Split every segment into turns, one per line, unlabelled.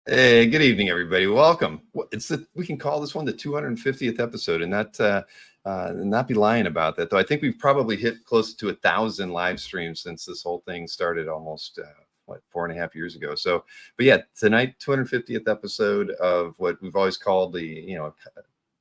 Hey, good evening, everybody. Welcome. We can call this one the 250th episode, and not be lying about that. Though I think we've probably hit close to 1,000 live streams since this whole thing started almost 4.5 years ago. So, but yeah, tonight 250th episode of what we've always called the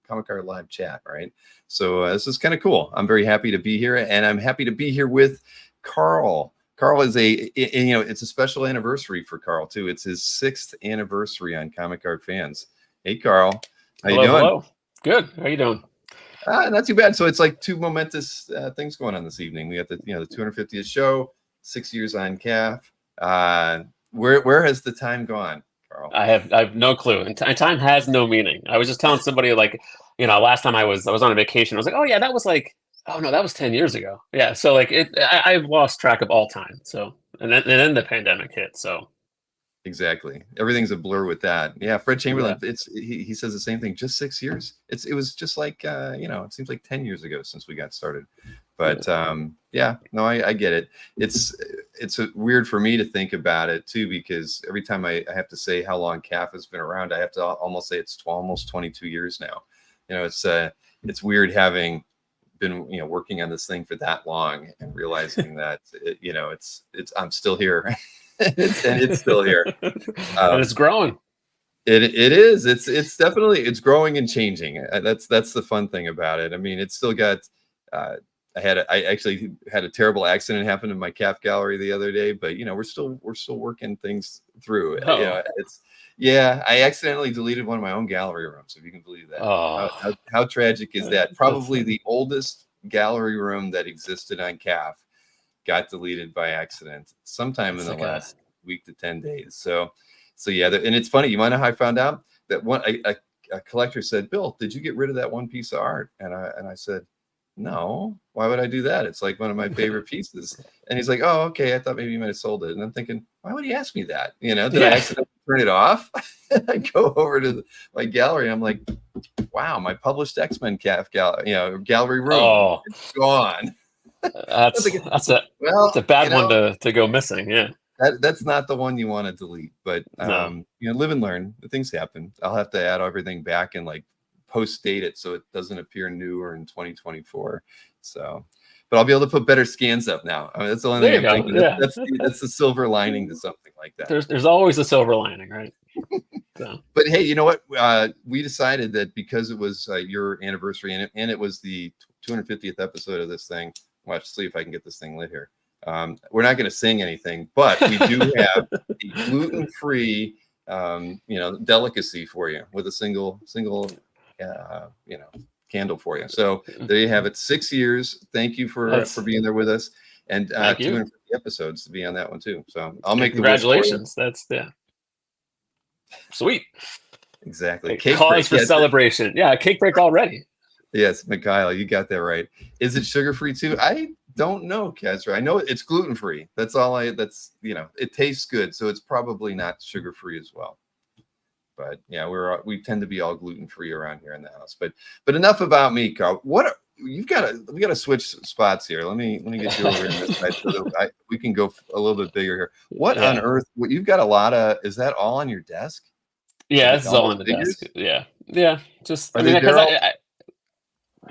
Comic Card Live Chat, right? So this is kind of cool. I'm very happy to be here, and I'm happy to be here with Carl. Carl is it's a special anniversary for Carl too. It's his 6th anniversary on Comic Card Fans. Hey, Carl, how you doing?
Hello. Good. How you doing?
Not too bad. So it's like two momentous things going on this evening. We got the 250th show, 6 years on CAF. Where has the time gone, Carl?
I have no clue, and time has no meaning. I was just telling somebody last time I was on a vacation. I was like, oh yeah, that was oh no, that was 10 years ago. Yeah, so I've lost track of all time. So and then the pandemic hit. So
exactly, everything's a blur with that. Yeah, Fred Chamberlain. Yeah. He says the same thing. Just 6 years. It was just like it seems like 10 years ago since we got started. But yeah, no, I get it. It's weird for me to think about it too, because every time I have to say how long CAF has been around, I have to almost say it's almost 22 years now. It's weird having been working on this thing for that long and realizing that I'm still here. it's still here.
And it's growing.
It is. It's definitely growing and changing. That's the fun thing about it. I mean, it's still got. I actually had a terrible accident happen in my CAF gallery the other day, but we're still working things through.
Oh.
I accidentally deleted one of my own gallery rooms, if you can believe that.
Oh.
How tragic is that? Probably the oldest gallery room that existed on CAF got deleted by accident sometime in the last week to 10 days. So yeah, and it's funny. You might know how I found out that a collector said, "Bill, did you get rid of that one piece of art?" And I said, "No, why would I do that? It's like one of my favorite pieces." And he's like, "Oh, okay. I thought maybe you might have sold it." And I'm thinking, why would he ask me that? Did I accidentally turn it off? I go over to my gallery. And I'm like, wow, my published X-Men CAF gallery room.
Oh,
it's gone.
That's a bad one to go missing. Yeah.
That's not the one you want to delete, but
No.
Live and learn. Things happen. I'll have to add everything back and post date it so it doesn't appear newer in 2024. So, but I'll be able to put better scans up now. I mean, that's the only thing I'm thinking. Yeah. That's the silver lining to something like that.
There's always a silver lining, right? So.
But hey, you know what? We decided that because it was your anniversary and it was the 250th episode of this thing. Watch, see if I can get this thing lit here. We're not going to sing anything, but we do have a gluten-free, delicacy for you with a single, candle for you. So there you have it. 6 years. Thank you for being there with us, and 250 episodes to be on that one too. So I'll make
congratulations. That's sweet.
Exactly.
Cause for celebration. Yeah, cake break already.
Yes, Mikhail, you got that right. Is it sugar-free too? I don't know, Kazra. I know it's gluten-free. That's all it tastes good, so it's probably not sugar-free as well. But yeah, we tend to be all gluten-free around here in the house. But enough about me, Carl. We got to switch spots here. Let me get you over in this side so that we can go a little bit bigger here. What on earth? You've got a lot of. Is that all on your desk?
Yeah, this is all on the desk. Yeah. Just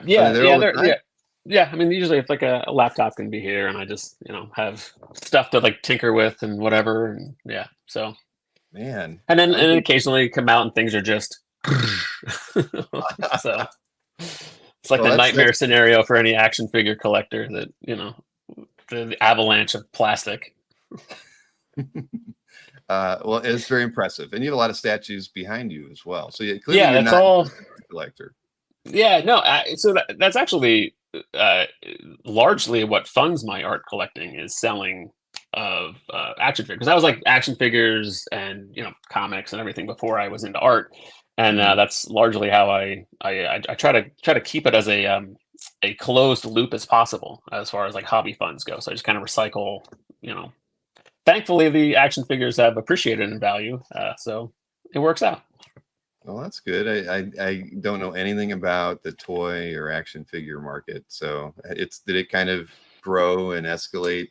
Yeah. I mean, usually if a laptop can be here, and I just have stuff to tinker with and whatever. And yeah, so
man.
And then occasionally come out and things are just so it's like the nightmare scenario for any action figure collector that the avalanche of plastic.
Well, it's very impressive, and you have a lot of statues behind you as well. So
that's all
a collector.
Yeah, no. So that's actually largely what funds my art collecting is selling of action figures. I was action figures and comics and everything before I was into art, and that's largely how I try to keep it as a closed loop as possible as far as hobby funds go. So I just kind of recycle. Thankfully, the action figures have appreciated in value, so it works out.
Well, that's good. I don't know anything about the toy or action figure market. So did it kind of grow and escalate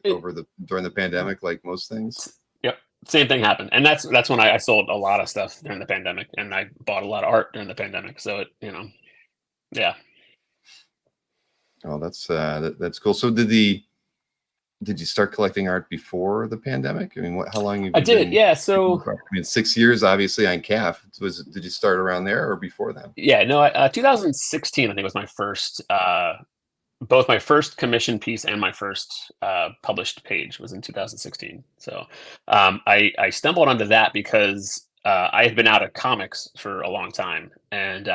during the pandemic like most things?
Yep. same thing happened, and that's when I sold a lot of stuff during the pandemic, and I bought a lot of art during the pandemic. So it, yeah.
Oh, that's cool. So did you start collecting art before the pandemic? I mean, how long have
I
you
did,
been?
yeah. So
I mean, 6 years, obviously, on CAF. Did you start around there or before then?
yeah, no, 2016 I think was my first, both my first commission piece and my first published page was in 2016. So I stumbled onto that because I had been out of comics for a long time, and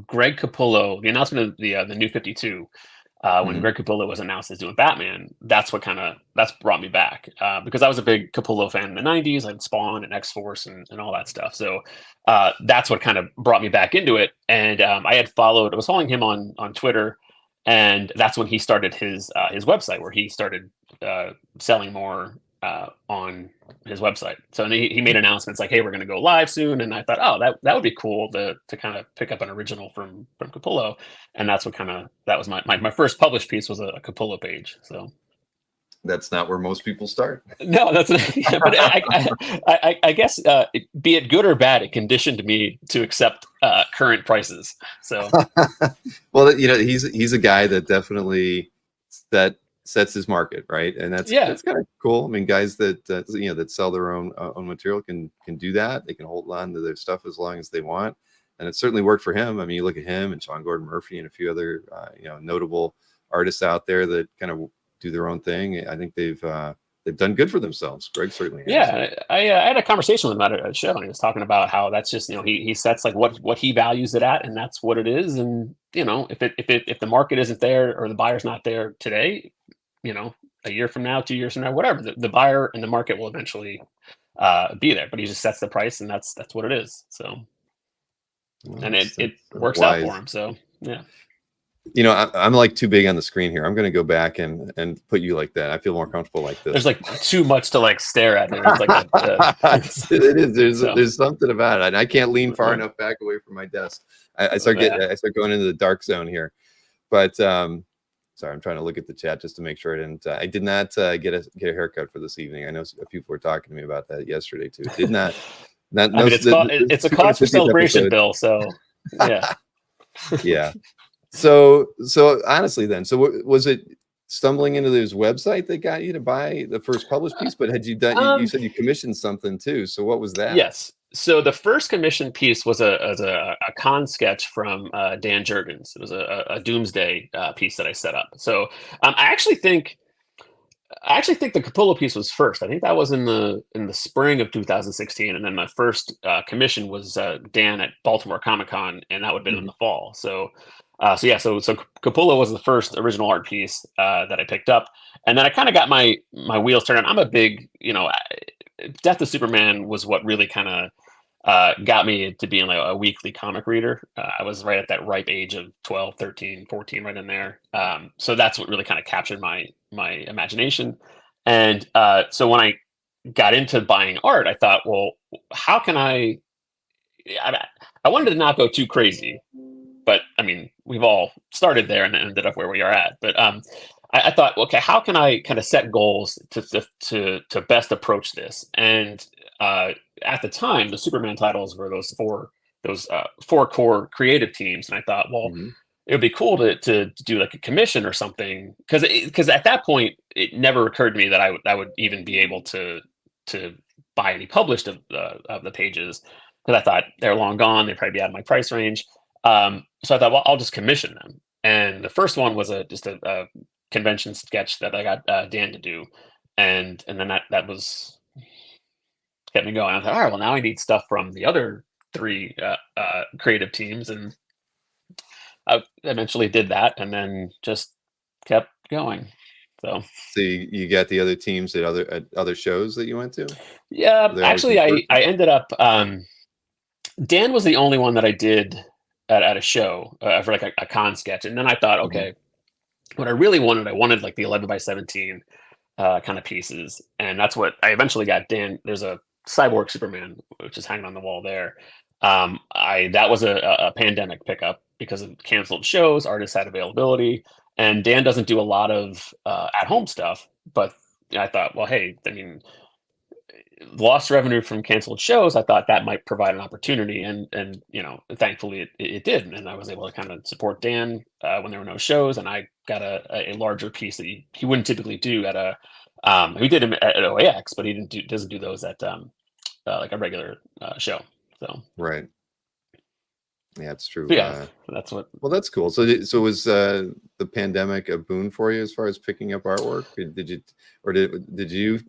Greg Capullo, the announcement of the New 52, when
Mhm.
Greg Capullo was announced as doing Batman, that's brought me back because I was a big Capullo fan in the '90s. I had Spawn and X Force and all that stuff. So that's what kind of brought me back into it. And I was following him on Twitter, and that's when he started his website where he started selling more on his website. So and he made announcements like, "Hey, we're going to go live soon." And I thought, "Oh, that would be cool to kind of pick up an original from Capullo." And that's what that was my first published piece was a Capullo page. So
That's not where most people start.
no, that's yeah, but I guess be it good or bad, it conditioned me to accept current prices. So
Well, he's a guy that definitely that sets his market, right? And
yeah,
that's kind of cool. I mean, guys that that sell their own material can do that. They can hold on to their stuff as long as they want, and it certainly worked for him. I mean, you look at him and Sean Gordon Murphy and a few other notable artists out there that kind of do their own thing. I think they've done good for themselves. Greg certainly has.
yeah. I had a conversation with him at a show, and he was talking about how that's just he sets like what he values it at, and that's what it is. And if the market isn't there or the buyer's not there today, a year from now, 2 years from now, whatever, the buyer and the market will eventually be there. But he just sets the price, and that's what it is. So
Well,
and
that's
it works out for
wise.
him. So yeah.
I'm like too big on the screen here. I'm going to go back and put you like that. I feel more comfortable like
There's
this.
like too much to like stare at here. It's like
It is.
so
There's something about it, and I can't lean far
yeah.
enough back away from my desk. I start going into the dark zone here. But sorry, I'm trying to look at the chat just to make sure I did not get a haircut for this evening. I know people were talking to me about that yesterday too. Did not. Not,
I
no,
mean, it's a cause for
250th
celebration,
episode.
Bill. So yeah.
Yeah. So honestly, then, was it stumbling into this website that got you to buy the first published piece? But had you done? You said you commissioned something too. So what was that?
Yes. So the first commission piece was a con sketch from Dan Jurgens. It was a Doomsday piece that I set up. So I actually think the Capullo piece was first. I think that was in the spring of 2016, and then my first commission was Dan at Baltimore Comic-Con, and that would have been in the fall. So so Capullo was the first original art piece that I picked up, and then I kind of got my wheels turned. I'm a big Death of Superman was what really kind of got me to being like a weekly comic reader. I was right at that ripe age of 12, 13, 14, right in there. So that's what really kind of captured my imagination. And so when I got into buying art, I thought, well, how can I wanted to not go too crazy, but I mean, we've all started there and ended up where we are at. But I thought, okay, how can I kind of set goals to best approach this? And at the time, the Superman titles were those four core creative teams, and I thought, well, it would be cool to do like a commission or something, because at that point, it never occurred to me that I would even be able to buy any published of the pages, because I thought they're long gone, they'd probably be out of my price range. So I thought, well, I'll just commission them. And the first one was just a convention sketch that I got Dan to do, and then that was kept me going. I thought, all right, well, now I need stuff from the other three creative teams, and I eventually did that, and then just kept going. So
you got the other teams at other shows that you went to?
yeah, actually, I ended up. Dan was the only one that I did at a show for like a con sketch, and then I thought, okay, what I really wanted, I wanted like the 11x17 kind of pieces, and that's what I eventually got. Dan, there's a Cyborg Superman which is hanging on the wall there. That was a pandemic pickup because of canceled shows, artists had availability, and Dan doesn't do a lot of at home stuff. But I thought, well, hey, I mean, lost revenue from canceled shows, I thought that might provide an opportunity, and thankfully it did, and I was able to kind of support Dan when there were no shows, and I got a larger piece that he wouldn't typically do at a he did him at OAX, but he doesn't do those at like a regular show. So
Right. Yeah, it's true.
but yeah, that's what.
Well, that's cool. So was the pandemic a boon for you as far as picking up artwork? Did you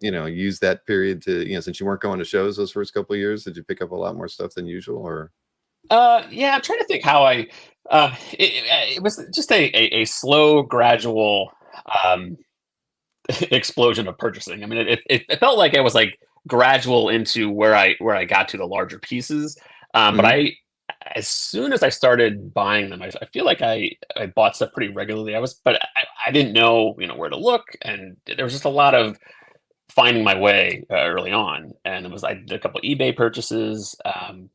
use that period to, since you weren't going to shows those first couple of years, did you pick up a lot more stuff than usual, or?
Yeah, I'm trying to think how I. It was just a slow, gradual explosion of purchasing. I mean, it felt like it was like gradual into where I got to the larger pieces. But
Mhm.
as soon as I started buying them, I feel like I bought stuff pretty regularly. But I didn't know where to look, and there was just a lot of finding my way early on. And I did a couple eBay purchases, and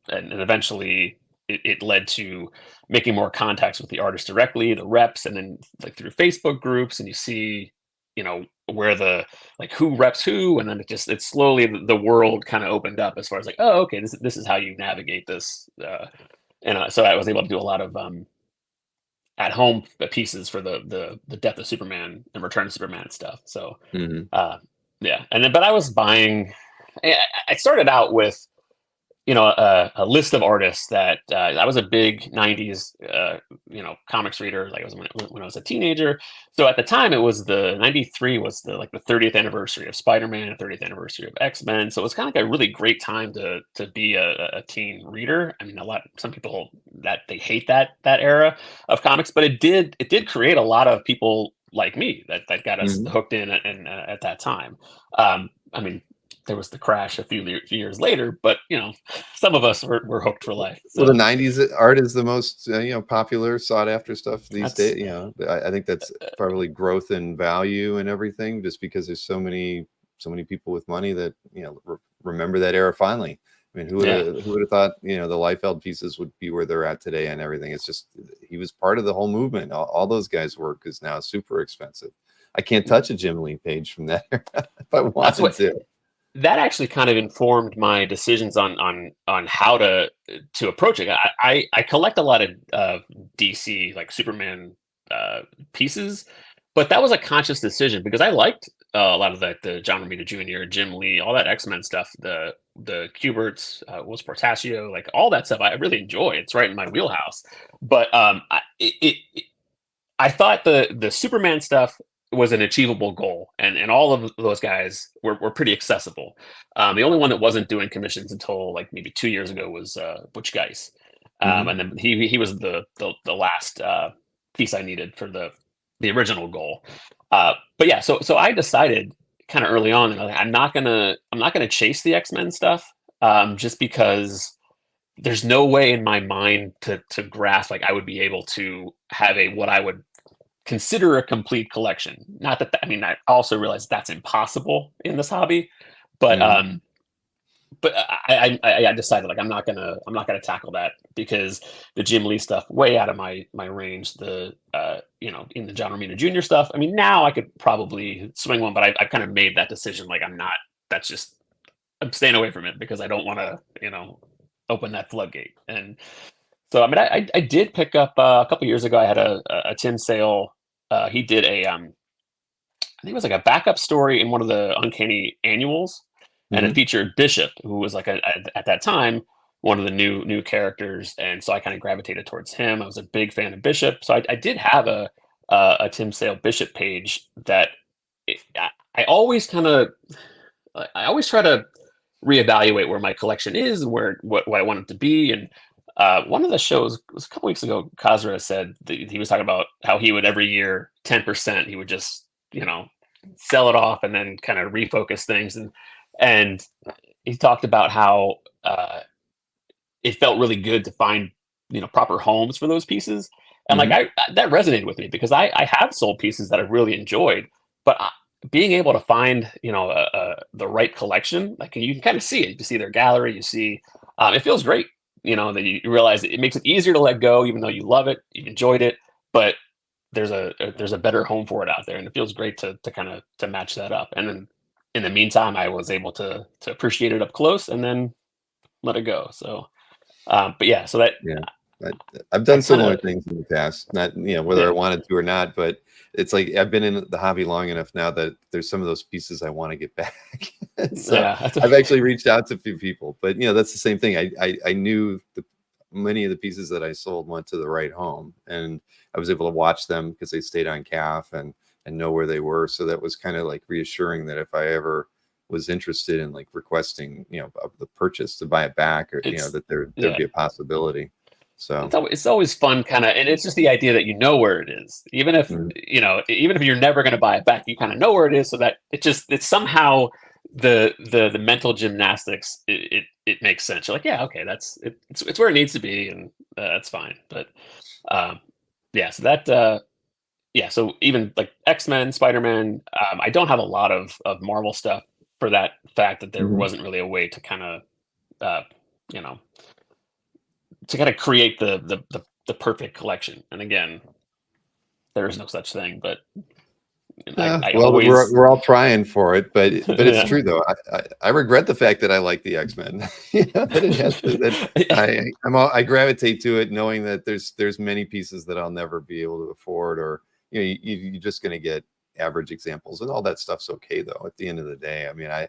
eventually it led to making more contacts with the artists directly, the reps, and then like through Facebook groups, and you see where the like who reps who, and then it slowly the world kind of opened up as far as like, oh, okay, this is how you navigate this, and so I was able to do a lot of at home pieces for the Death of Superman and Return of Superman stuff. So
Mhm.
yeah, and then but I was buying. I started out with a list of artists that I was a big '90s comics reader. Like I was when I was a teenager. So at the time, it was the '93 was the 30th anniversary of Spider-Man, 30th anniversary of X-Men. So it was kind of like a really great time to be a teen reader. I mean, some people that they hate that era of comics, but it did create a lot of people like me that got us
Mhm.
hooked in at that time. I mean, there was the crash a few years later, but some of us were hooked for life.
Well, the
So
'90s art is the most popular, sought after stuff these
that's
days. I think that's probably growth in value and everything, just because there's so many people with money that remember that era finally. I mean,
yeah.
who would have thought the Liefeld pieces would be where they're at today and everything? It's just he was part of the whole movement. All those guys' work is now super expensive. I can't touch a Jim Lee page from that era if I
That's
wanted
what
to.
that actually kind of informed my decisions on how to approach it. I collect a lot of DC like Superman pieces, but that was a conscious decision because I liked a lot of the John Romita Jr., Jim Lee, all that X-Men stuff, the Kuberts, Will Portasio, like all that stuff. I really enjoy. It's right in my wheelhouse. But I thought the Superman stuff was an achievable goal, and all of those guys were pretty accessible. The only one that wasn't doing commissions until like maybe 2 years ago was Butch Guice,
Mhm.
and then he was the last piece I needed for the original goal. But yeah, so I decided kind of early on that I'm not gonna chase the X-Men stuff, just because there's no way in my mind to grasp like I would be able to have a what I would consider a complete collection. Not that I mean I also realize that's impossible in this hobby, but
Mhm.
I decided like I'm not gonna tackle that because the Jim Lee stuff way out of my range. The in the John Romita Jr. stuff. I mean now I could probably swing one, but I've kind of made that decision. Like I'm not. That's just I'm staying away from it because I don't want to open that floodgate. And so, I mean, I did pick up a couple years ago. I had a Tim Sale. He did I think it was like a backup story in one of the Uncanny annuals, and it
Mhm.
featured Bishop, who was like at that time one of the new characters. And so I kind of gravitated towards him. I was a big fan of Bishop, so I did have a Tim Sale Bishop page that I always kind of I always try to reevaluate where my collection is and where what I want it to be. And one of the shows was a couple weeks ago. Kazra said that he was talking about how he would every year 10% he would just sell it off and then kind of refocus things. And he talked about how it felt really good to find proper homes for those pieces. And like
Mhm.
that resonated with me because I have sold pieces that I really enjoyed, but being able to find the right collection, like you can kind of see it. You see their gallery, you see it feels great. That you realize it makes it easier to let go, even though you love it, you enjoyed it, but there's a better home for it out there, and it feels great to kind of to match that up. And then in the meantime, I was able to appreciate it up close and then let it go. So, but yeah, so that
Yeah. I've
I
done
kind
similar
of
things in the past, not, whether I
yeah
wanted to or not, but it's like I've been in the hobby long enough now that there's some of those pieces I want to get back. So
yeah
I've actually reached out to a few people, but that's the same thing. I knew many of the pieces that I sold went to the right home, and I was able to watch them because they stayed on CAF and know where they were. So that was kind of like reassuring that if I ever was interested in like requesting, of the purchase to buy it back, or
it's
that there'd
yeah
be a possibility. So
it's always fun, kind of, and it's just the idea that you know where it is, even if
mm,
even if you're never going to buy it back, you kind of know where it is, so that it's somehow the mental gymnastics, it makes sense. You're like, yeah, okay, it's where it needs to be, and that's fine. But um, yeah, so that yeah, so even like X-Men, Spider-Man, I don't have a lot of Marvel stuff for that fact that there
mhm.
wasn't really a way to kind of uh, you know to kind of create the perfect collection. And again, there is no such thing, but
Yeah,
I
well, we're
always
we're all trying for it, but it's
yeah.
true though. I regret the fact that I like the X-Men. That it has to, that I gravitate to it, knowing that there's many pieces that I'll never be able to afford, or you're just going to get average examples, and all that stuff's okay though. At the end of the day, I mean, I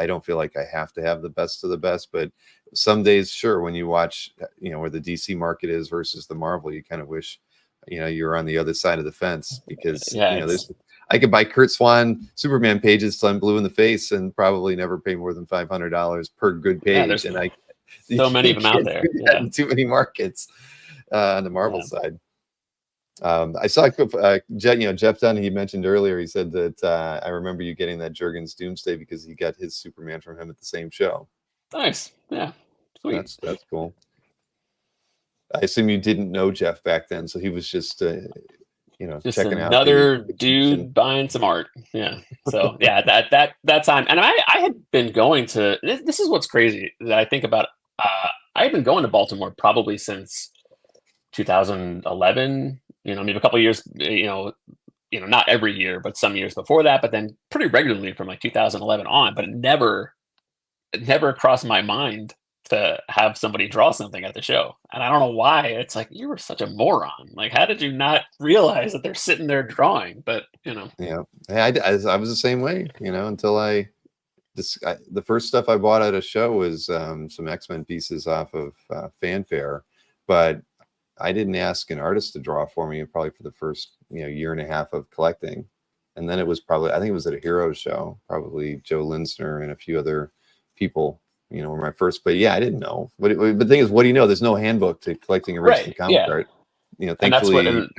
don't feel like I have to have the best of the best, but some days, sure, when you watch, where the DC market is versus the Marvel, you kind of wish, you're on the other side of the fence, because
Yeah,
there's I could buy Kurt Swan Superman pages till I'm blue in the face and probably never pay more than $500 per good
yeah,
page.
there's
And you
so many of
can't
them out
do
there.
that
Yeah,
in too many markets on the Marvel
yeah.
side. I saw Jeff Dunn. He mentioned earlier. He said that I remember you getting that Jurgens Doomsday because he got his Superman from him at the same show.
Nice. Yeah, sweet.
That's cool. I assume you didn't know Jeff back then, so he was just
Just
checking out
another
the connection.
dude buying some art. Yeah. So yeah, that time, and I had been going to. This is what's crazy that I think about. I had been going to Baltimore probably since 2011. Maybe a couple of years. Not every year, but some years before that. But then pretty regularly from like 2011 on. But it never crossed my mind to have somebody draw something at the show. And I don't know why. It's like, you were such a moron. Like, how did you not realize that they're sitting there drawing? But
Yeah, yeah, I was the same way, until the first stuff I bought at a show was some X-Men pieces off of Fanfare, but I didn't ask an artist to draw for me probably for the first year and a half of collecting, and then it was probably, I think it was at a Heroes show, probably Joe Linsner and a few other people. Were my first, but yeah, I didn't know. But the thing is, what do you know? There's no handbook to collecting original
right,
comic
yeah.
art.
And that's what
Thankfully,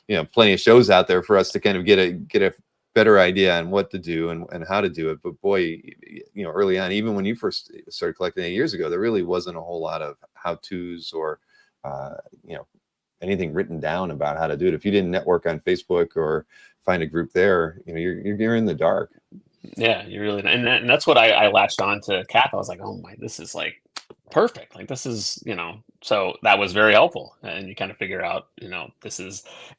there's plenty of shows out there for us to kind of get a better idea on what to do and how to do it. But boy, early on, even when you first started collecting 8 years ago, there really wasn't a whole lot of how-tos or uh, you know anything written down about how to do it. If you didn't network on Facebook or find a group there, you're in the dark.
yeah, you really, and that's what I latched on to CAF. I was like, oh my, this is like perfect. Like, this is, so that was very helpful. And you kind of figure out, you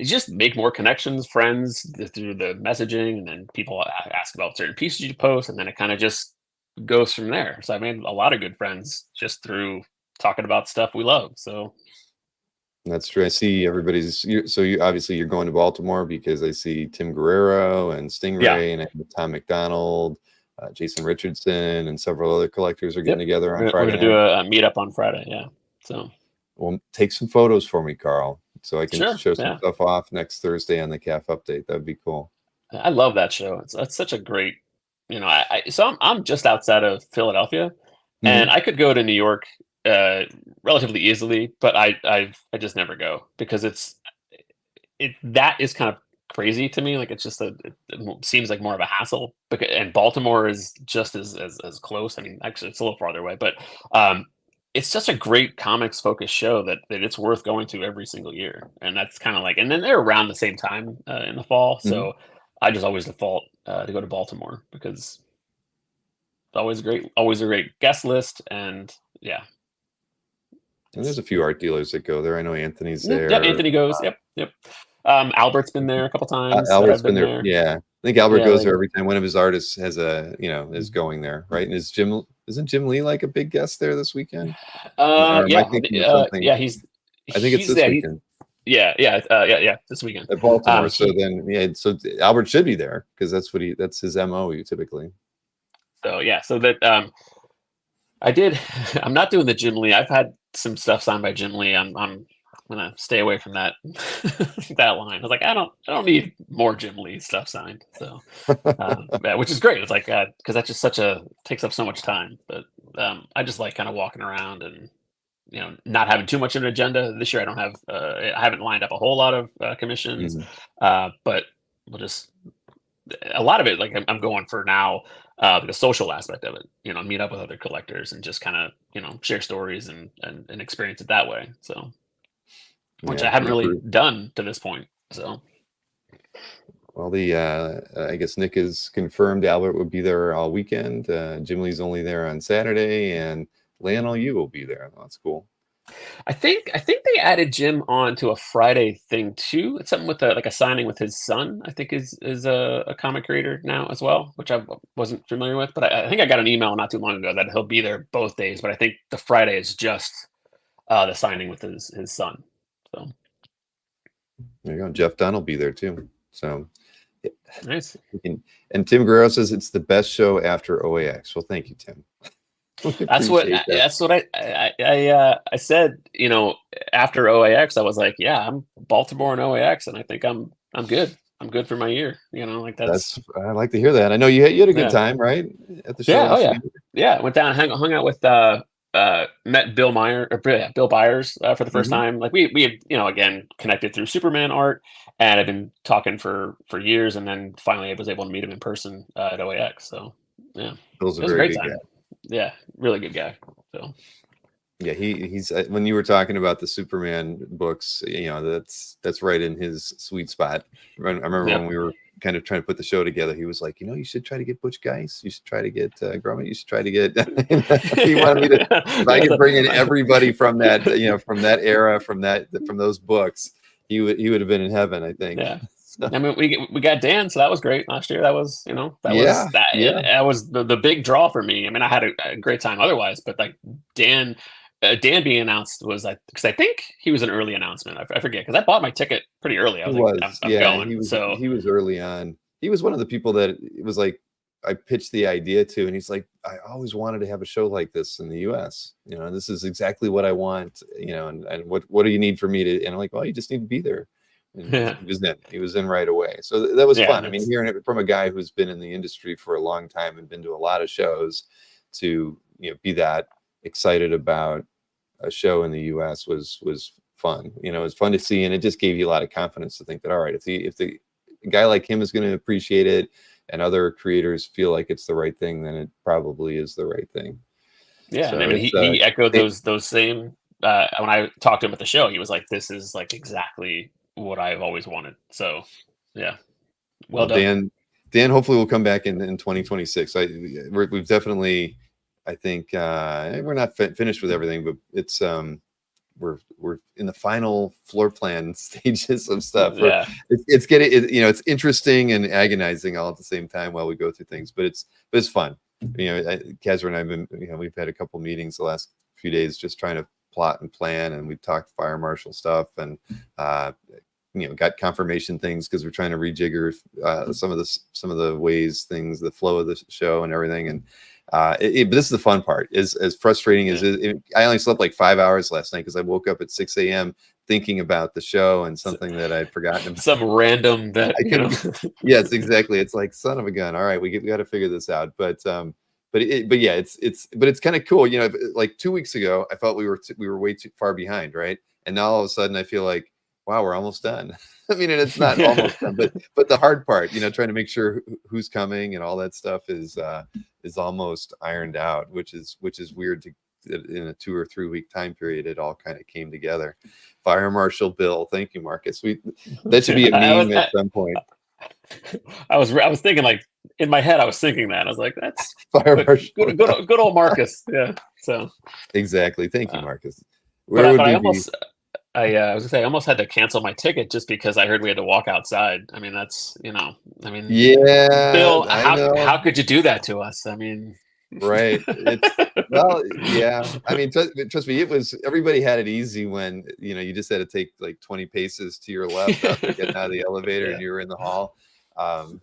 just make more connections, friends through the messaging, and then people ask about certain pieces you post, and then it kind of just goes from there. So I made a lot of good friends just through talking about stuff we love. So
That's true. I see so you obviously you're going to Baltimore because I see Tim Guerrero and
yeah,
Stingray and Tom McDonald, Jason Richardson, and several other collectors are getting
yep.
together on
We're
Friday
gonna do
night.
a meetup on Friday. Yeah. So
Well, take some photos for me, Carl, so I can
sure.
show some
Yeah.
stuff off next Thursday on the CAF update. That'd be cool.
I love that show. It's such a great, so I'm just outside of Philadelphia, and
Hmm.
I could go to New York relatively easily, but I just never go because that is kind of crazy to me. Like, it's just it seems like more of a hassle. And Baltimore is just as close. I mean, actually, it's a little farther away, but um, it's just a great comics focused show that it's worth going to every single year. And that's kind of like, and then they're around the same time in the fall,
Hmm.
so I just always default to go to Baltimore because it's always a great guest list, and yeah,
And there's
it's
a few art dealers that go there. I know Anthony's
yeah.
there.
Anthony goes, yep, yep. Albert's been there a couple times that
Albert's
I've
been
been
there.
there.
Yeah, think Albert
Yeah,
goes
like,
there every time one of his artists has a, is going there, right? And isn't Jim Lee like a big guest there this weekend? Or am I thinking of something?
yeah,
I think it's
he's
this
there.
weekend
Yeah, this weekend.
at Baltimore. So
He,
then, so Albert should be there because that's his MO typically.
so yeah, so that I did. I'm not doing the Jim Lee. I've had some stuff signed by Jim Lee. I'm gonna stay away from that that line. I was like, I don't need more Jim Lee stuff signed. So, yeah, which is great. It's like because that's just takes up so much time. But I just like kind of walking around and not having too much of an agenda. This year I don't have I haven't lined up a whole lot of commissions,
Mhm.
but we'll just a lot of it like I'm going for now the social aspect of it, meet up with other collectors and just kind of share stories and experience it that way. So which I
Yeah,
haven't really done to this point. So
well, I guess Nick has confirmed Albert will be there all weekend. Jim Lee's only there on Saturday, and Lionel Yu will be there. That's cool.
I think they added Jim on to a Friday thing too. It's something with like a signing with his son. I think is a comic creator now as well, which I wasn't familiar with. But I think I got an email not too long ago that he'll be there both days. But I think the Friday is just the signing with his son. So
There you go. Jeff Dunn will be there too. So
nice.
And Tim Guerrero says it's the best show after OAX. Well, thank you, Tim.
That's what I said. After OAX, I was like, yeah, I'm Baltimore and OAX, and I think I'm good. I'm good for my year. Like that's
I like to hear that. I know you had a good time, right, at the show.
Yeah, oh yeah, yeah. Went down, hung out with met Bill Bill Byers for the first time. Like we had again connected through Superman art, and I've been talking for years, and then finally I was able to meet him in person at OAX. So yeah,
Bill's
it was a
very
great
good
time.
guy.
Yeah, really good guy. So
yeah, he's when you were talking about the Superman books, that's right in his sweet spot. I remember when we were kind of trying to put the show together, he was like, you should try to get Butch Geist, you should try to get Grumman, you should try to get he wanted me to, if I could bring in everybody from that from that era, from those books, he would have been in heaven, I think.
Yeah. I mean, we got Dan, so that was great last year. That was that was the big draw for me. I mean, I had a great time otherwise, but like Dan being announced was because I think he was an early announcement. I forget because I bought my ticket pretty early. I was I'm going.
He was early on. He was one of the people that it was like I pitched the idea to, and he's like, I always wanted to have a show like this in the U.S. This is exactly what I want. And what do you need for me to? And I'm like, well, you just need to be there. And he was in right away. So that was fun. I mean, hearing it from a guy who's been in the industry for a long time and been to a lot of shows, to be that excited about a show in the US was fun. It was fun to see, and it just gave you a lot of confidence to think that, all right, if the guy like him is going to appreciate it and other creators feel like it's the right thing, then it probably is the right thing.
Yeah, so I mean, he echoed those same when I talked to him at the show, he was like, this is like exactly what I've always wanted. So yeah, well done.
Dan hopefully will come back in 2026. We've definitely, I think we're not finished with everything, but it's we're in the final floor plan stages of stuff.
Yeah,
it's getting it's interesting and agonizing all at the same time while we go through things, but it's fun. Kazra and I've been we've had a couple meetings the last few days just trying to plot and plan, and we've talked fire marshal stuff and got confirmation things because we're trying to rejigger some of the ways things, the flow of the show and everything. And but this is the fun part. Is as frustrating as I only slept like 5 hours last night because I woke up at 6 a.m. thinking about the show and something that I'd forgotten about.
Some random that
Yes, exactly. It's like, son of a gun. All right, we got to figure this out. But yeah, it's kind of cool. Like 2 weeks ago, I felt we were way too far behind, right? And now all of a sudden, I feel like, wow, we're almost done. I mean, and it's not almost done, but the hard part, trying to make sure who's coming and all that stuff is almost ironed out, which is weird in a 2 or 3 week time period. It all kind of came together. Fire Marshal Bill, thank you, Marcus. That should be a meme at some point.
I was thinking, like, in my head, I was thinking that I was like, that's
Fire Marshal.
Good old Marcus. Yeah. So
exactly. Thank you, Marcus.
I I was gonna say I almost had to cancel my ticket just because I heard we had to walk outside. I mean, that's I mean,
Yeah,
Bill,
I
how
know.
could you do that to us? I mean,
Right. It's well, yeah. I mean, trust me, it was everybody had it easy when you just had to take like 20 paces to your left after getting out of the elevator and
yeah,
you were in the hall.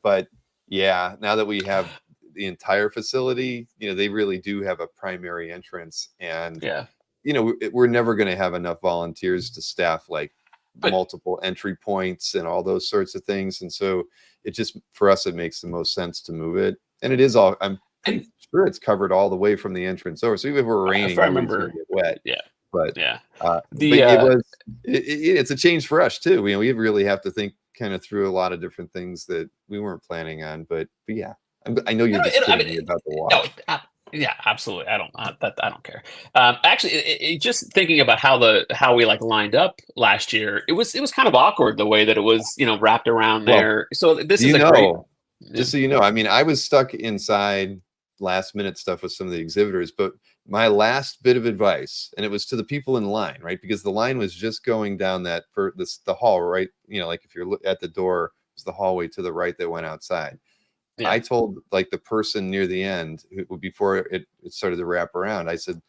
But yeah, now that we have the entire facility, they really do have a primary entrance, and
yeah.
we're never going to have enough volunteers to staff like
But
multiple entry points and all those sorts of things. And so it just, for us, it makes the most sense to move it. And it is all, I'm pretty
and
sure it's covered all the way from the entrance over. So even if we're
if
raining,
I
nobody's going to
remember,
get wet.
yeah,
But,
yeah.
but
The
it was, it's a change for us too. We really have to think kind of through a lot of different things that we weren't planning on. But yeah, I know you're just
I
kidding
mean,
me about the
no,
walk.
yeah, absolutely. I don't care. Actually, just thinking about how we like lined up last year, it was kind of awkward the way that it was, wrapped around
Well,
there. So this
do
is
you
a great.
know,
Yeah.
just so you know, I mean, I was stuck inside last minute stuff with some of the exhibitors, but my last bit of advice, and it was to the people in line, right? Because the line was just going down the hall, right? Like if you're at the door, it's the hallway to the right that went outside.
Yeah.
I told like the person near the end before it started to wrap around, I said,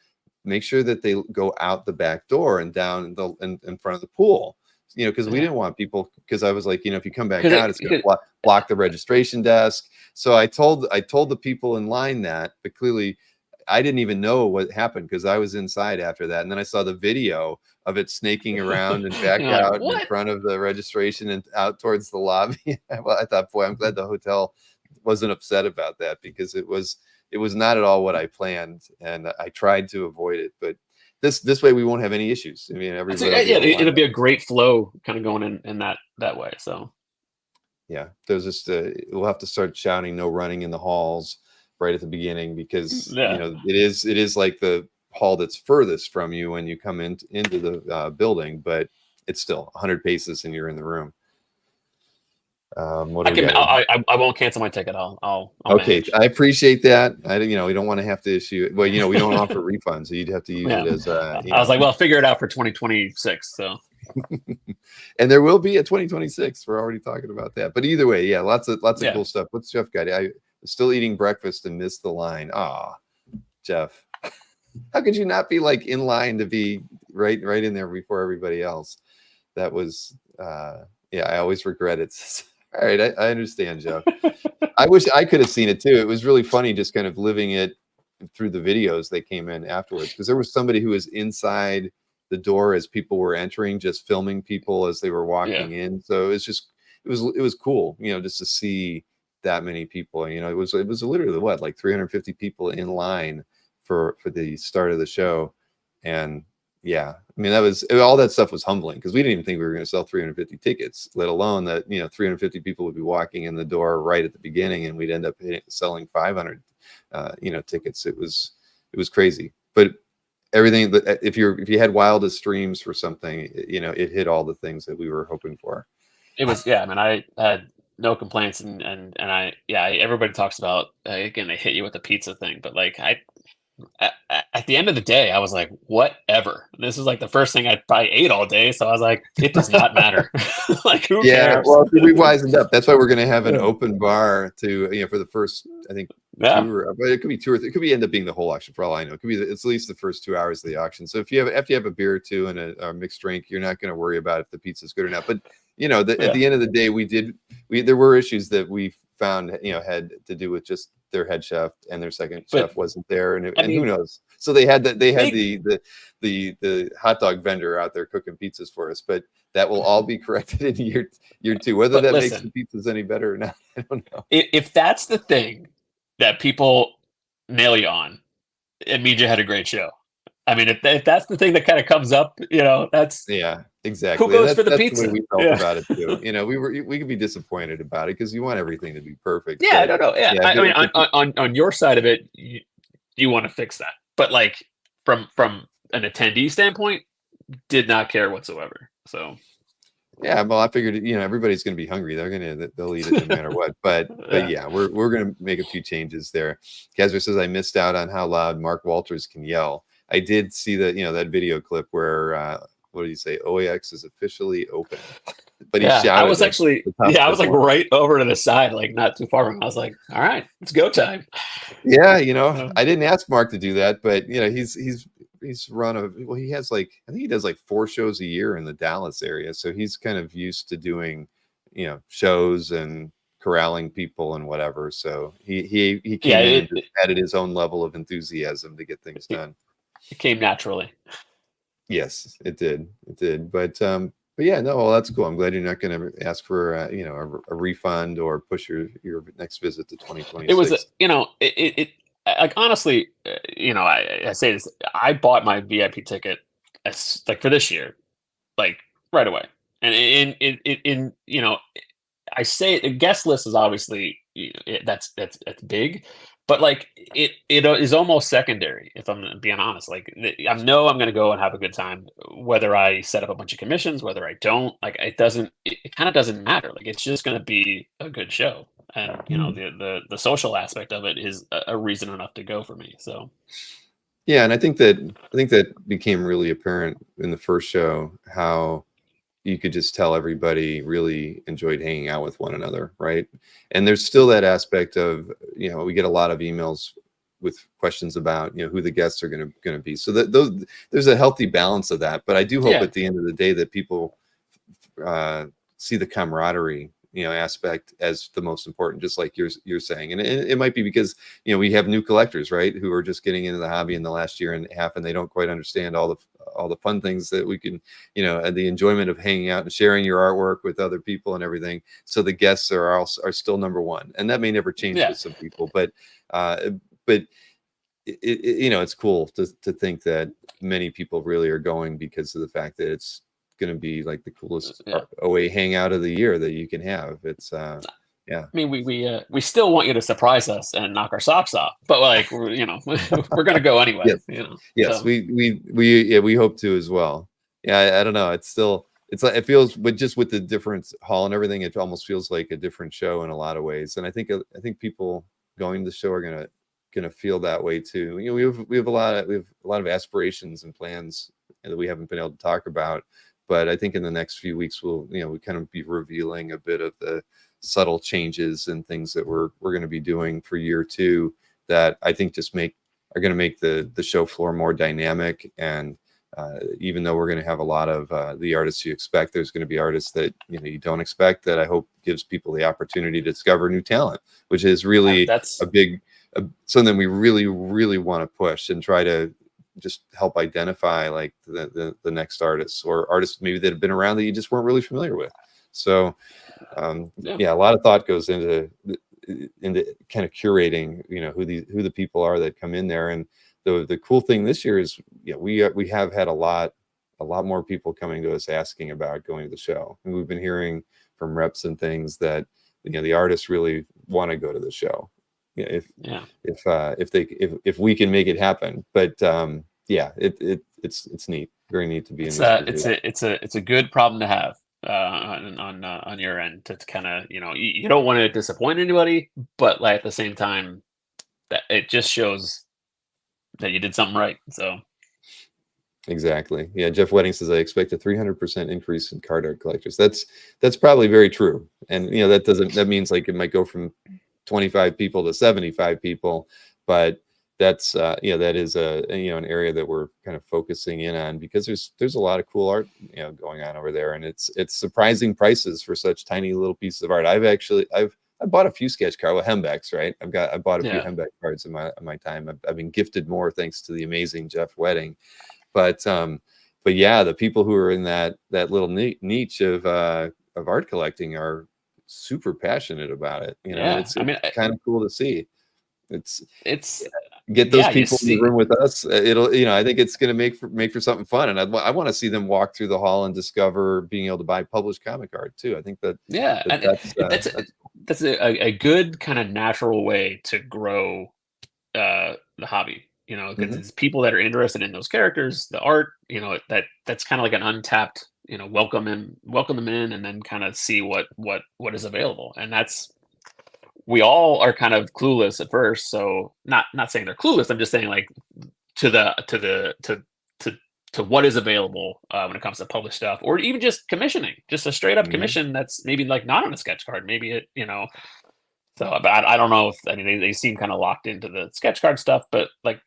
make sure that they go out the back door and down in front of the pool, because we
Yeah.
didn't want people, because I was like, if you come back
Because
out, it's going to block the registration desk. So I told the people in line that, but clearly I didn't even know what happened because I was inside after that. And then I saw the video of it snaking around and back
you're like,
out and in
what?
front of the registration and out towards the lobby. Well, I thought, boy, I'm glad the hotel wasn't upset about that, because it was not at all what I planned, and I tried to avoid it. But this way we won't have any issues. I mean, everybody will be
Yeah,
able to line
it'll
up.
be a great flow kind of going in that way. So
Yeah, there's just we'll have to start shouting no running in the halls right at the beginning, because
yeah.
it is like the hall that's furthest from you when you come into the building, but it's still 100 paces and you're in the room. What
I
do we
can.
got?
I won't cancel my ticket. I'll
Okay,
manage.
I appreciate that. We don't want to have to issue it. Well, we don't offer refunds, so you'd have to use
Yeah.
it as
I was like, well, figure it out for 2026. So
and there will be a 2026. We're already talking about that. But either way, yeah, lots of
yeah.
cool stuff. What's Jeff got? I was still eating breakfast and missed the line. Ah, Jeff, how could you not be like in line to be right in there before everybody else? That was yeah, I always regret it. All right, I understand, Jeff. I wish I could have seen it too. It was really funny just kind of living it through the videos that came in afterwards, because there was somebody who was inside the door as people were entering, just filming people as they were
Yeah.
walking in. So it was cool, just to see that many people. It was literally what, like 350 people in line for the start of the show. And yeah, I mean, all that stuff was humbling, because we didn't even think we were going to sell 350 tickets, let alone that 350 people would be walking in the door right at the beginning, and we'd end up selling 500 tickets. It was crazy. But everything that if you had wildest dreams for something, it hit all the things that we were hoping for.
It was. Yeah. I mean, I had no complaints, everybody talks about again, they hit you with the pizza thing, but like at the end of the day, I was like, whatever. This is like the first thing I probably ate all day, so I was like, it does not matter. Like, who
Yeah,
cares?
well, we wisened up. That's why we're going to have an open bar to for the first, I think,
Yeah.
but it could be 2 or 3. It could end up being the whole auction for all I know. It could be it's at least the first 2 hours of the auction. So if you have a beer or two and a mixed drink, you're not going to worry about if the pizza's good or not. But at the end of the day, there were issues that we found had to do with just their head chef, and their second chef wasn't there, and who knows. So they had the hot dog vendor out there cooking pizzas for us, but that will all be corrected in year 2. Whether that makes the pizzas any better or not, I don't know.
If that's the thing that people nail you on, it means you had a great show. I mean, if that's the thing that kind of comes up, that's
exactly.
who goes
That's
for the
the
pizza.
way we felt about it too. We could be disappointed about it because you want everything to be perfect.
Yeah, I don't know. Yeah,
yeah,
I mean, on your side of it, you want to fix that, but like from an attendee standpoint, did not care whatsoever. So
yeah, well, I figured everybody's going to be hungry. They'll eat it no matter what. But yeah, we're going to make a few changes there. Kazra says I missed out on how loud Mark Walters can yell. I did see that that video clip where what did he say? OAX is officially open. But he
Yeah, I
shouted
was
at
actually,
the top
I
of
was
his
like
lungs.
right over to the side, like not too far from him. I was like, all right, it's go time.
Yeah, you know,
So,
I didn't ask Mark to do that, but you know, he's run a well, he has like I think he does like 4 shows a year in the Dallas area. So he's kind of used to doing, you know, shows and corralling people and whatever. So he
yeah,
came in and just added his own level of enthusiasm to get things done.
it came naturally.
Yes, it did. It did. But yeah, no, well, that's cool. I'm glad you're not going to ask for you know, a refund or push your next visit to
It was,
2026.
you know, like honestly, you know, I say this, I bought my VIP ticket as like for this year, like right away, and in you know, I say the guest list is obviously that's big, but like it is almost secondary if I'm being honest. Like I know I'm going to go and have a good time, whether I set up a bunch of commissions, whether I don't. Like it doesn't. It kind of doesn't matter. Like it's just going to be a good show, and you know the social aspect of it is a reason enough to go for me. So
Yeah, and I think that became really apparent in the first show how you could just tell everybody really enjoyed hanging out with one another, right? And there's still that aspect of, you know, we get a lot of emails with questions about, you know, who the guests are going to be. So that those there's a healthy balance of that. But I do hope
yeah,
at the end of the day that people see the camaraderie, you know, aspect as the most important, just like you're saying. And it might be because, you know, we have new collectors, right, who are just getting into the hobby in the last year and a half, and they don't quite understand all the fun things that we can, you know, and the enjoyment of hanging out and sharing your artwork with other people and everything. So the guests are still number one, and that may never change
yeah,
with some people, but you know, it's cool to think that many people really are going because of the fact that it's going to be like the coolest
yeah.
OA hangout of the year that you can have. It's yeah.
I mean, we still want you to surprise us and knock our socks off, but like we're you know we're gonna go anyway,
Yes,
you know.
yes,
So
yeah, we hope to as well. Yeah, I don't know. It's still it's like it feels, but just with the different hall and everything, it almost feels like a different show in a lot of ways. And I think people going to the show are gonna feel that way too. You know, we have a lot of aspirations and plans that we haven't been able to talk about. But I think in the next few weeks we kind of be revealing a bit of the subtle changes and things that we're going to be doing for year 2 that I think just are going to make the show floor more dynamic. And even though we're going to have a lot of the artists you expect, there's going to be artists that you don't expect, that I hope gives people the opportunity to discover new talent, which is really
that's
a big something we really want to push and try to just help identify like the next artists or artists maybe that have been around that you just weren't really familiar with. So
yeah.
yeah, a lot of thought goes into kind of curating, you know, who the people are that come in there. And the cool thing this year is, yeah, we have had a lot more people coming to us asking about going to the show, and we've been hearing from reps and things that, you know, the artists really want to go to the show. Yeah,
Yeah,
if we can make it happen. But yeah, it's neat, very neat to be in
it's
this
a
position.
it's a good problem to have on your end to kind of you don't want to disappoint anybody, but like at the same time that it just shows that you did something right. So
Exactly. Yeah. Jeff Wedding says, I expect a 300% increase in card art collectors. That's probably very true. And, you know, that means like it might go from 25 people to 75 people, but that's, you know, that is an area that we're kind of focusing in on because there's a lot of cool art, you know, going on over there. And it's surprising prices for such tiny little pieces of art. I bought a few sketch cards, well, Hembecks, right? I bought a few
yeah,
Hembeck cards in my time. I've been gifted more thanks to the amazing Jeff Wedding. But yeah, the people who are in that little niche of art collecting are super passionate about it, you know, and
yeah.
it's
I mean,
kind of cool to see. It's
it's
get those
yeah. You
people in the room
see,
with us. It'll, you know, I think it's going to make for something fun, and I want to see them walk through the hall and discover being able to buy published comic art too. I think
yeah, and that's a good kind of natural way to grow the hobby, you know, because
mhm.
it's people that are interested in those characters, the art, you know, that's kind of like an untapped, you know, welcome them in, and then kind of see what is available. And that's we all are kind of clueless at first. So not saying they're clueless. I'm just saying like to the to to what is available when it comes to published stuff, or even just commissioning, just a straight up
Mhm.
commission that's maybe like not on a sketch card, maybe it, So, but I don't know if I mean they seem kind of locked into the sketch card stuff, but like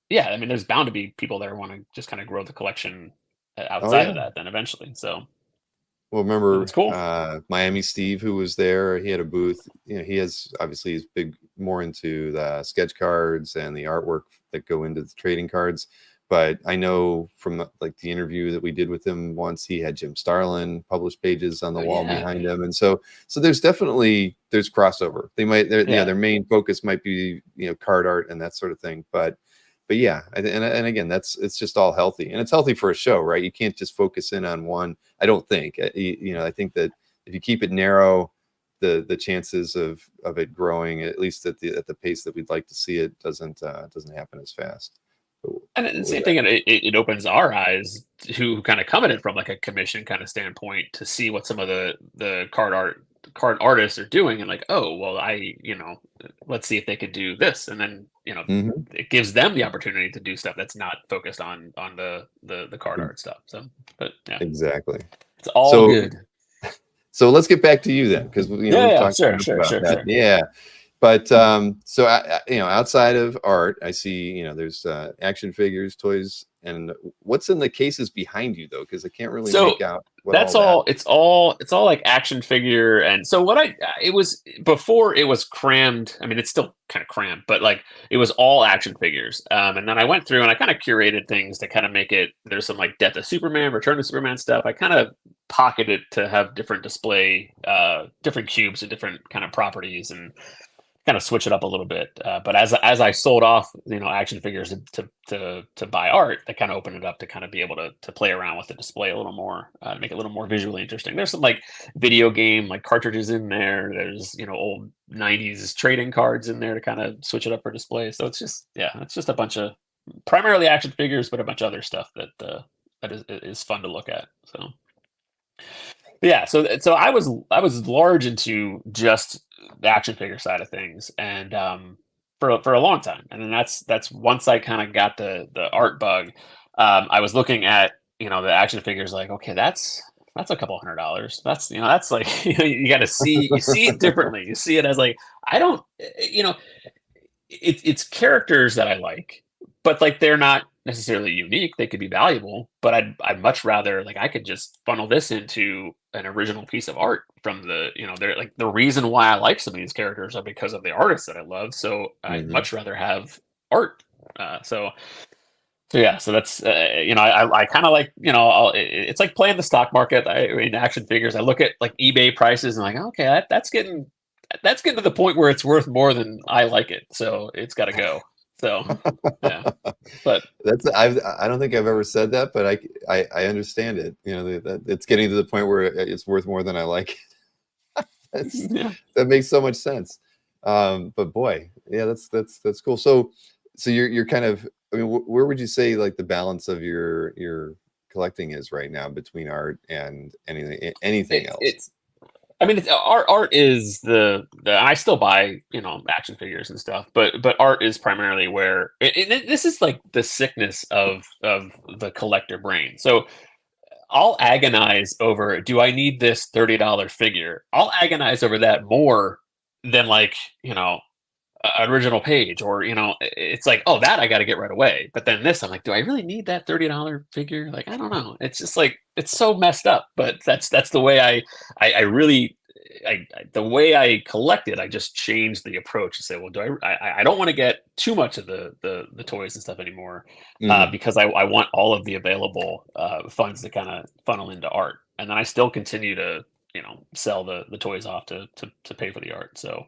yeah, I mean there's bound to be people that want to just kind of grow the collection
Oh
outside of
yeah.
that then eventually. So
Well,
it's
remember
cool.
Miami Steve, who was there? He had a booth. You know, he has obviously he's big more into the sketch cards and the artwork that go into the trading cards. But I know from like the interview that we did with him once, he had Jim Starlin published pages on the
Oh,
wall
yeah,
behind him, and so there's definitely there's crossover. They might,
yeah.
their main focus might be card art and that sort of thing, but yeah, and again, it's just all healthy, and it's healthy for a show, right? You can't just focus in on one. I don't think. I think that if you keep it narrow, the chances of it growing, at least at the pace that we'd like to see it, doesn't happen as fast. But
And the
what was
same
that?
thing, it opens our eyes who kind of come at it from like a commission kind of standpoint to see what some of the card artists are doing, and like, oh well, let's see if they could do this, and then
Mhm.
it gives them the opportunity to do stuff that's not focused on the card art stuff. So, but yeah,
Exactly.
it's all
So
good.
let's get back to you then, because
Yeah,
we've
yeah,
talked
sure,
enough
sure,
about
sure,
that.
sure.
Yeah. But so outside of art, I see there's action figures, toys, and what's in the cases behind you though? Because I can't really
So
make out what
that's
all that.
all. It's all like action figure, and so what I it was before it was crammed. I mean, it's still kind of crammed, but like it was all action figures. And then I went through and I kind of curated things to kind of make it. There's some like Death of Superman, Return of Superman stuff. I kind of pocketed to have different display, different cubes and different kind of properties, and kind of switch it up a little bit. But as I sold off, action figures to buy art, that kind of opened it up to kind of be able to play around with the display a little more, make it a little more visually interesting. There's some like video game like cartridges in there. There's old '90s trading cards in there to kind of switch it up for display. So it's just a bunch of primarily action figures, but a bunch of other stuff that is fun to look at. So. Yeah, so I was large into just the action figure side of things, and for a long time, and then that's once I kind of got the art bug. I was looking at the action figures like, okay, that's a couple $100. That's like you got to see it differently. You see it as like I don't it's characters that I like, but like they're not necessarily unique. They could be valuable, but I'd much rather like I could just funnel this into an original piece of art from they're like the reason why I like some of these characters are because of the artists that I love. So I'd
Hmm.
much rather have art. So yeah, so that's I kind of like it's like playing the stock market. In action figures, I look at like eBay prices and like okay, that's getting to the point where it's worth more than I like it, so it's got to go. So yeah, but
I don't think I've ever said that, but I understand it. That it's getting to the point where it's worth more than I like it. That's,
yeah.
that makes so much sense. But boy, yeah, that's cool. So you're kind of, I mean, where would you say like the balance of your collecting is right now between art and anything else?
It's I mean, art is I still buy action figures and stuff, but art is primarily where this is like the sickness of the collector brain. So I'll agonize over, do I need this $30 figure? I'll agonize over that more than like an original page, or it's like, oh, that I got to get right away. But then this I'm like, do I really need that $30 figure? Like, I don't know, it's just like it's so messed up, but that's the way I really the way I collect it. I just changed the approach to say, well, I don't want to get too much of the toys and stuff anymore,
Hmm.
because I want all of the available funds to kind of funnel into art, and then I still continue to sell the toys off to pay for the art. So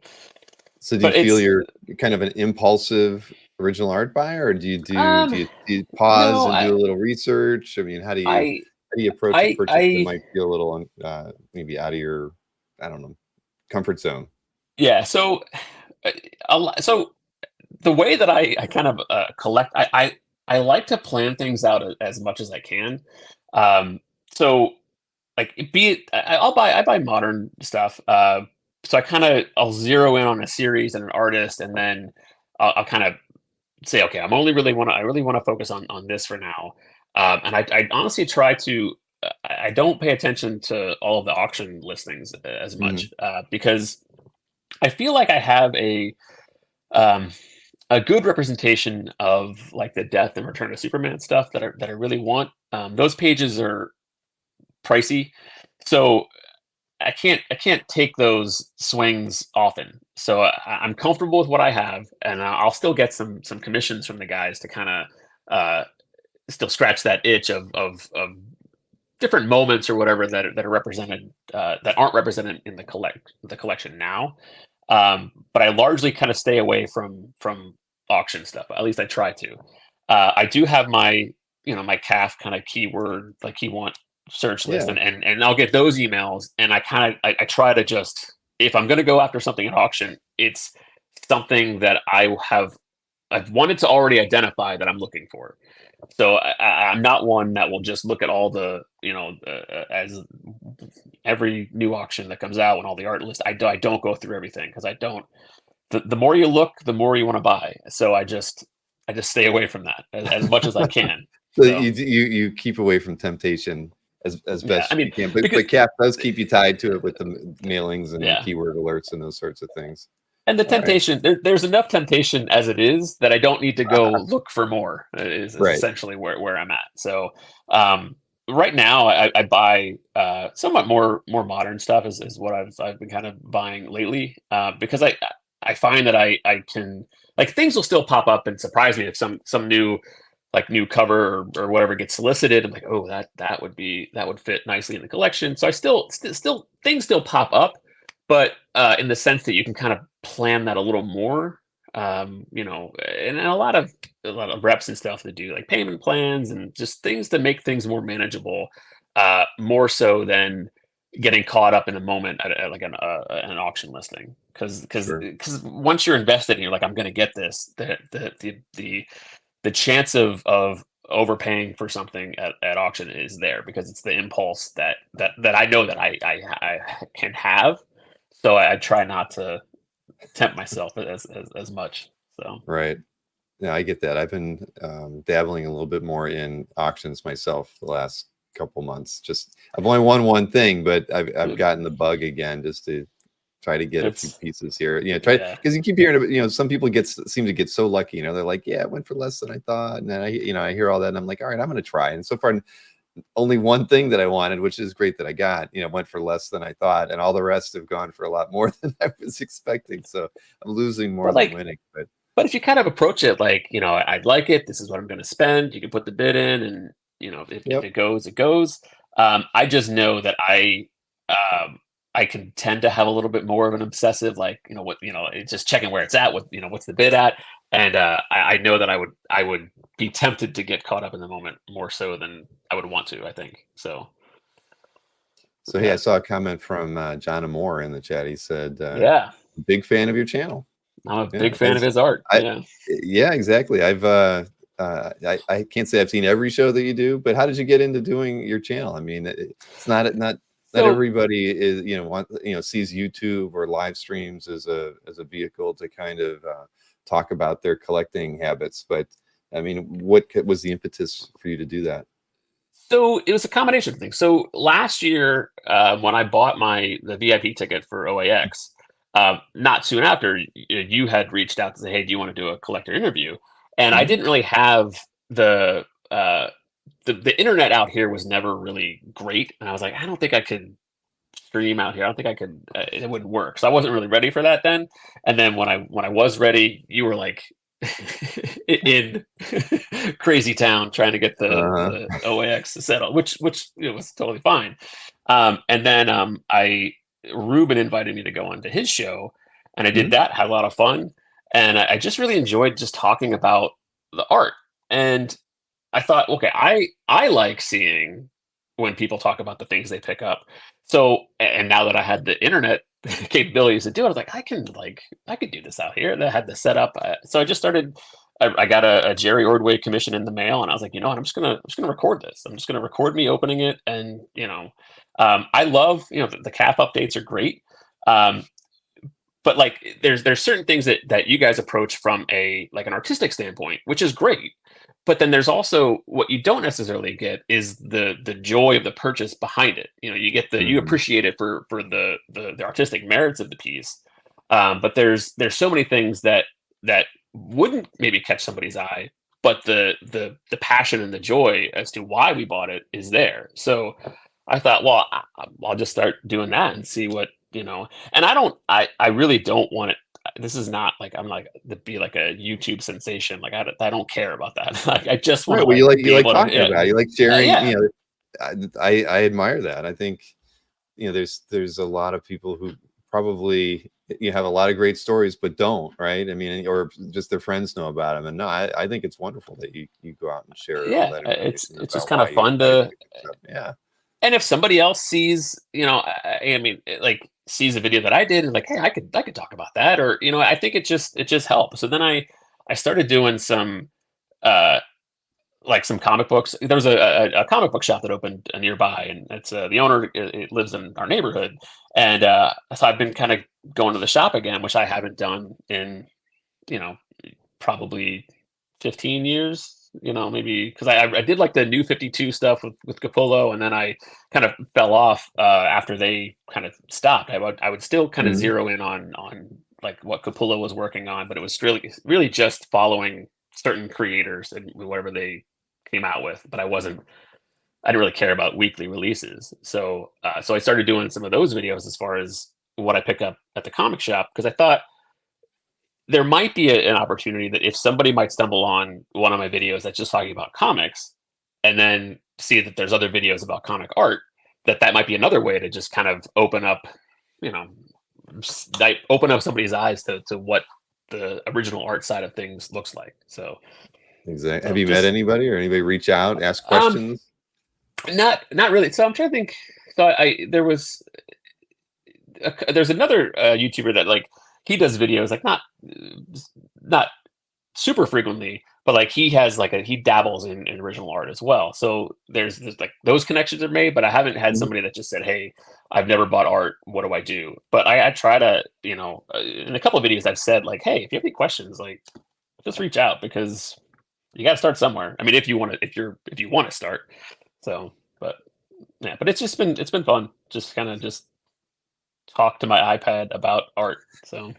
So do you
but
feel
it's
you're kind of an impulsive original art buyer, or
um
do you pause
no,
and do a little research? I mean,
I
how do you approach a purchase that
I
might feel a little maybe out of your, I don't know, comfort zone?
yeah. So so the way that I kind of collect, I like to plan things out as much as I can. Um, so like be it, I buy modern stuff. So I'll zero in on a series and an artist, and then I'll kind of say, okay, I really want to focus on this for now. And I honestly try to. I don't pay attention to all of the auction listings as
Hmm.
much because I feel like I have um, a good representation of like the Death and Return of Superman stuff that I really want. Those pages are pricey, so I can't take those swings often. So I'm comfortable with what I have, and I'll still get some commissions from the guys to kind of still scratch that itch of different moments or whatever that are represented that aren't represented in the collection now. But I largely kind of stay away from auction stuff. At least I try to. I do have my my CAF kind of keyword like key want search list,
Yeah.
and I'll get those emails, and I try to just if I'm going to go after something at auction, it's something that I've wanted to already identify that I'm looking for. So I'm not one that will just look at all the as every new auction that comes out and all the art list. I don't go through everything because I don't. The more you look, the more you want to buy. So I just stay away from that as much as I can.
So
So
you keep away from temptation as
yeah, I
best you
mean
can,
because
but CAF does keep you tied to it with the mailings and
yeah.
keyword alerts and those sorts of things.
And the
All right.
temptation, there's enough temptation as it is that I don't need to go look for more. Is
Right.
essentially where I'm at. So um, right now, I buy somewhat more modern stuff is what I've been kind of buying lately because I find that I can like things will still pop up and surprise me if some new like new cover or whatever gets solicited. I'm like, oh, that would fit nicely in the collection. So I still things still pop up, but in the sense that you can kind of plan that a little more. And a lot of reps and stuff that do like payment plans and just things to make things more manageable, more so than getting caught up in a moment at like an auction listing
Sure.
because once you're invested and you're like I'm going to get this the chance of overpaying for something at auction is there because it's the impulse that I know that I can have. So I try not to tempt myself as much. So
Right. Yeah, I get that. I've been dabbling a little bit more in auctions myself the last couple months. Just I've only won one thing, but I've
mm,
gotten the bug again just to try to get a few
it's
pieces here. Try
yeah.
because you keep hearing about, some people seem to get so lucky. They're like, yeah, it went for less than I thought, and then I hear all that, and I'm like, all right, I'm going to try. And so far, only one thing that I wanted, which is great that I got, went for less than I thought, and all the rest have gone for a lot more than I was expecting. So I'm losing more
But
than
like
winning. But
but if you kind of approach it like I'd like it. This is what I'm going to spend. You can put the bid in, and if
yep,
it goes, it goes. I just know that I can tend to have a little bit more of an obsessive, like it's just checking where it's at, what's the bid at, and I know that I would be tempted to get caught up in the moment more so than I would want to. I think so.
so hey, I
Yeah,
saw a comment from John Amore in the chat. He said,
yeah.
"Big fan of your channel."
I'm a
Yeah,
big fan of his art.
I
Yeah.
yeah, exactly. I can't say I've seen every show that you do, but how did you get into doing your channel? I mean, it's not
So
everybody is sees YouTube or live streams as a vehicle to kind of talk about their collecting habits. But I mean, what was the impetus for you to do that?
So it was a combination of things. So last year, when I bought the VIP ticket for OAX, not soon after, you had reached out to say, "Hey, do you want to do a collector interview?" And I
Mhm.
didn't really have the uh, the internet out here was never really great, and I was like, I don't think I could stream out here. I don't think I could. It wouldn't work. So I wasn't really ready for that then. And then when I was ready, you were like in crazy town trying to get
Uh-huh.
the OAX to settle, which was totally fine. And then I Ruben invited me to go on to his show, and I did
Mhm.
that. Had a lot of fun, and I just really enjoyed just talking about the art. And I thought, okay, I like seeing when people talk about the things they pick up. So, and now that I had the internet capabilities to do it, I was like, I could do this out here. And I had the setup. So I just started. I got a Jerry Ordway commission in the mail, and I was like, you know what, I'm just gonna record this. I'm just gonna record me opening it, and I love the CAF updates are great. Um, but like there's certain things that you guys approach from a like an artistic standpoint, which is great. But then there's also what you don't necessarily get is the joy of the purchase behind it. You know, you get you
Mhm.
appreciate it for the artistic merits of the piece. But there's so many things that wouldn't maybe catch somebody's eye, but the passion and the joy as to why we bought it is there. So I thought, well, I'll just start doing that and see what, you know. And I really don't want it. This is not like I'm like to be like a YouTube sensation. Like I don't care about that. Like, I just want
Right.
to
Well,
like
you
be
like
able to,
talking about it. You like sharing.
yeah,
You know, I admire that. I think, you know, there's a lot of people who probably, you have a lot of great stories, but don't, right? I mean, or just their friends know about them. And no, I think it's wonderful that you go out and share all
yeah.
that
It's
information
it's just
about
kind of fun
why you
to.
picked this up. Yeah.
And if somebody else sees, you know, I mean, like sees a video that I did and like, hey, I could talk about that, or you know, I think it just helps. So then I started doing some uh like some comic books. There was a comic book shop that opened nearby, and it's the owner it lives in our neighborhood, and so I've been kind of going to the shop again, which I haven't done in, you know, probably 15 years. You know, maybe because I did like the new 52 stuff with Capullo, and then I kind of fell off after they kind of stopped. I would still kind of
Mhm.
zero in on like what Capullo was working on, but it was really just following certain creators and whatever they came out with. But I didn't really care about weekly releases. So I started doing some of those videos as far as what I pick up at the comic shop, because I thought there might be an opportunity that if somebody might stumble on one of my videos that's just talking about comics and then see that there's other videos about comic art, that might be another way to just kind of open up, you know, like open up somebody's eyes to what the original art side of things looks like. So,
Exactly. Have
so
you met
just
anybody or anybody reach out, ask
um
questions?
not really. So I'm trying to think. So there was there's another YouTuber that like he does videos like not super frequently, but like he has like he dabbles in original art as well. So there's like those connections are made, but I haven't had
Mhm.
somebody that just said, "Hey, I've never bought art. What do I do?" But I try to, you know, in a couple of videos I've said like, "Hey, if you have any questions, like just reach out because you got to start somewhere." I mean, if you want to, if you want to start. So, but yeah, but it's been fun. Just kind of just talk to my iPad about art. So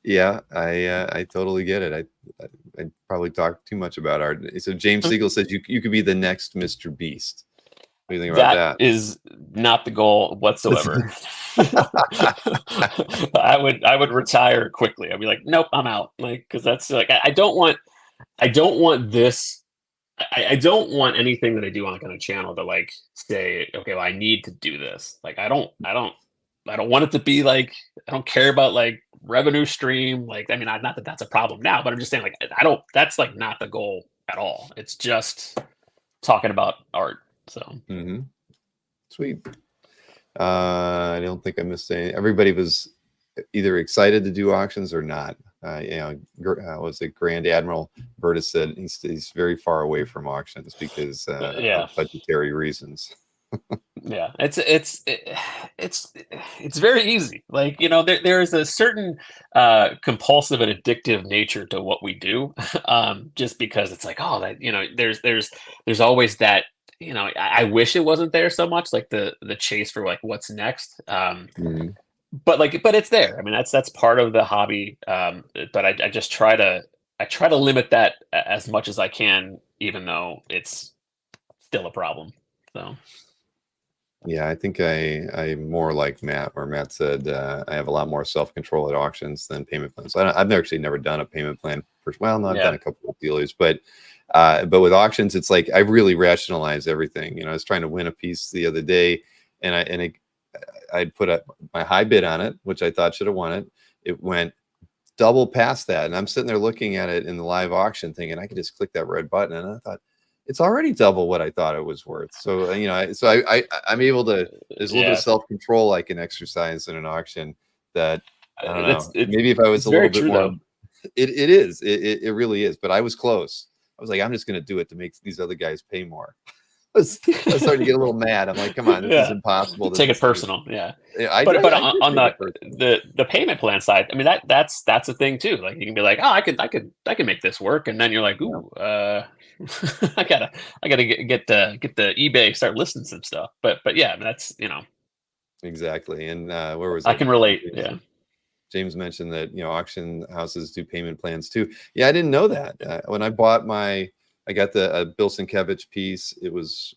Yeah, I totally get it. I probably talk too much about art. So James Siegel says you could be the next Mr. Beast. What do you think about
that
that?
is not the goal whatsoever. I would retire quickly. I'd be like, nope, I'm out. Like, because that's like I don't want this. I don't want anything that I do on like on a channel to like say, okay, well, I need to do this. Like, I don't want it to be like I don't care about like revenue stream. Like, I mean, not that that's a problem now, but I'm just saying like I don't. That's like not the goal at all. It's just talking about art. So
Hmm. Sweet. I don't think I missed any. Everybody was either excited to do auctions or not. You know, was it Grand Admiral Burtis said he's very far away from auctions because
yeah.
of budgetary reasons.
Yeah, it's very easy. Like, you know, there is a certain compulsive and addictive nature to what we do. Just because it's like, oh, that, you know, there's always that, you know, I wish it wasn't there so much, like the chase for like what's next.
Mhm.
But it's there. I mean, that's part of the hobby. But I just try to limit that as much as I can, even though it's still a problem. So
Yeah, I think I'm more like Matt, where Matt said I have a lot more self-control at auctions than payment plans. I've actually never done a payment plan. Well, no, I've done
yeah.
a couple of dealers, but with auctions, it's like I really rationalize everything. You know, I was trying to win a piece the other day, and I put my high bid on it, which I thought should have won it. It went double past that, and I'm sitting there looking at it in the live auction, thinking I could just click that red button, and I thought it's already double what I thought it was worth. So you know, I'm able to. There's a little bit of
Yeah,
self control I can exercise in an auction that I don't
that's
know. Maybe if I was
it's
a little
very
bit
true
more,
though.
it is. It really is. But I was close. I was like, I'm just going to do it to make these other guys pay more. I was starting to get a little mad. I'm like, come on, this is
Yeah.
impossible.
Take it personal. Yeah.
Yeah,
But
I did
on
take it personal.
the payment plan side, I mean that's a thing too. Like you can be like, oh, I could make this work, and then you're like,
Yeah,
ooh, I gotta get the eBay, start listing some stuff. But yeah, I mean, that's
exactly. And where was
I
it?
can relate. Yeah.
James mentioned that auction houses do payment plans too. Yeah, I didn't know that. When I bought I got the Bill Sienkiewicz piece. It was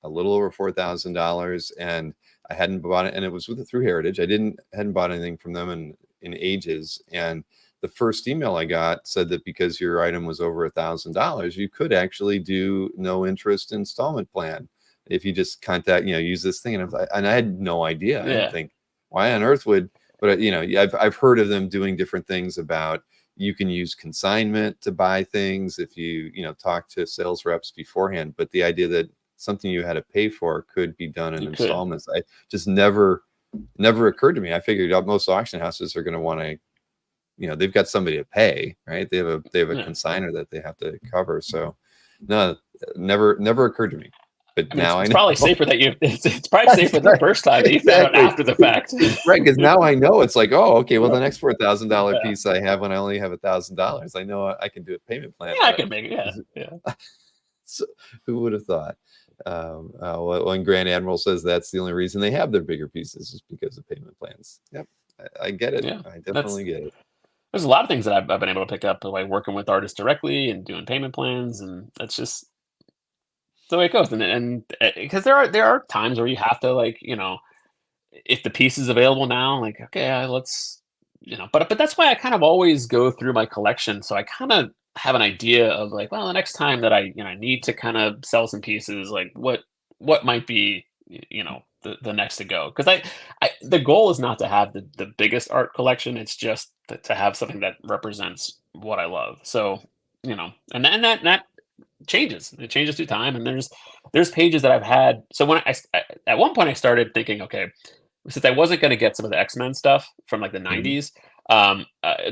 a little over $4,000, and I hadn't bought it, and it was through Heritage. I hadn't bought anything from them in ages, and the first email I got said that because your item was over $1,000, you could actually do no interest installment plan if you just use this thing. And I had no idea. I didn't
Yeah.
think, why on earth would, but I've heard of them doing different things about, you can use consignment to buy things if you talk to sales reps beforehand. But the idea that something you had to pay for could be done in
You could.
installments, I just never occurred to me. I figured out most auction houses are going to want to, they've got somebody to pay, right? They have a
Yeah.
consignor that they have to cover. So no, never occurred to me. But
I mean,
now
it's
I know.
probably safer that it's probably safer the first time that you found out after the fact.
Right, because now I know. It's like, oh, okay, well, the next $4,000 piece I have, when I only have $1,000, I know I can do a payment plan.
Yeah, I can make it. Yeah.
So, who would have thought? When Grand Admiral says that's the only reason they have their bigger pieces is because of payment plans. Yep, I get it.
Yeah.
I definitely get it.
There's a lot of things that I've been able to pick up, like working with artists directly and doing payment plans, and that's just the way it goes. And because there are times where you have to, like, if the piece is available now, like, okay, let's, but that's why I kind of always go through my collection, so I kind of have an idea of, like, well, the next time that I need to kind of sell some pieces, like what might be, the next to go. Because the goal is not to have the biggest art collection, it's just to have something that represents what I love. So, and that changes. It changes through time, and there's pages that I've had. So at one point I started thinking, okay, since I wasn't going to get some of the X-Men stuff from like the
Mhm.
90s,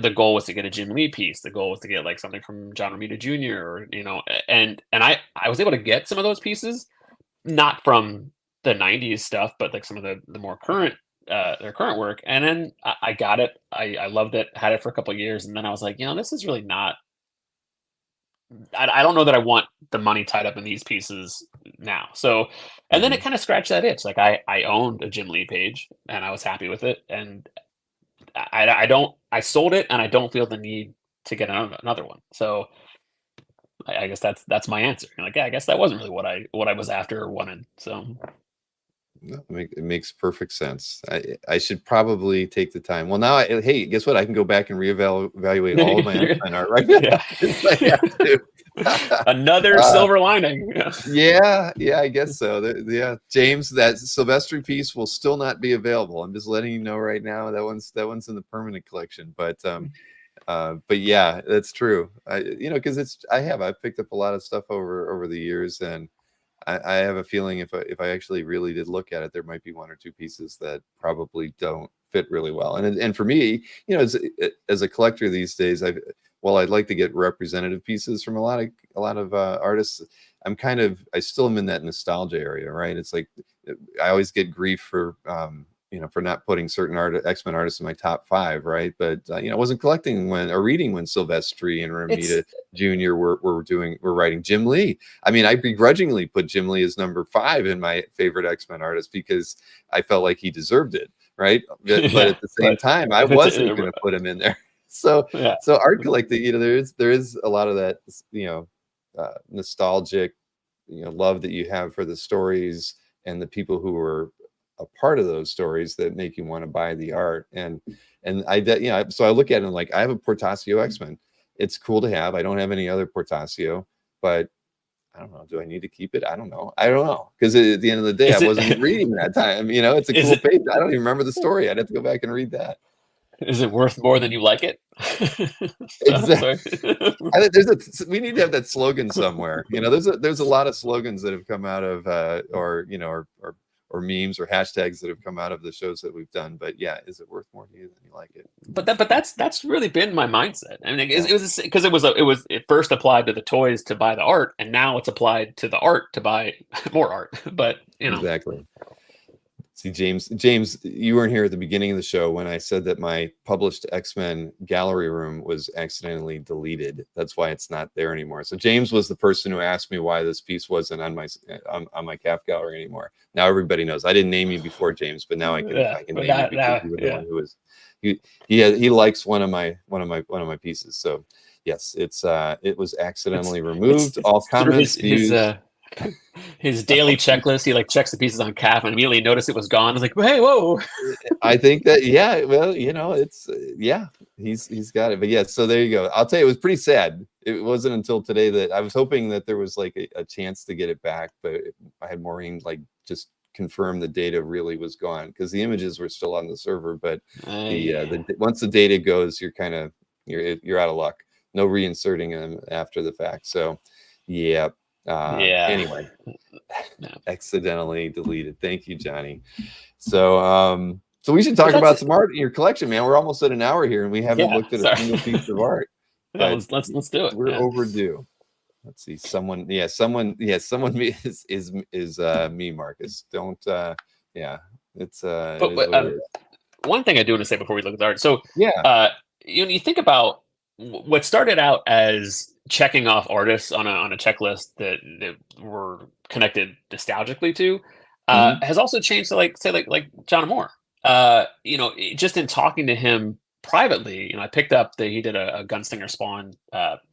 the goal was to get a Jim Lee piece. The goal was to get like something from John Romita Jr. or and I was able to get some of those pieces, not from the 90s stuff, but like some of the more current their current work. And then I got it. I loved it. Had it for a couple of years, and then I was like, this is really not. I don't know that I want the money tied up in these pieces now. So, and then it
Mhm.
kind of scratched that itch. Like I owned a Jim Lee page, and I was happy with it. And I sold it, and I don't feel the need to get another one. So I guess that's my answer. Like, yeah, I guess that wasn't really what I was after or wanted. So
No, it makes perfect sense. I should probably take the time. Well, now, hey, guess what? I can go back and reevaluate all of my X-Men art right now.
Yeah.
If I have to.
Another silver lining.
Yeah, I guess so. Yeah, James, that Silvestri piece will still not be available. I'm just letting you know right now. That one's in the permanent collection. But yeah, that's true. Because I've picked up a lot of stuff over the years, and I have a feeling if I actually really did look at it, there might be one or two pieces that probably don't fit really well. And for me, as a collector these days, I'd like to get representative pieces from a lot of artists. I still am in that nostalgia area, right? It's like I always get grief for for not putting certain X-Men artists in my top 5, right? But I wasn't collecting reading when Silvestri and
It's
Romita Jr. were writing Jim Lee. I mean, I begrudgingly put Jim Lee as number 5 in my favorite X-Men artist because I felt like he deserved it, right? But at the same time, I wasn't going to put him in there. So
yeah.
art collecting, there is a lot of that, nostalgic, love that you have for the stories and the people who were a part of those stories that make you want to buy the art. And so I look at it and like, I have a Portasio X-Men. It's cool to have. I don't have any other Portasio, but I don't know. Do I need to keep it? I don't know. Because at the end of the day, I wasn't reading that time. It's a cool page. I don't even remember the story. I'd have to go back and read that.
Is it worth more than you like it?
Exactly. We need to have that slogan somewhere. There's a lot of slogans that have come out of or or memes or hashtags that have come out of the shows that we've done. But yeah, is it worth more to you than you like it?
But that's really been my mindset. I mean, it was because it first applied to the toys to buy the art, and now it's applied to the art to buy more art. But
Exactly. See, James, you weren't here at the beginning of the show when I said that my published X-Men gallery room was accidentally deleted. That's why it's not there anymore. So James was the person who asked me why this piece wasn't on my CAF gallery anymore. Now everybody knows. I didn't name you before, James, but now I can name you because you were the one who was. He likes one of my pieces. So yes, it was accidentally removed. All comments, views.
His daily checklist, he like checks the pieces on CAF and immediately noticed it was gone. I was like, hey, whoa.
I think that, yeah, well, it's he's got it. But yeah, so there you go. I'll tell you, it was pretty sad. It wasn't until today that I was hoping that there was like a chance to get it back, but I had Maureen like just confirm the data really was gone, because the images were still on the server, but once the data goes, you're out of luck. No reinserting them after the fact. So yeah. Anyway, accidentally deleted. Thank you, Johnny. So so we should talk about some art in your collection, man. We're almost at an hour here and we haven't looked at a single piece of art.
Let's do it.
We're overdue. Let's see. Someone is me, Marcus. Don't it's
one thing I do want to say before we look at the art. So you think about what started out as checking off artists on a checklist that were connected nostalgically to has also changed to like John Moore. Just in talking to him privately, I picked up that he did a Gunslinger Spawn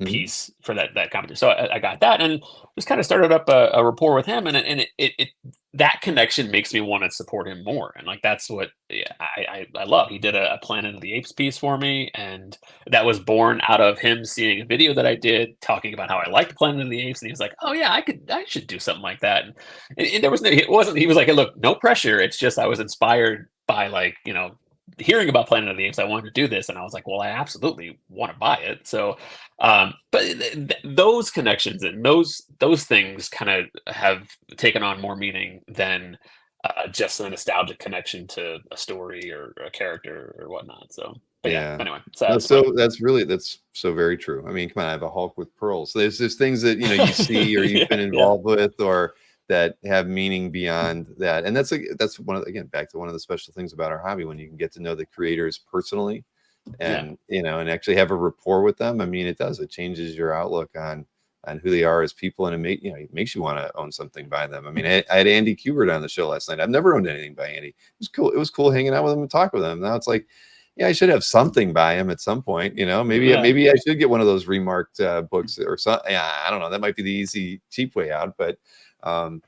piece for that competition. So I got that and just kind of started up a rapport with him, and it that connection makes me want to support him more. And like that's what I love. He did a Planet of the Apes piece for me, and that was born out of him seeing a video that I did talking about how I liked Planet of the Apes, and he was like, "Oh yeah, I should do something like that." And there was he was like, "Hey, look, no pressure. It's just I was inspired by hearing about Planet of the Apes. I wanted to do this," and I was like, "Well, I absolutely want to buy it." So, but those connections and those things kind of have taken on more meaning than just a nostalgic connection to a story or a character or whatnot. So, but anyway,
that's so very true. I mean, come on, I have a Hulk with pearls. So there's things that you see or you've been involved with, or that have meaning beyond that. And that's one of back to one of the special things about our hobby, when you can get to know the creators personally and and actually have a rapport with them. I mean, it changes your outlook on who they are as people, and it makes you want to own something by them. I mean, I had Andy Kubert on the show last night. I've never owned anything by Andy. It was cool hanging out with him and talk with him. Now it's like, I should have something by him at some point. Maybe I should get one of those remarked books or something. I don't know. That might be the easy, cheap way out, but I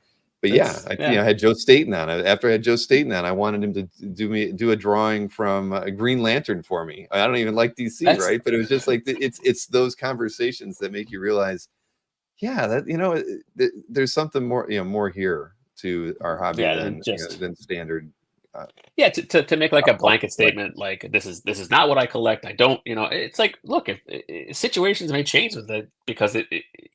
had Joe Staten on. After I had Joe Staten on, I wanted him to do a drawing from a Green Lantern for me. I don't even like DC, right? But it was just like it's those conversations that make you realize, there's something more, more here to our hobby than standard.
To make like a blanket statement, like this is not what I collect. I don't, it's like, look, if situations may change with it, because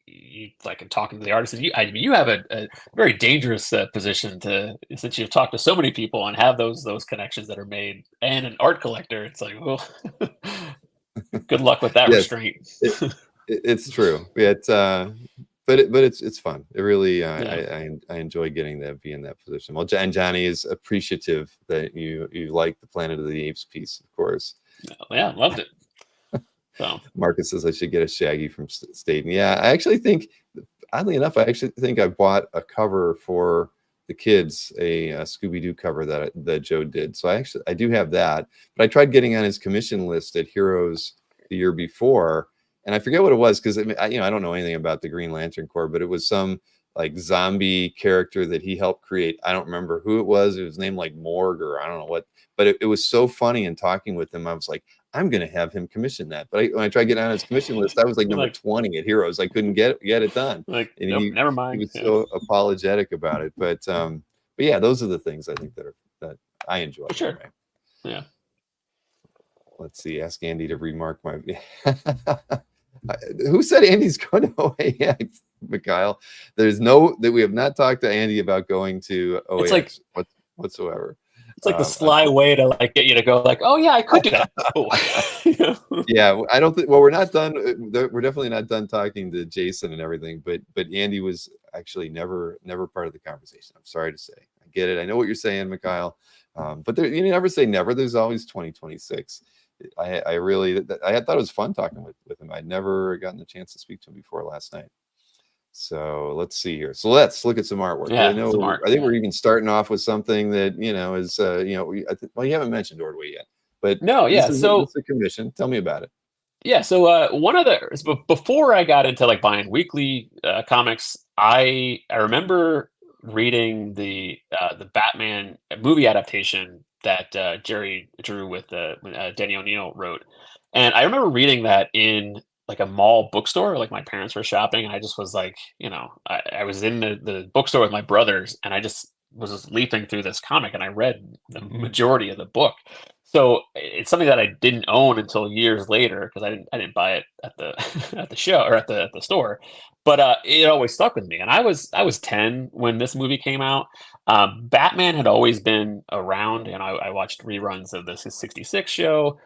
you like talking to the artist, and you have a very dangerous position since you've talked to so many people and have those connections that are made, and an art collector. It's like, well, good luck with that restraint.
It's true. But it's fun. It really I enjoy getting to be in that position. Well, and Johnny is appreciative that you like the Planet of the Apes piece, of course.
Yeah, loved it. So
Marcus says I should get a Shaggy from Staten. Yeah, I actually think, oddly enough, I bought a cover for the kids, a Scooby-Doo cover that Joe did. So I do have that. But I tried getting on his commission list at Heroes the year before, and I forget what it was, because I don't know anything about the Green Lantern Corps, but it was some like zombie character that he helped create. I don't remember who it was. It was named like Morg or I don't know what. But it was so funny in talking with him. I was like, I'm going to have him commission that. But when I tried to get on his commission list, I was like number 20 at Heroes. I couldn't get it done.
Like, nope, never mind.
He was so apologetic about it. But yeah, those are the things I think that I enjoy.
For sure.
Anyway.
Yeah.
Let's see. Ask Andy to remark my. Who said Andy's going to OAX? Mikhail. There's no that we have not talked to Andy about going to OAX whatsoever.
It's like the sly way to like get you to go like, oh yeah, I could do that.
Yeah, I don't think. Well, we're not done. We're definitely not done talking to Jason and everything. But Andy was actually never part of the conversation. I'm sorry to say. I get it. I know what you're saying, Mikhail. But there, you never say never. There's always 2026. I really I thought it was fun talking with him. I'd never gotten the chance to speak to him before last night. So let's see here. So let's look at some artwork.
Yeah,
I think we're even starting off with something that is well, you haven't mentioned Ordway yet, but
no, yeah. So
it's a commission. Tell me about it.
Yeah, so one of the before I got into like buying weekly comics, I remember reading the Batman movie adaptation that Jerry drew with Denny O'Neil wrote, and I remember reading that in like a mall bookstore. Like my parents were shopping, and I just was like, I was in the bookstore with my brothers, and I just was just leafing through this comic, and I read the majority of the book. So it's something that I didn't own until years later because I didn't buy it at the at the show or at the store, but it always stuck with me. And I was 10 when this movie came out. Batman had always been around, and I watched reruns of the '66 show,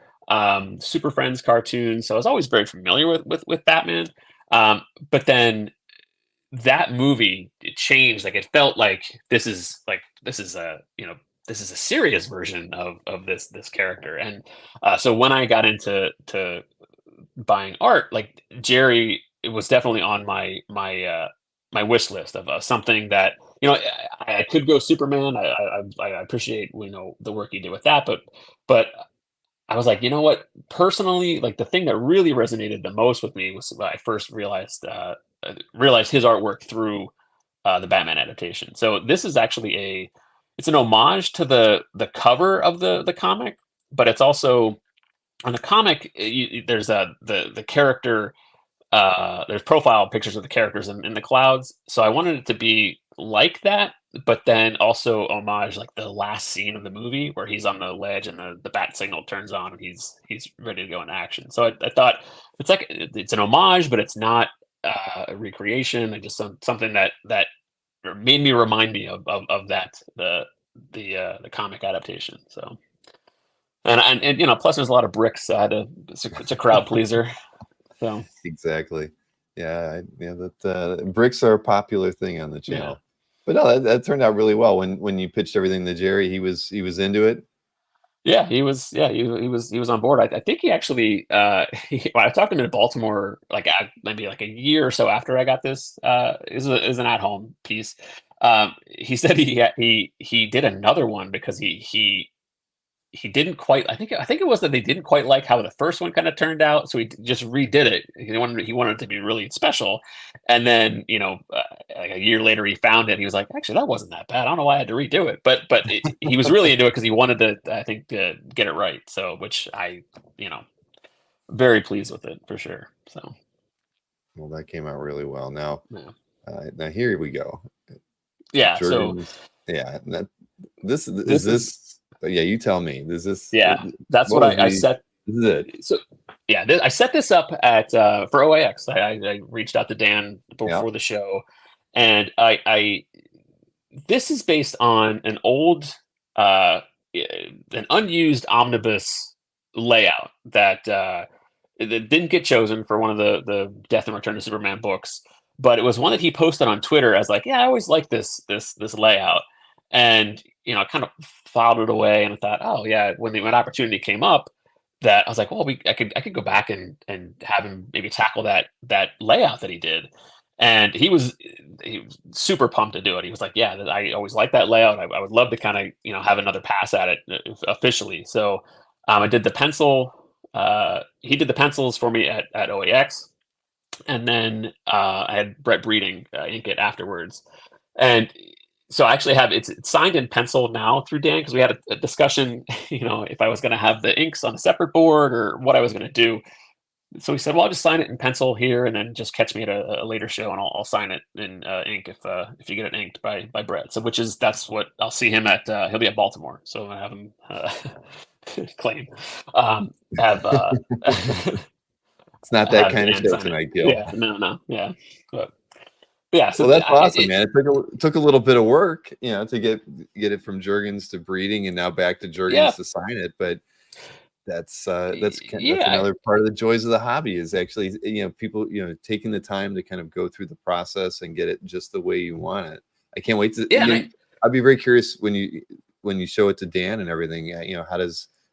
Super Friends cartoons. So I was always very familiar with Batman. But then that movie, it changed. Like it felt like this is a this is a serious version of this character. And so when I got into buying art, like Jerry, it was definitely on my wish list of something that I could go Superman. I appreciate the work he did with that, but I was like, you know what? Personally, like the thing that really resonated the most with me was when I first realized his artwork through the Batman adaptation. So this is actually it's an homage to the cover of the comic, but it's also on the comic. There's the character. There's profile pictures of the characters in the clouds. So I wanted it to be like that, but then also homage like the last scene of the movie where he's on the ledge and the bat signal turns on and he's ready to go into action. So I thought it's an homage, but it's not a recreation. I just something that made me remind me of that the comic adaptation. So and plus there's a lot of bricks. It's a crowd pleaser. So
exactly, yeah. That bricks are a popular thing on the channel. Yeah. But no, that turned out really well when you pitched everything to Jerry. He was into it.
Yeah, he was on board. I think he actually I talked to him in Baltimore like maybe like a year or so after I got this. Is an at home piece. He said he did another one because he didn't quite. I think it was that they didn't quite like how the first one kind of turned out, so he just redid it. He wanted it to be really special, and then like a year later he found it. He was like, actually, that wasn't that bad. I don't know why I had to redo it, but he was really into it because he wanted to, I think, get it right. So, which I, very pleased with it for sure. So,
well, that came out really well. Now,
yeah.
Now here we go.
Yeah.
Jurgens, so yeah, this is this. Yeah, you tell me. Is this?
Yeah, that's what I set.
This is it.
So, yeah, I set this up at for OAX. I reached out to Dan before the show, and this is based on an old, an unused omnibus layout that didn't get chosen for one of the Death and Return to Superman books, but it was one that he posted on Twitter as like, yeah, I always like this layout. And I kind of filed it away, and I thought, oh yeah, when opportunity came up, that I was like, well, I could go back and have him maybe tackle that layout that he did, and he was super pumped to do it. He was like, yeah, I always like that layout. I would love to kind of have another pass at it officially. So I did the pencil. He did the pencils for me at OAX, and then I had Brett Breeding ink it afterwards, and. So I actually have it's signed in pencil now through Dan because we had a discussion, if I was going to have the inks on a separate board or what I was going to do. So he said, well, I'll just sign it in pencil here and then just catch me at a later show and I'll sign it in ink if you get it inked by Brett. So that's what I'll see him at. He'll be at Baltimore. So I have him claim.
It's not that kind of show tonight, Gil.
Yeah, no, yeah. But, yeah, so
Well, that's awesome, man. It took a little bit of work, to get it from Jurgens to breeding and now back to
yeah,
Jurgens to sign it. But that's
yeah,
another part of the joys of the hobby is actually, people, taking the time to kind of go through the process and get it just the way you want it. I can't wait to,
yeah. And
I'd be very curious when you show it to Dan and everything,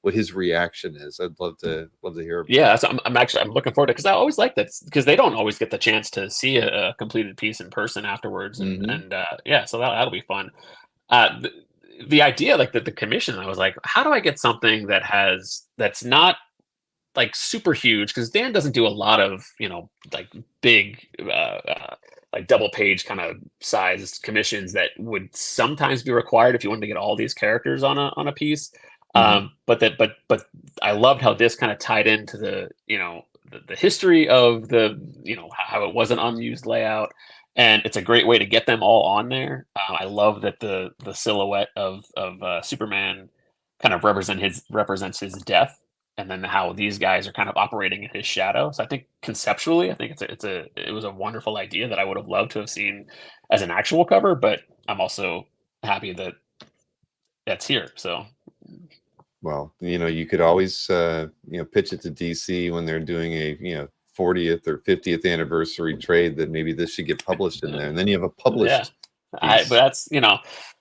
what his reaction is. I'd love to hear about
yeah, so I'm looking forward to it because I always like that because they don't always get the chance to see a completed piece in person afterwards,
it.
and yeah, so that'll be fun. The, the idea, like the commission, I was like, how do I get something that's not like super huge? Because Dan doesn't do a lot of like big like double page kind of size commissions that would sometimes be required if you wanted to get all these characters on a piece.
Mhm.
But I loved how this kind of tied into the history of how it was an unused layout, and it's a great way to get them all on there. I love that the silhouette of Superman kind of represents his death, and then how these guys are kind of operating in his shadow. So I think conceptually, I think it was a wonderful idea that I would have loved to have seen as an actual cover, but I'm also happy that that's here. So
Well, you could always, pitch it to DC when they're doing a, 40th or 50th anniversary trade that maybe this should get published in there, and then you have a
yeah,
published
but
piece.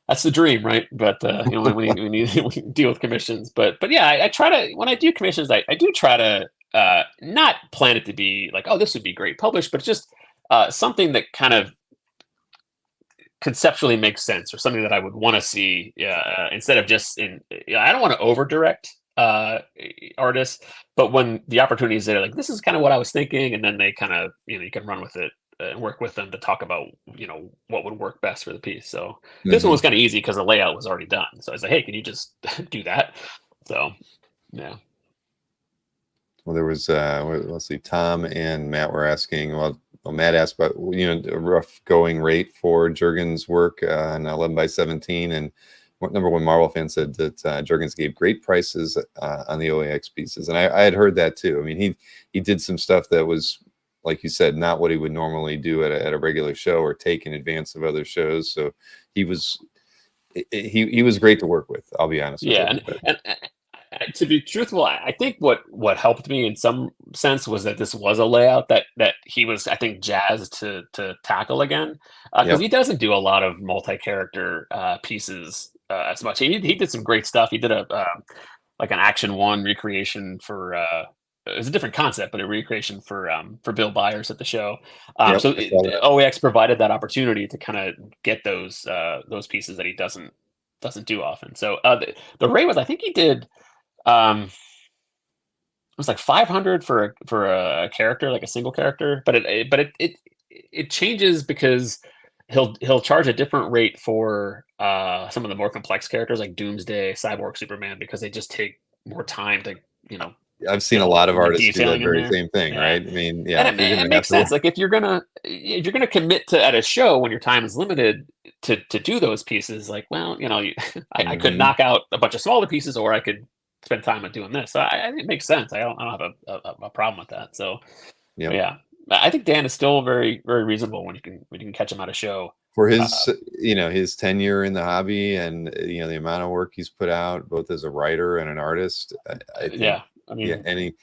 that's the dream, right? But when you deal with commissions, but yeah, I try to when I do commissions, I do try to not plan it to be like, oh, this would be great published, but just something that kind of conceptually makes sense or something that I would want to see instead of just I don't want to over direct artists, but when the opportunity is there, like this is kind of what I was thinking, and then they kind of you can run with it and work with them to talk about what would work best for the piece. So this one was
Mhm.
kind of easy because the layout was already done. So I was like, hey, can you just do that? So yeah,
Well, there was, let's see, Tom and Matt were asking. Well, Matt asked about a rough going rate for Jurgens' work on 11x17, and number one Marvel fan said that Jurgens gave great prices on the OAX pieces, and I had heard that too. I mean, he did some stuff that was, like you said, not what he would normally do at a regular show or take in advance of other shows. So he was he was great to work with. I'll be honest with
yeah,
you. But
and to be truthful, I think what helped me in some sense was that this was a layout that he was, I think, jazzed to tackle again, because
yep,
he doesn't do a lot of multi-character pieces as much. He did some great stuff. He did a like an Action One recreation for. It was a different concept, but a recreation for Bill Byers at the show.
yep,
So
I saw that.
OAX provided that opportunity to kind of get those pieces that he doesn't do often. So the Ray was, I think he did it was like 500 for a character, like a single character, but it changes because he'll charge a different rate for some of the more complex characters like Doomsday, Cyborg, Superman, because they just take more time to you know
I've seen
get
a
all
lot of
the
artists do that
detailing in
very
there.
same thing,
Yeah,
right? I mean,
and
yeah, if you're
it
gonna have
makes
to,
sense. Like if you're gonna commit to at a show when your time is limited to do those pieces, like well, I could
Mhm.
knock out a bunch of smaller pieces, or I could spend time on doing this. So I think it makes sense. I don't have a problem with that. So
Yep.
yeah, I think Dan is still very very reasonable when you can catch him at a show.
For
Uh,
his, his tenure in the hobby and the amount of work he's put out, both as a writer and an artist, I think,
yeah, I
yeah,
mean,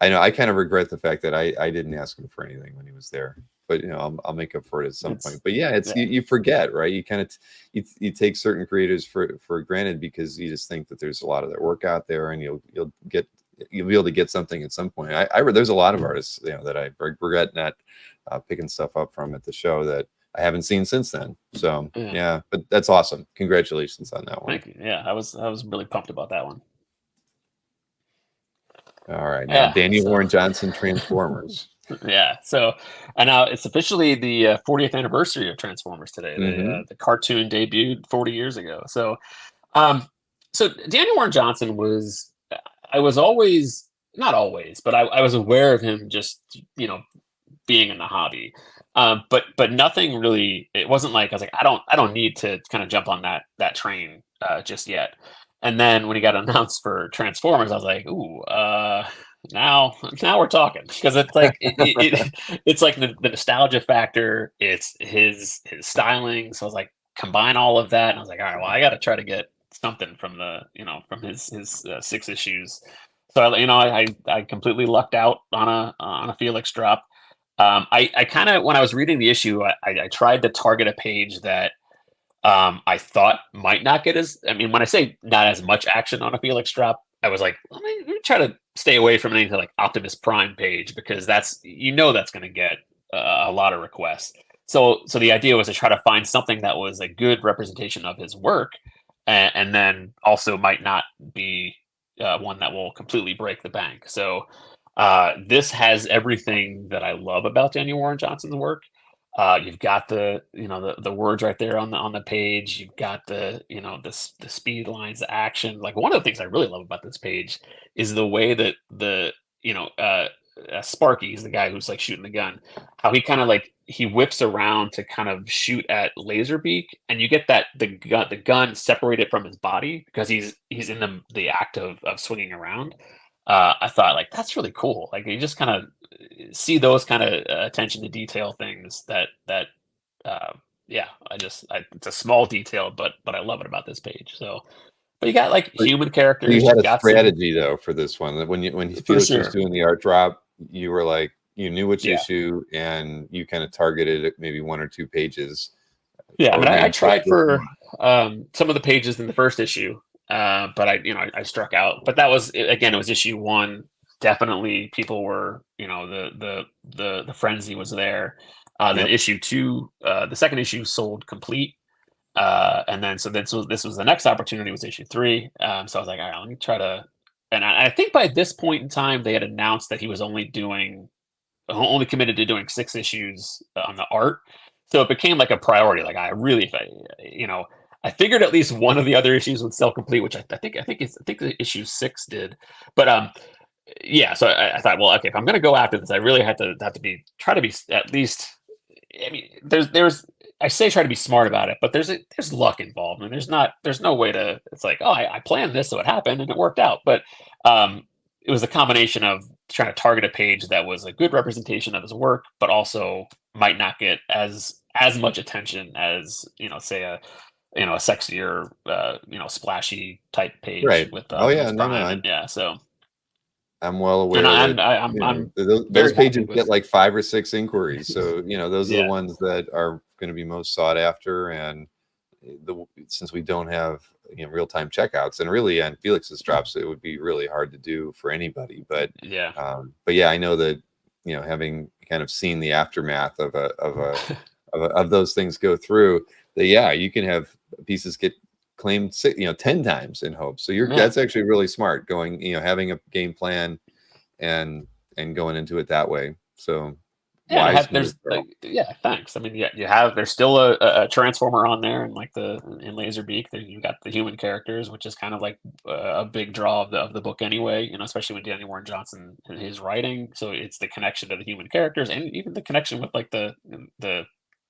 I know I kind of regret the fact that I didn't ask him for anything when he was there, but I'll make up for it at some point.
it's
But yeah, it's
yeah,
you forget, right? You kind of you take certain creators for granted because you just think that there's a lot of their work out there, and you'll be able to get something at some point. There's a lot of artists that I regret not picking stuff up from at the show that I haven't seen since then. So
yeah.
yeah, but that's awesome. Congratulations on that one.
Thank you. Yeah, I was really pumped about that one.
All right, now
Yeah,
Daniel
so.
Warren Johnson Transformers.
Yeah. So, and now it's officially the 40th anniversary of Transformers today.
Hmm.
The cartoon debuted 40 years ago. Um, so Daniel Warren Johnson was, I was always, not always, but I was aware of him just, being in the hobby. But nothing really, it wasn't like, I was like, I don't need to kind of jump on that train just yet. And then when he got announced for Transformers, I was like, ooh, now we're talking, because it's like it's like the nostalgia factor. It's his styling. So I was like, combine all of that, and I was like, all right, well, I got to try to get something from the from his 6 issues. So I completely lucked out on a Felix drop. I kind of, when I was reading the issue, I tried to target a page that I thought might not get as, I mean, when I say not as much action on a Felix drop, I was like, let me try to stay away from anything like Optimus Prime page, because that's, that's going to get a lot of requests. So the idea was to try to find something that was a good representation of his work, and then also might not be one that will completely break the bank. So this has everything that I love about Daniel Warren Johnson's work. You've got the words right there on the page. You've got the speed lines, the action. Like, one of the things I really love about this page is the way that Sparky, he's the guy who's like shooting the gun, how he kind of like he whips around to kind of shoot at Laserbeak, and you get that the gun separated from his body because he's in the act of swinging around. I thought, like, that's really cool. Like, you just kind of see those kind of attention to detail things that yeah, it's a small detail, but I love it about this page. So, but you got like human characters.
You had
You've
a
got
strategy though for this one. When
for
Felix was
sure.
doing the art drop, you were like, you knew which
Yeah.
issue, and you kind of targeted maybe 1 or 2 pages.
Yeah, I
Or
mean, I
maybe
tried
just
for
one.
some of the pages in the first issue, but I struck out. But that was, again, it was issue 1. Definitely, people were, the frenzy was there. Then
Yep.
issue 2, the second issue sold complete, and then so this was the next opportunity, was issue 3. So I was like, all right, let me try to. And I think by this point in time, they had announced that he was only committed to doing 6 issues on the art. So it became like a priority. Like, I really, if I figured at least one of the other issues would sell complete, which I think the issue 6 did. But yeah. So I thought, well, okay, if I'm going to go after this, I really have to try to be at least. I mean, there's I say try to be smart about it, but there's luck involved, and there's no way to. It's like, oh, I planned this, so it happened and it worked out. But it was a combination of trying to target a page that was a good representation of his work, but also might not get as much attention as, say, a sexier, splashy type page
Right.
with
Oh yeah.
Optimus
No,
Prime.
no.
And yeah, so
I'm well
and
aware that
I'm
those
very happy
pages
with.
get like 5 or 6 inquiries. So those are the
Yeah.
ones that are going to be most sought after. And since we don't have real time checkouts, and really on Felix's drops, it would be really hard to do for anybody. But
Yeah.
Yeah, I know that having kind of seen the aftermath of those things go through, that yeah, you can have pieces get claimed 10 times in hopes. So
Yeah.
that's actually really smart, going having a game plan and going into it that way. So
Yeah, and
wise move,
there's
girl.
like, yeah, thanks. I mean, yeah, there's still a transformer on there, and like in Laserbeak, you got the human characters, which is kind of like a big draw of the book anyway. Especially with Daniel Warren Johnson and his writing. So it's the connection to the human characters, and even the connection with like the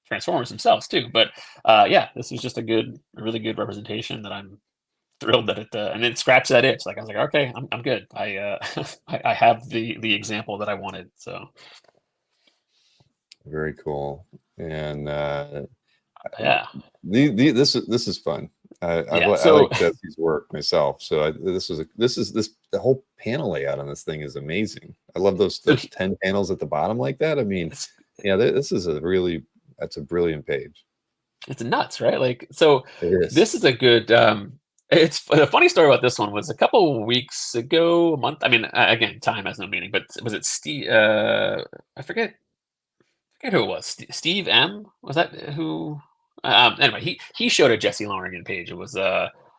Transformers themselves too. But yeah, this was just a really good representation that I'm thrilled that and it scratched that itch. Like, I was like, okay, I'm good. I have the example that I wanted. So.
Very cool. And
Yeah.
this is fun. I
Yeah.
I
So
like Jesse's work myself. So this the whole panel layout on this thing is amazing. I love those 10 panels at the bottom like that. I mean, yeah, this is that's a brilliant page.
it's nuts, right? Like, so
It is.
this is a good. It's the funny story about this one was a couple weeks ago, a month. I mean, again, time has no meaning, but was it Steve? I forget who it was. Steve M. Was that who? Anyway, he showed a Jesse Lonergan page. It was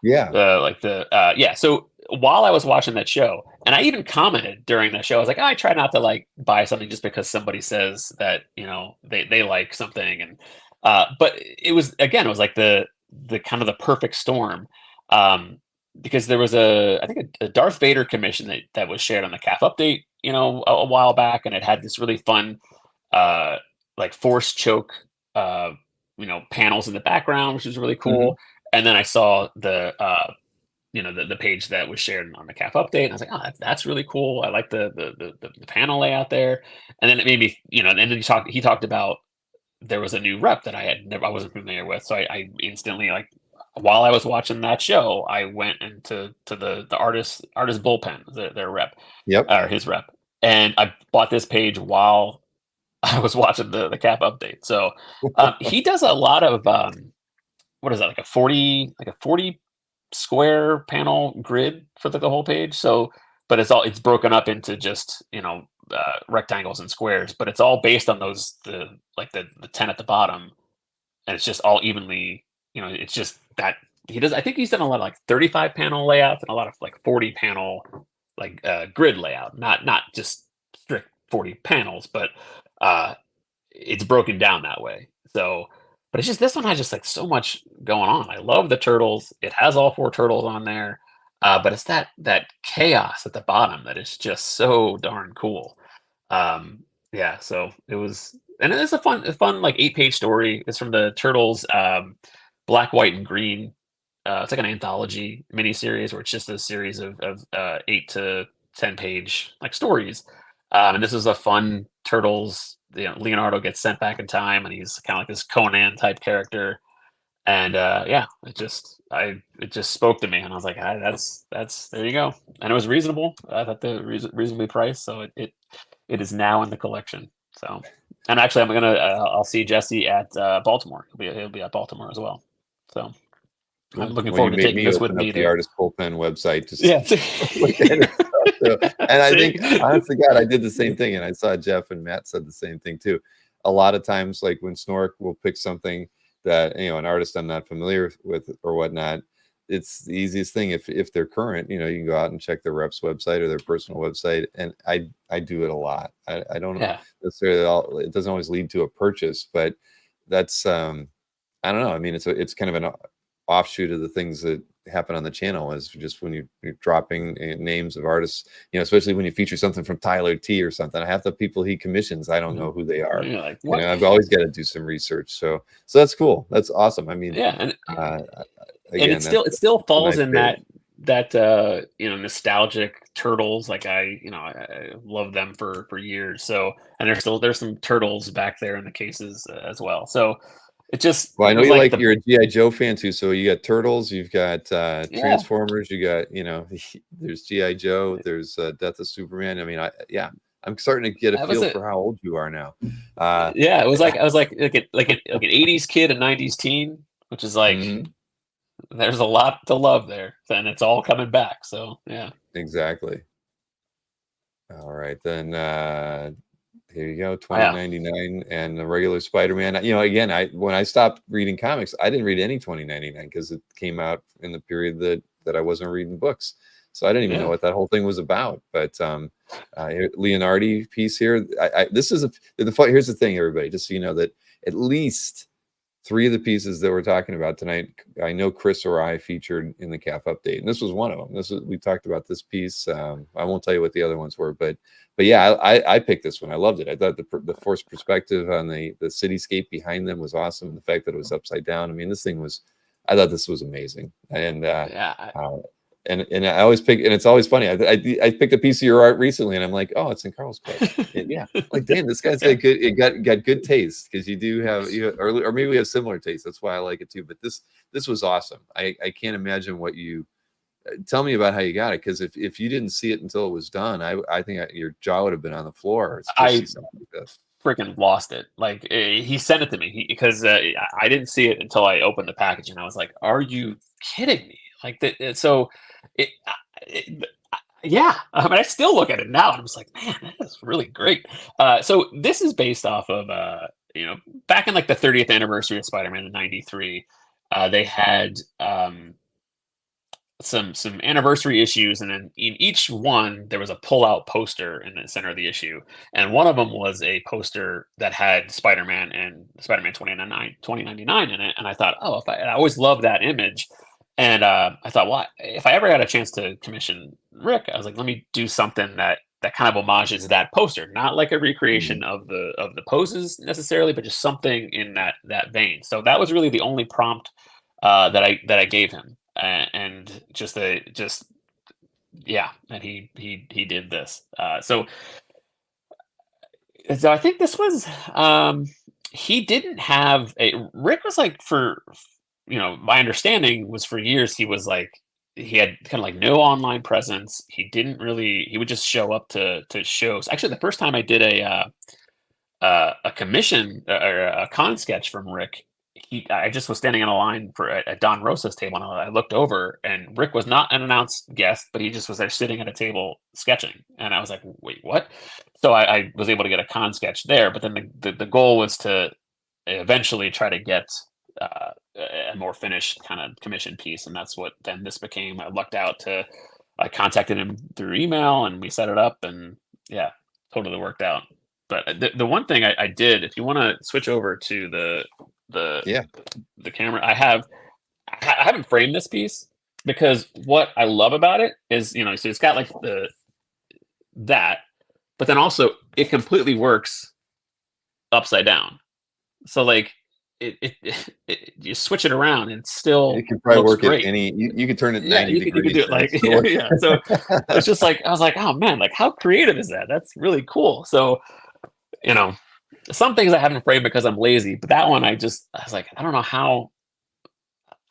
Yeah.
like the yeah. So while I was watching that show, and I even commented during that show, I was like, I try not to like buy something just because somebody says that they like something, and but it was, again, it was like the kind of the perfect storm, because there was I think a Darth Vader commission that was shared on the CAF update, a while back, and it had this really fun uh like force choke panels in the background, which was really
Mhm.
cool. And then I saw the page that was shared on the CAF update. And I was like, oh, that's really cool. I like the panel layout there. And then it made me, and then he talked about there was a new rep that I wasn't familiar with. So I instantly, like, while I was watching that show, I went into the artist bullpen, their rep,
Yep.
or his rep, and I bought this page while I was watching the CAF update. So he does a lot of what is that, like a 40 square panel grid for the whole page. So, but it's broken up into just rectangles and squares, but it's all based on the 10 at the bottom, and it's just all evenly. It's just that he does. I think he's done a lot of like 35 panel layouts and a lot of like 40 panel like grid layout, not just strict 40 panels, but it's broken down that way. So, but it's just, this one has just like so much going on. I love the turtles. It has all 4 turtles on there, but it's that chaos at the bottom that is just so darn cool. Yeah, so it was, and it's a fun like 8-page story. It's from the Turtles, Black, White, and Green. It's like an anthology miniseries where it's just a series of 8 to 10-page like stories. And this is a fun Turtles. Leonardo gets sent back in time, and he's kind of like this Conan type character. And yeah, it just spoke to me, and I was like, that's there you go. And it was reasonable. I thought reasonably priced, so it is now in the collection. So, and actually, I'll see Jesse at Baltimore. He'll be at Baltimore as well. So
Cool.
I'm looking
Well,
forward to
you made
taking
me
this
open
with me
up the
there.
Artist Bullpen website to
Yeah.
look at it. So, and I
See?
think, honestly, God, I did the same thing, and I saw Jeff and Matt said the same thing too. A lot of times, like when Snork will pick something that an artist I'm not familiar with or whatnot, it's the easiest thing. If they're current, you can go out and check their rep's website or their personal website, and I do it a lot. I don't necessarily it doesn't always lead to a purchase, but that's I don't know. I mean, it's kind of an offshoot of the things that happen on the channel, is just when you're dropping names of artists, especially when you feature something from Tyler T or something. Half the people he commissions, I don't know who they are.
You're like, what?
I've always got to do some research. So that's cool. That's awesome. I mean,
yeah, and
again,
it still falls
nice
in that nostalgic Turtles. Like I love them for years. So, and there's some Turtles back there in the cases as well. So it just,
well, I know
was
you
like
you're a G.I. Joe fan too. So you got Turtles, you've got
Yeah.
Transformers, you got there's G.I. Joe, there's Death of Superman. I mean, I'm starting to get a feel for how old you are now.
Yeah, it was like, I was like an 80s kid, a 90s teen, which is like, there's a lot to love there, and it's all coming back. So yeah,
exactly. All right, then here you go,
Oh, yeah.
$20.99 and the regular Spider-Man. Again, when I stopped reading comics, I didn't read any $20.99 because it came out in the period that I wasn't reading books. So I didn't even know what that whole thing was about. But Leonardi piece here, here's the thing, everybody, just so you know, that at least 3 of the pieces that we're talking about tonight, I know Chris or I featured in the CAF update, and this was one of them. We talked about this piece. I won't tell you what the other ones were, but yeah, I picked this one. I loved it. I thought the forced perspective on the cityscape behind them was awesome. And the fact that it was upside down. I mean, I thought this was amazing. And and I always pick, and it's always funny. I picked a piece of your art recently, and I'm like, oh, it's in Carl's club. Yeah, like, damn, this guy's got good taste, because you or maybe we have similar taste. That's why I like it too. But this was awesome. I can't imagine what you. Tell me about how you got it, because if you didn't see it until it was done, I think your jaw would have been on the floor.
I freaking lost it. Like, he sent it to me because I didn't see it until I opened the package, and I was like, "Are you kidding me?" Like that. So, yeah. I mean, I still look at it now, and I'm just like, "Man, that is really great." So this is based off of back in like the 30th anniversary of Spider-Man in '93. They had some anniversary issues, and then in each one there was a pull-out poster in the center of the issue, and one of them was a poster that had Spider-Man and Spider-Man 2099 in it. And I thought, oh, I always loved that image, and I thought, well, if I ever had a chance to commission Rick, I was like, let me do something that kind of homages that poster, not like a recreation of the poses necessarily, but just something in that vein. So that was really the only prompt that I gave him. and just yeah, and he did this. So I think this was he didn't have a Rick was like for my understanding was for years he was like he had kind of like no online presence. He would just show up to shows. Actually, the first time I did a commission or a con sketch from Rick, I just was standing in a line for at Don Rosa's table, and I looked over, and Rick was not an announced guest, but he just was there sitting at a table sketching, and I was like, "Wait, what?" So I was able to get a con sketch there, but then the goal was to eventually try to get a more finished kind of commission piece, and that's what then this became. I contacted him through email, and we set it up, and yeah, totally worked out. But the one thing I did, if you want to switch over to the
Yeah.
the camera, I haven't framed this piece because what I love about it is so it's got like that, but then also it completely works upside down. So like you switch it around and it still
It can probably
looks
work
great.
at any. You can turn it
Yeah,
90
you could
degrees.
do it
and
like
still work.
yeah. So it's just like I was like, oh man, like how creative is that? That's really cool. So you know, some things I haven't framed because I'm lazy, but that one I was like, I don't know how.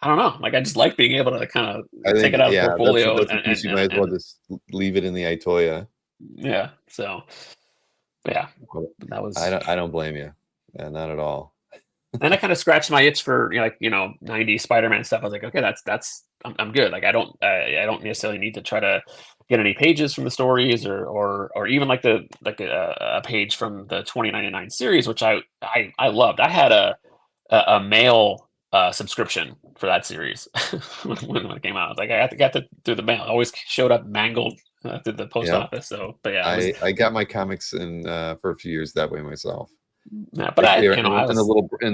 I don't know. Like I just like being able to kind of
I
take
think,
it out of the
yeah,
portfolio
that's a piece you might as well just leave it in the Itoya.
yeah. So yeah, that was.
I don't blame you. Yeah, not at all.
And I kind of scratched my itch for 90s Spider-Man stuff. I was like, okay, I'm good. Like I don't necessarily need to try to get any pages from the stories or even like a page from the 2099 series, which I loved. I had a mail subscription for that series when it came out. I was like, I got to do the mail. It always showed up mangled through the post
Yeah.
office. So, but yeah, it was,
I got my comics in for a few years that way myself.
yeah, but
Like
I,
they're
you know, I
in
was,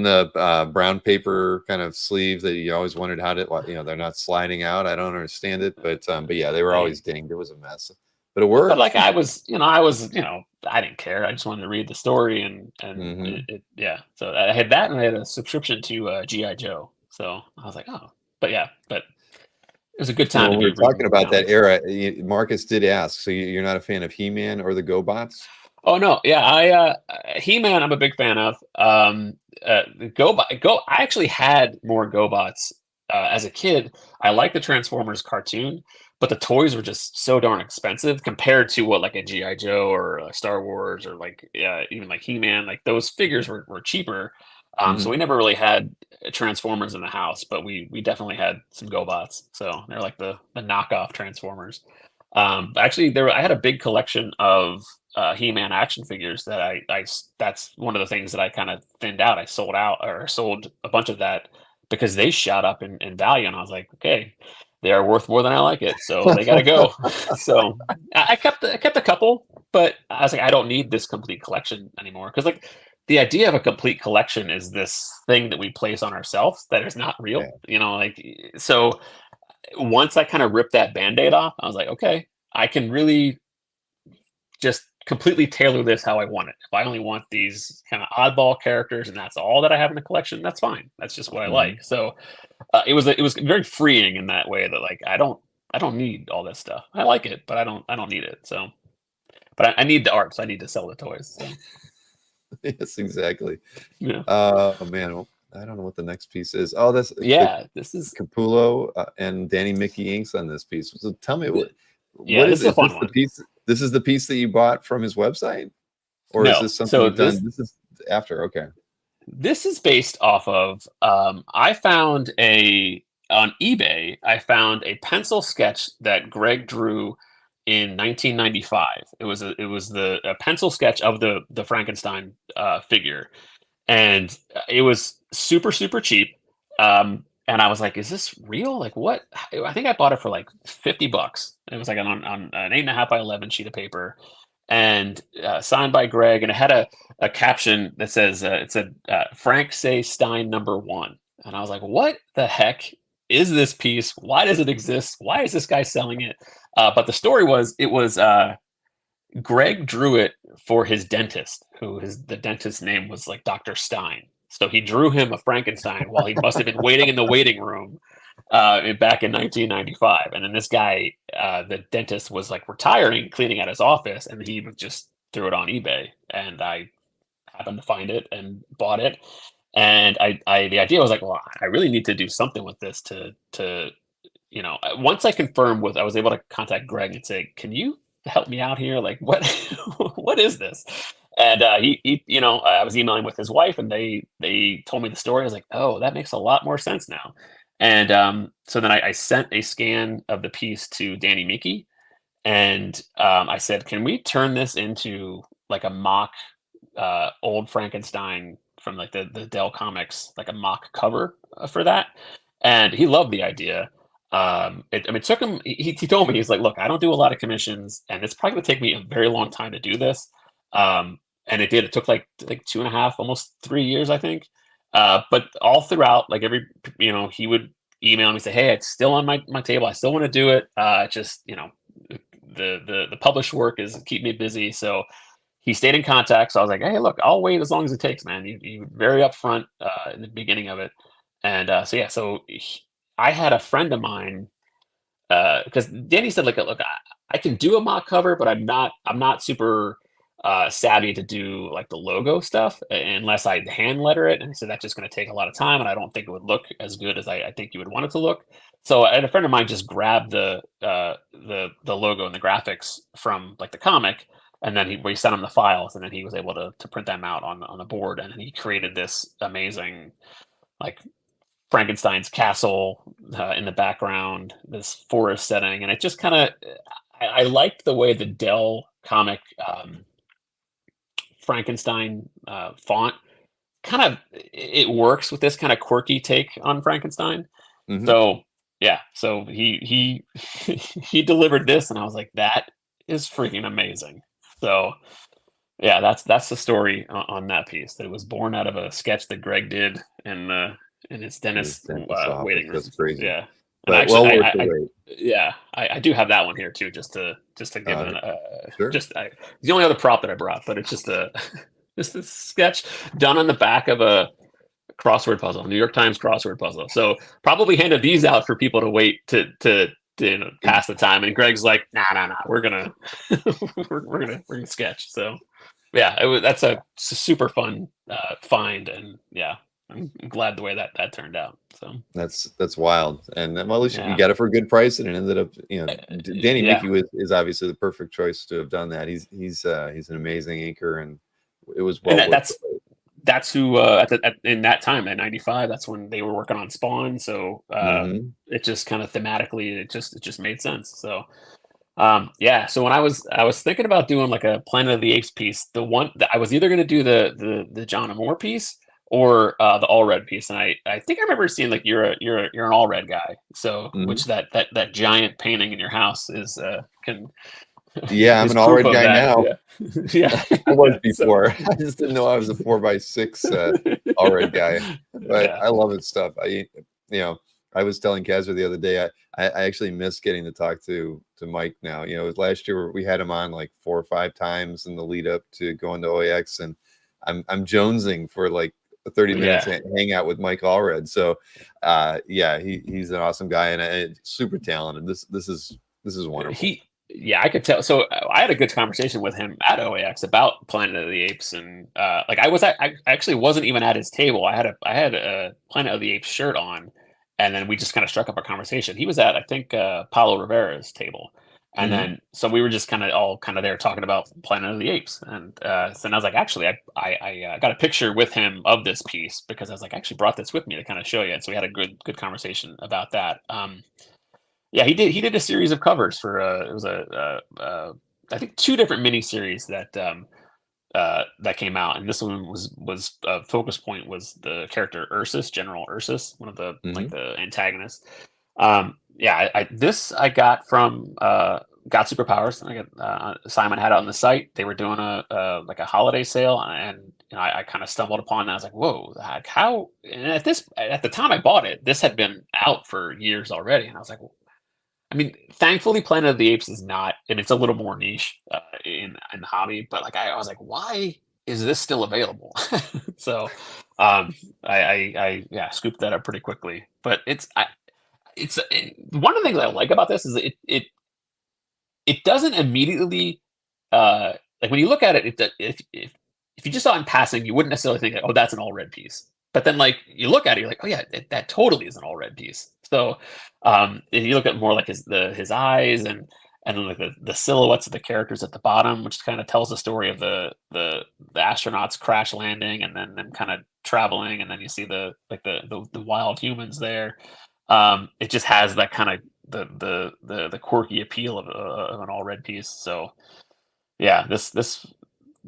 the brown paper kind of sleeves that you always wondered how to, they're not sliding out. I don't understand it, but yeah, they were always dinged. It was a mess, but it
but
worked.
like I didn't care. I just wanted to read the story yeah. So I had that, and I had a subscription to GI Joe. So I was like, oh, but yeah, but it was a good time
When
to
we
be
were talking
reading
about that
comics.
era, Marcus did ask. So you're not a fan of He-Man or the GoBots?
Oh no, yeah, He-Man I'm a big fan of. Go I actually had more GoBots as a kid. I liked the Transformers cartoon, but the toys were just so darn expensive compared to what like a GI Joe or Star Wars or like even like He-Man. Like those figures were cheaper. So we
Hmm.
never really had Transformers in the house, but we definitely had some GoBots. So they're like the knockoff Transformers. Actually, I had a big collection of He-Man action figures that that's one of the things that I kind of thinned out. I sold out or sold a bunch of that because they shot up in value, and I was like, okay, they are worth more than I like it, so they got to go. So I kept a couple, but I was like, I don't need this complete collection anymore because like the idea of a complete collection is this thing that we place on ourselves that is not
Yeah.
real, like so once I kind of ripped that band-aid off, I was like, okay, I can really just completely tailor this how I want it. If I only want these kind of oddball characters and that's all that I have in the collection, that's fine. That's just what I
Hmm.
like. So it was very freeing in that way that like I don't need all this stuff. I like it, but I don't need it. So, but I need the art, so I need to sell the toys. So
Yes, exactly.
yeah,
Oh man, well, I don't know what the next piece is. Oh, that's the
yeah. This is
Capullo and Danny Mickey inks on this piece. So tell me
yeah.
what
This
is
is a
is
fun
this the
one.
piece? This is the piece that you bought from his website, or is
No,
this something
so
you've done? This is after. Okay.
this is based off of I found a on eBay. I found a pencil sketch that Greg drew in 1995. It was a pencil sketch of the Frankenstein figure, and it was super cheap. And I was like, "Is this real? Like, what?" I think I bought it for like $50. It was like on an 8.5 by 11 sheet of paper, and signed by Greg, and it had a caption that says it said Frank say Stein #1, and I was like, what the heck is this piece? Why does it exist? Why is this guy selling it? But the story was it was Greg drew it for his dentist, the dentist's name was like Dr. Stein. So he drew him a Frankenstein while he must have been waiting in the waiting room back in 1995. And then this guy, the dentist, was like retiring, cleaning out his office, and he just threw it on eBay. And I happened to find it and bought it. And the idea was like, well, I really need to do something with this to once I was able to contact Greg and say, can you help me out here? Like, what, what is this? And I was emailing with his wife, and they told me the story. I was like, oh, that makes a lot more sense now. And so then I sent a scan of the piece to Danny Mickey, and I said, can we turn this into like a mock old Frankenstein from like the Dell Comics, like a mock cover for that? And he loved the idea. It took him. He told me, he's like, look, I don't do a lot of commissions, and it's probably going to take me a very long time to do this. And it did. It took like 2.5, almost 3 years, I think. But all throughout, like he would email me, say, hey, it's still on my table. I still want to do it. Just the published work is keep me busy. So he stayed in contact. So I was like, hey, look, I'll wait as long as it takes, man. You very upfront in the beginning of it. And I had a friend of mine, because Danny said, like, look, I can do a mock cover, but I'm not super savvy to do like the logo stuff unless I hand letter it. And he said that's just going to take a lot of time, and I don't think it would look as good as I think you would want it to look. So I had a friend of mine just grab the logo and the graphics from like the comic, and then we sent him the files, and then he was able to print them out on the board, and then he created this amazing like Frankenstein's castle in the background, this forest setting, and it just kind of I liked the way the Dell comic Frankenstein font kind of it works with this kind of quirky take on Frankenstein.
Mhm.
So yeah, so he he delivered this, and I was like, that is freaking amazing. So yeah, that's the story on that piece. That it was born out of a sketch that Greg did in his
In his
dentist
dentist's office.
waiting
That's
room.
crazy,
Yeah, and
but
actually,
well worth the wait.
yeah, I do have that one here too, just to give
Uh,
an
sure.
the only other prop that I brought, but it's just a just a sketch done on the back of a crossword puzzle, New York Times crossword puzzle. So probably handed these out for people to wait to pass the time. And Greg's like, nah, we're gonna we're gonna sketch. So yeah, that's a super fun find, and yeah, I'm glad the way that turned out. So
That's wild, and well, at least you
yeah,
got it for a good price, and it ended up, Danny
yeah.
Mickey is obviously the perfect choice to have done that. He's an amazing inker, and it was
And
well worth the wait.
that's who in that time at 95, that's when they were working on Spawn. So
Mhm.
it just kind of thematically it just made sense. So yeah, so when I was thinking about doing like a Planet of the Apes piece, the one that I was either going to do the John Moore piece or the Allred piece, and I think I remember seeing like you're an Allred guy, so
Mhm.
which that giant painting in your house is can
Yeah, I'm
is
an
proof
Allred
of
guy
that.
now.
Yeah, yeah,
I was
yeah. So
before. I just didn't know I was a 4x6 Allred guy, but
yeah,
I love his stuff. You know, I was telling Kazra the other day, I actually miss getting to talk to Mike now. Last year we had him on like 4 or 5 times in the lead up to going to OAX, and I'm jonesing for like 30 minutes
yeah.
hang out with Mike Allred. So yeah, he's an awesome guy, and super talented. This is wonderful.
Yeah, I could tell. So I had a good conversation with him at OAX about Planet of the Apes, and like I actually wasn't even at his table. I had a Planet of the Apes shirt on, and then we just kind of struck up a conversation. He was at, I think, Paulo Rivera's table, and
Mhm.
then so we were just kind of there talking about Planet of the Apes, and so then I was like, actually, I got a picture with him of this piece because I was like, I actually brought this with me to kind of show you, and so we had a good conversation about that. Yeah, he did a series of covers for it was I think two different miniseries that came out, and this one was focus point was the character Ursus, General Ursus, one of the like
Mhm.
the antagonists. Yeah, this I got from Got Superpowers. I got Simon had it on the site. They were doing a like a holiday sale, and I kind of stumbled upon that. I was like, whoa, like how? And at the time I bought it, this had been out for years already, and I was like, I mean, thankfully, Planet of the Apes is not, and it's a little more niche in the hobby. But like, I was like, why is this still available? So, I yeah, scooped that up pretty quickly. But one of the things I like about this is it doesn't immediately like when you look at it, if you just saw it in passing, you wouldn't necessarily think, like, oh, that's an all red piece. But then, like, you look at it, you're like, oh yeah, that totally is an all red piece. So if you look at more like his eyes and then like the silhouettes of the characters at the bottom, which kind of tells the story of the astronauts crash landing and then them kind of traveling, and then you see the wild humans there. It just has that kind of the quirky appeal of an all red piece. So yeah,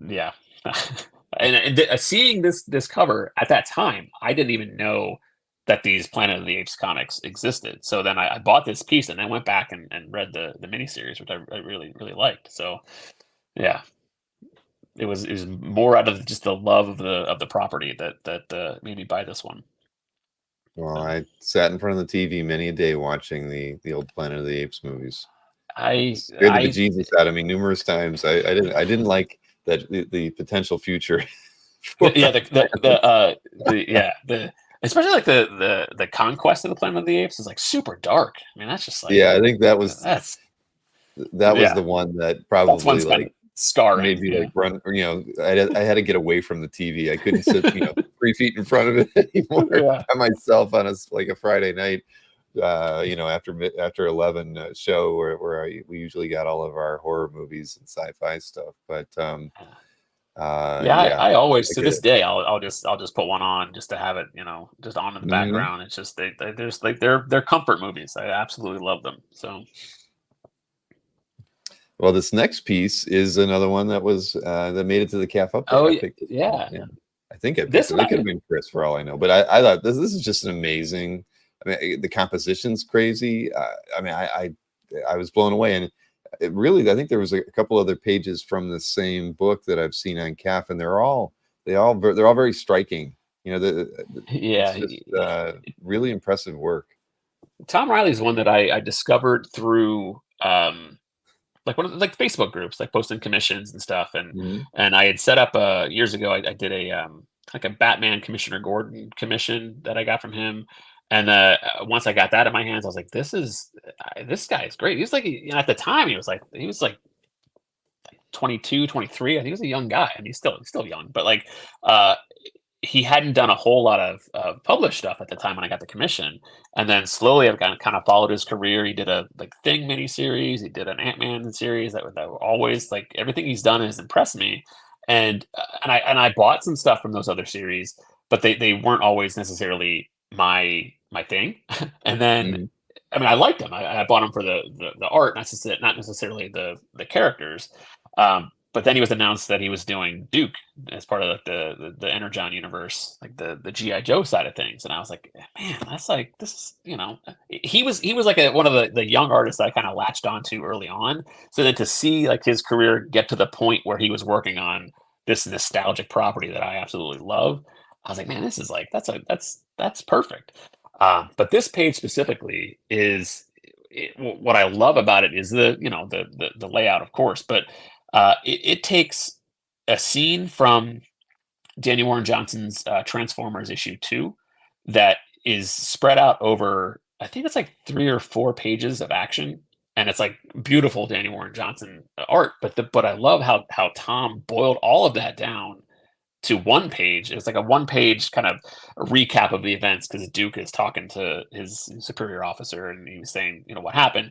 yeah. Seeing this cover at that time, I didn't even know that these Planet of the Apes comics existed. So then I bought this piece and then went back and read the miniseries, which I really liked. So yeah, it was more out of just the love of the property that made me buy this one.
Well, I sat in front of the TV many a day watching the old Planet of the Apes movies. Scared the bejesus out of me numerous times. I didn't like that the potential future.
Yeah, especially like the conquest of the Planet of the Apes is like super dark. I mean, that's just like,
yeah, I think that was
yeah.
the one that probably like
scarring,
made me like run. You know, I had to get away from the TV. I couldn't sit 3 feet in front of it anymore by myself on a Friday night. After 11 show where we usually got all of our horror movies and sci-fi stuff. But
I always, to this day, I'll just put one on just to have it, just on in the background. It's just there's like they're comfort movies. I absolutely love them. So.
Well, this next piece is another one that was that made it to the CAF update.
Oh, yeah.
I think it could have been Chris for all I know, but I thought this is just an amazing. I mean, the composition's crazy. I mean, I was blown away, and it really, I think there was a couple other pages from the same book that I've seen on CAF, and they're all very striking. Really impressive work.
Tom Riley's one that I discovered through like one of the Facebook groups, like posting commissions and stuff, and I had set up years ago. I did a like a Batman Commissioner Gordon commission that I got from him. And once I got that in my hands, I was like, this guy is great. He's like, at the time, he was like 22, 23. I think he was a young guy. I mean, he's still young, but like, he hadn't done a whole lot of published stuff at the time when I got the commission. And then slowly I've kind of followed his career. He did a Thing miniseries. He did an Ant-Man series that were always like, everything he's done has impressed me. And I bought some stuff from those other series, but they weren't always necessarily my thing. And then I mean, I liked them. I bought them for the art, not necessarily the characters. But then he was announced that he was doing Duke as part of the Energon universe, like the G.I. Joe side of things. And I was like, man, that's like, this is, he was like one of the young artists that I kind of latched onto early on. So then to see like his career get to the point where he was working on this nostalgic property that I absolutely love, I was like, man, this is like, that's perfect. But this page specifically is what I love about it is the layout, of course, but it takes a scene from Daniel Warren Johnson's Transformers issue 2 that is spread out over, I think it's like 3 or 4 pages of action, and it's like beautiful Daniel Warren Johnson art. But I love how Tom boiled all of that down to one page. It was like a one-page kind of recap of the events, because Duke is talking to his superior officer and he was saying, what happened.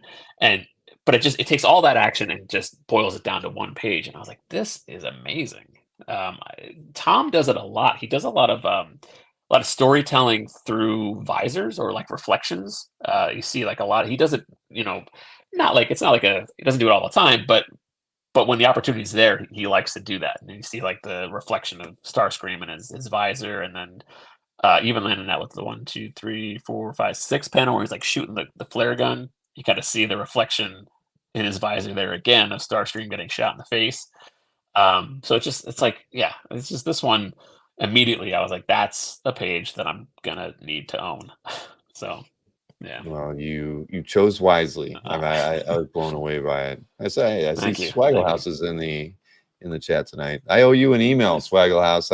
But it takes all that action and just boils it down to one page. And I was like, this is amazing. Tom does it a lot. He does a lot of storytelling through visors or like reflections. You see like a lot. He does it, he doesn't do it all the time, but when the opportunity is there, he likes to do that. And you see like the reflection of Starscream in his visor, and then even landing that with the 1, 2, 3, 4, 5, 6 panel where he's like shooting the flare gun. You kind of see the reflection in his visor there again of Starscream getting shot in the face. So it's just this one. Immediately, I was like, that's a page that I'm gonna need to own. So. Yeah.
Well, you chose wisely. I was blown away by it. I see Swaggle House is in the chat tonight. I owe you an email, Swaggle House.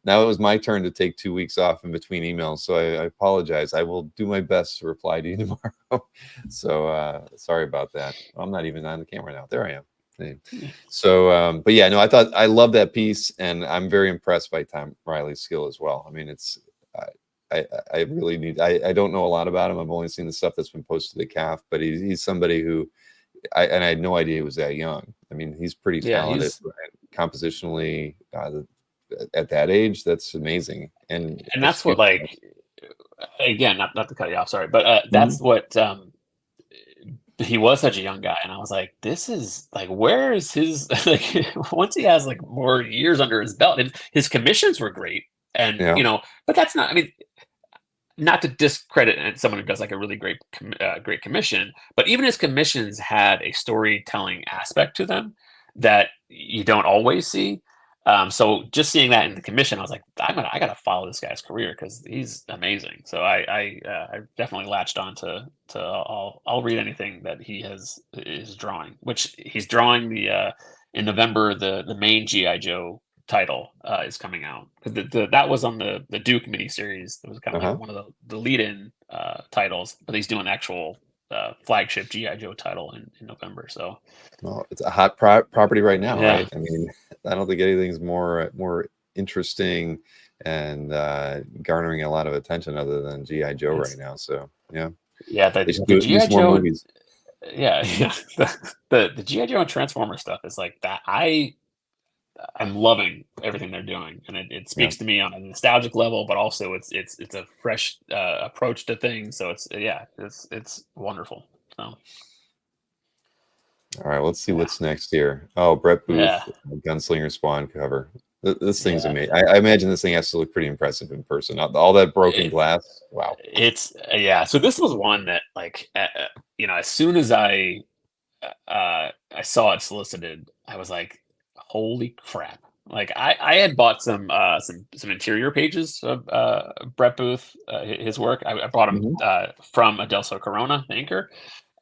now it was my turn to take 2 weeks off in between emails, so I apologize. I will do my best to reply to you tomorrow. So sorry about that. I'm not even on the camera now. There I am. So, but yeah, no, I love that piece, and I'm very impressed by Tom Riley's skill as well. I mean, it's I really need. I don't know a lot about him. I've only seen the stuff that's been posted to CAF, but he's somebody who I had no idea he was that young. I mean, he's pretty talented compositionally at that age. That's amazing, and
that's what, like, again, not to cut you off, sorry, but that's what. He was such a young guy, and I was like, this is like, where is his like once he has like more years under his belt, and his commissions were great, and you know, but that's not, I mean, not to discredit someone who does like a really great great commission, but even his commissions had a storytelling aspect to them that you don't always see. So just seeing that in the commission, I was like, I gotta follow this guy's career because he's amazing. So I definitely latched on to I'll read anything that he is drawing, which he's drawing the in November, the main GI Joe title is coming out. That was on the Duke miniseries. It was kind of like one of the lead-in titles, but he's doing actual flagship GI Joe title in November. So,
well, it's a hot property right now, right? I mean, I don't think anything's more interesting and garnering a lot of attention other than GI Joe right now. So yeah,
the GI Joe movies. Yeah, the GI Joe and Transformer stuff is like that. I'm loving everything they're doing, and it speaks to me on a nostalgic level, but also it's a fresh approach to things. So it's wonderful. So, all
right, let's see what's next here. Oh, Brett Booth, Gunslinger Spawn cover. This thing's amazing. I imagine this thing has to look pretty impressive in person. All that broken glass. Wow.
It's So this was one that, like, you know, as soon as I saw it solicited, I was like, holy crap. Like I had bought some interior pages of Brett Booth, his work. I bought him from Adelso Corona, the inker,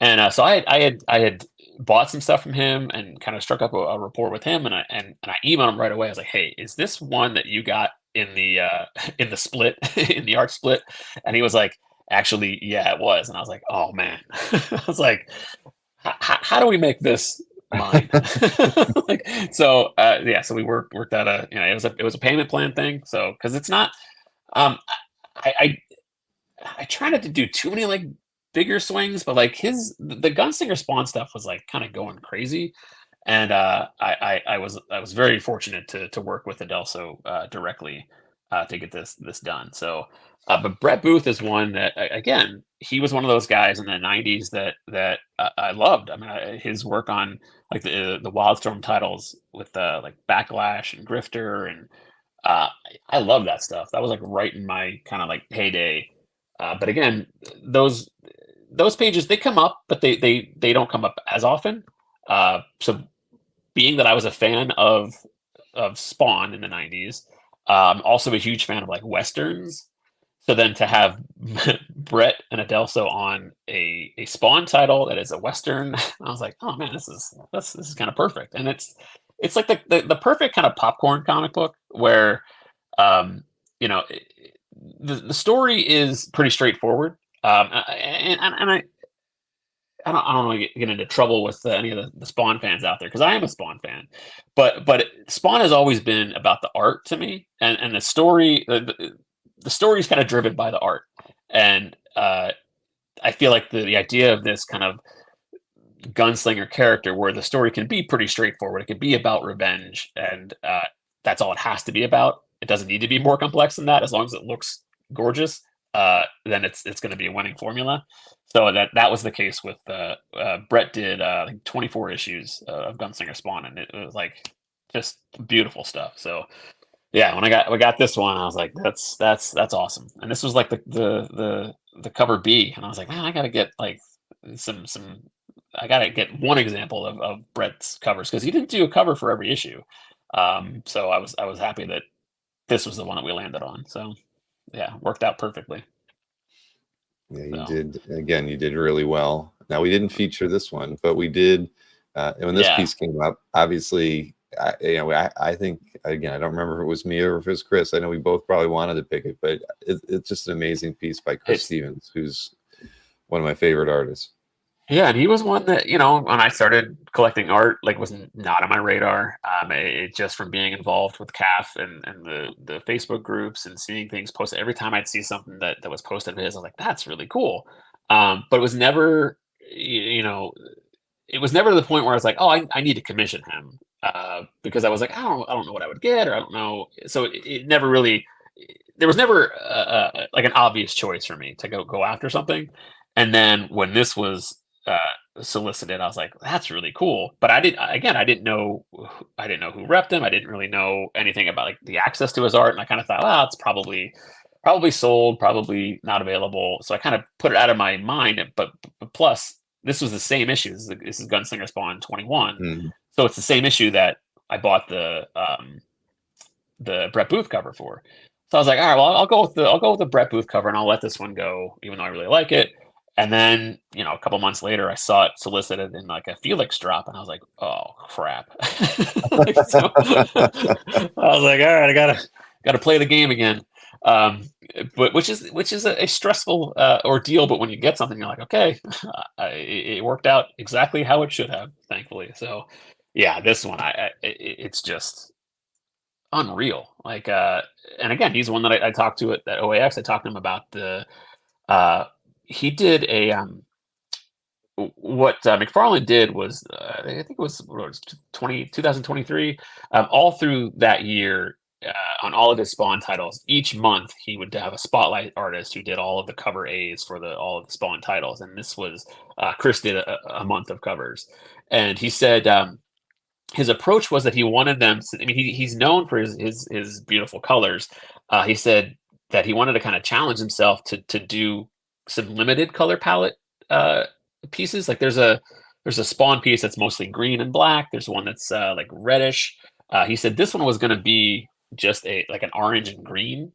and so I had bought some stuff from him and kind of struck up a rapport with him, and I emailed him right away. I was like, hey, is this one that you got in the split in the art split? And he was like, actually, yeah, it was. And I was like, oh man. I was like, how do we make this mine? So we worked out it was a payment plan thing. So because it's not, I try not to do too many like bigger swings, but like the Gunslinger Spawn stuff was like kind of going crazy, and I was very fortunate to work with Adelso directly to get this done. So, but Brett Booth is one that, again, he was one of those guys in the '90s that I loved. I mean, his work on like the Wildstorm titles with like Backlash and Grifter, and I love that stuff. That was like right in my kind of like heyday. But again, those pages, they come up, but they don't come up as often. So being that I was a fan of Spawn in the '90s, also a huge fan of like Westerns. So then to have Brett and Adelso on a Spawn title that is a Western, I was like, oh man, this is kind of perfect. And it's like the perfect kind of popcorn comic book where, you know, the story is pretty straightforward. And I don't want to get into trouble with any of the Spawn fans out there, because I am a Spawn fan, but Spawn has always been about the art to me, and the story. The story is kind of driven by the art, and I feel like the idea of this kind of gunslinger character, where the story can be pretty straightforward, it can be about revenge, and that's all it has to be about. It doesn't need to be more complex than that, as long as it looks gorgeous. Then it's going to be a winning formula. So that was the case with Brett did like 24 issues of Gunslinger Spawn, and it was like just beautiful stuff. So yeah, when we got this one, I was like, that's awesome. And this was like the cover B, and I was like, man, I gotta get like some I gotta get one example of Brett's covers, because he didn't do a cover for every issue. So I was happy that this was the one that we landed on. So yeah, worked out perfectly.
Yeah, you did. Again, you did really well. Now, we didn't feature this one, but we did. When this piece came up, obviously, I think, again, I don't remember if it was me or if it was Chris. I know we both probably wanted to pick it, but it's just an amazing piece by Chris Stevens, who's one of my favorite artists.
Yeah, and he was one that, when I started collecting art, like, was not on my radar. It just from being involved with CAF and the Facebook groups and seeing things posted. Every time I'd see something that was posted of his, I was like, that's really cool. But it was never, it was never to the point where I was like, oh, I need to commission him, because I was like, I don't know what I would get, or I don't know. So it never really, there was never like an obvious choice for me to go after something. And then when this was solicited, I was like, that's really cool. But I didn't know who repped him. I didn't really know anything about like the access to his art, and I kind of thought, well, it's probably sold, probably not available. So I kind of put it out of my mind. But plus, this was the same issue. This is Gunslinger Spawn 21.
Mm.
So it's the same issue that I bought the Brett Booth cover for. So I was like, all right, well, I'll go with the Brett Booth cover, and I'll let this one go, even though I really like it. And then, a couple months later, I saw it solicited in like a Felix drop, and I was like, oh crap. So, I was like, all right, I gotta play the game again. But which is a stressful ordeal. But when you get something, you're like, okay, it worked out exactly how it should have, thankfully. So yeah, this one, it's just unreal. Like, and again, he's one that I talked to at OAX. I talked to him about he did what McFarlane did was, I think it was, 2023, all through that year, on all of his Spawn titles. Each month he would have a spotlight artist who did all of the cover A's for all of the Spawn titles, and this was Chris did a month of covers, and he said his approach was that he wanted them. I mean, he's known for his beautiful colors. He said that he wanted to kind of challenge himself to do some limited color palette pieces. Like there's a Spawn piece that's mostly green and black. There's one that's like reddish. He said this one was going to be just like an orange and green.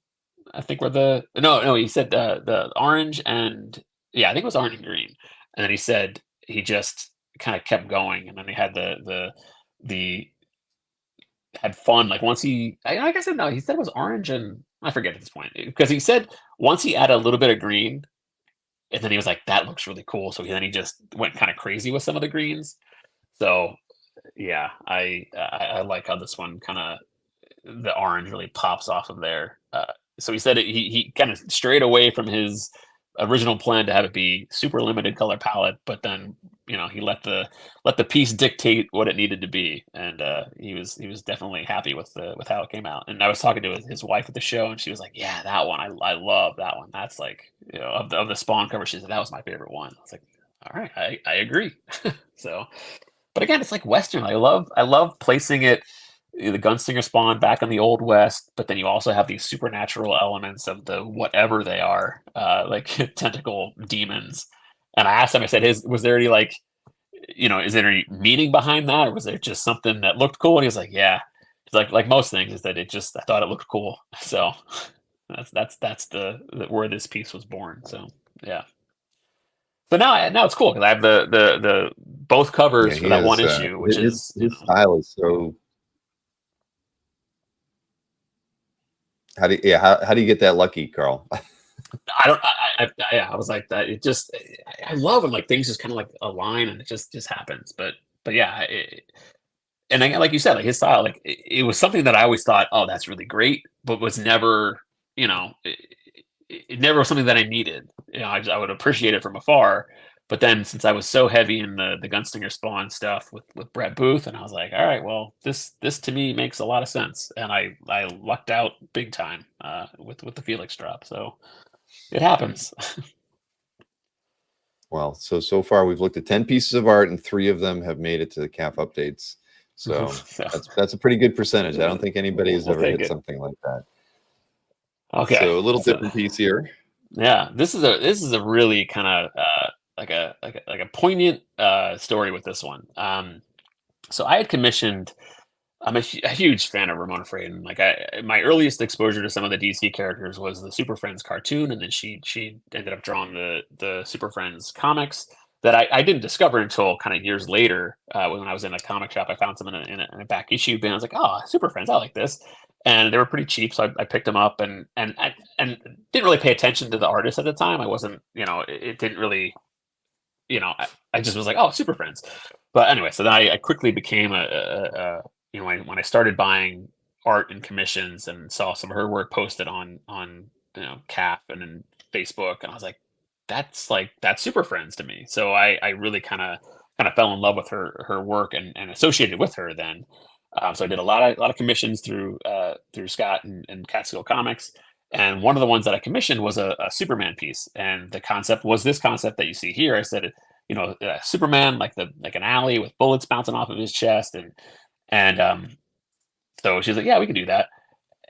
I think no. He said the orange and, yeah, I think it was orange and green. And then he said he just kind of kept going, and then he had had fun. Like once like I said, no, he said it was orange, and I forget at this point, because he said once he added a little bit of green, and then he was like, that looks really cool. So then he just went kind of crazy with some of the greens. So yeah, I like how this one kind of, the orange really pops off of there. So he said he kind of strayed away from his original plan to have it be super limited color palette, but then he let the piece dictate what it needed to be, and he was definitely happy with how it came out. And I was talking to his wife at the show, and she was like, yeah, that one, I love that one. That's like, of the Spawn cover, she said that was my favorite one. I was like, all right, I agree. So, but again, it's like Western. I love placing it, the Gunslinger Spawn, back in the Old West, but then you also have these supernatural elements of the whatever they are, like tentacle demons. And I asked him, I said, was there any like, is there any meaning behind that, or was there just something that looked cool? And he was like, yeah. It's like most things, is that I thought it looked cool. So that's the where this piece was born. So yeah. So now it's cool because I have the both covers for that one issue, which
his style is so. How do you get that lucky, Carl?
I was like that. It just, I love when like things just kind of like align and it just happens. But yeah, and then, like you said, like his style, like it was something that I always thought, oh, that's really great, but was never, it never was something that I needed. I would appreciate it from afar. But then since I was so heavy in the Gunslinger Spawn stuff with Brett Booth, and I was like, all right, well, this to me makes a lot of sense. And I lucked out big time with the Felix drop. So it happens.
Well, so far we've looked at 10 pieces of art, and 3 of them have made it to the CAF updates. So that's a pretty good percentage. I don't think anybody has ever hit something like that.
Okay.
So a little different piece here.
Yeah, this is a really kind of like a poignant story with this one. So I had commissioned. I'm a huge fan of Ramona Fradon. Like my earliest exposure to some of the DC characters was the Super Friends cartoon, and then she ended up drawing the Super Friends comics. that I didn't discover until kind of years later, when I was in a comic shop. I found some in a back issue bin. I was like, oh, Super Friends, I like this. And they were pretty cheap, so I picked them up, and didn't really pay attention to the artist at the time. I wasn't, it didn't really, I just was like, oh, Super Friends. But anyway, so then I quickly became when I started buying art and commissions and saw some of her work posted on CAF and then Facebook, and I was like, that's Super Friends to me. So I really kind of fell in love with her work and associated with her then. So I did a lot of commissions through Scott and Catskill Comics, and one of the ones that I commissioned was a Superman piece, and the concept was this concept that you see here. I said, Superman like an alley with bullets bouncing off of his chest, and so she's like, yeah, we can do that.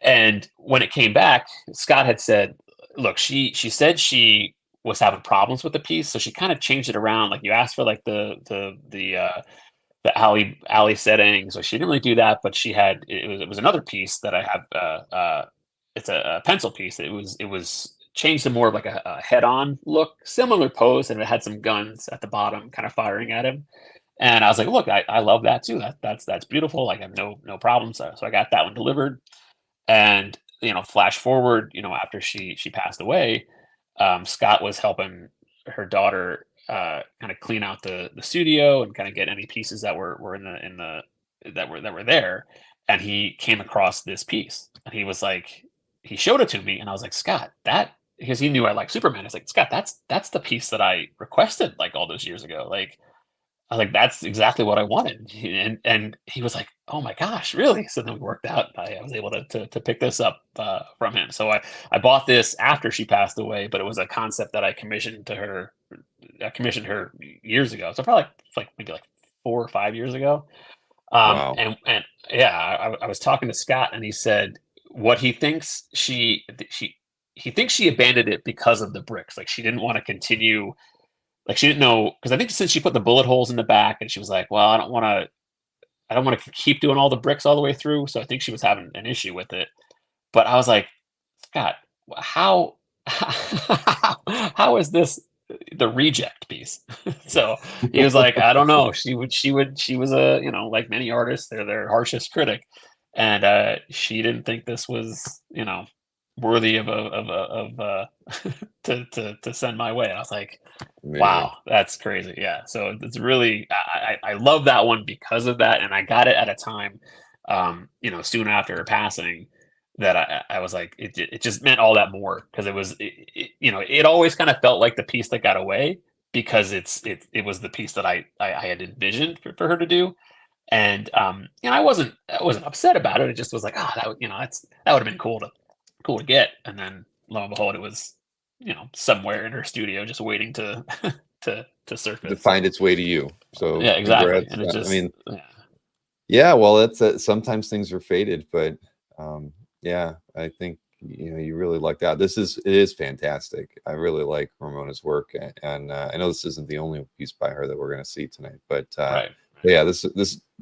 And when it came back, Scott had said, look, she said she was having problems with the piece, so she kind of changed it around. Like, you asked for like the alley setting, so she didn't really do that, but she had it was another piece that I have. It's a pencil piece. It was changed to more of like a head-on look, similar pose, and it had some guns at the bottom, kind of firing at him. And I was like, look, I love that too. That's beautiful. Like, I have no problems. So I got that one delivered. And flash forward, after she passed away, Scott was helping her daughter kind of clean out the studio and kind of get any pieces that were in the that were there. And he came across this piece, and he was like, he showed it to me, and I was like, Scott, that, because he knew I like Superman. I was like, Scott, that's the piece that I requested like all those years ago. Like, I was like, that's exactly what I wanted. And he was like, oh my gosh, really? So then we worked out. I was able to pick this up from him. So I bought this after she passed away, but it was a concept that I commissioned to her. I commissioned her years ago. So probably like maybe like 4 or 5 years ago.
Wow.
And yeah, I was talking to Scott, and he said what he thinks he thinks she abandoned it because of the bricks. Like, she didn't want to continue. Like, she didn't know, because I think since she put the bullet holes in the back, and she was like, well, I don't want to keep doing all the bricks all the way through. So I think she was having an issue with it. But I was like, Scott, how how is this the reject piece? So he was like, I don't know. She was a, like many artists, they're their harshest critic, and she didn't think this was, worthy of to send my way. And I was like,
Amazing.
wow, that's crazy. Yeah. So it's really, I love that one because of that. And I got it at a time, soon after her passing, that I was like, it just meant all that more, because it always kind of felt like the piece that got away, because it was the piece that I had envisioned for her to do. And, I wasn't upset about it. It just was like, that would have been cool to get. And then lo and behold, it was, somewhere in her studio just waiting to to
To
surface.
find
So
its way to you. So
yeah, exactly.
congrats.
And it
I
just,
mean,
yeah.
yeah, well, that's sometimes things are fated, but yeah, I think you really lucked out. It is fantastic. I really like Ramona's work, and I know this isn't the only piece by her that we're going to see tonight, but
Right.
yeah, this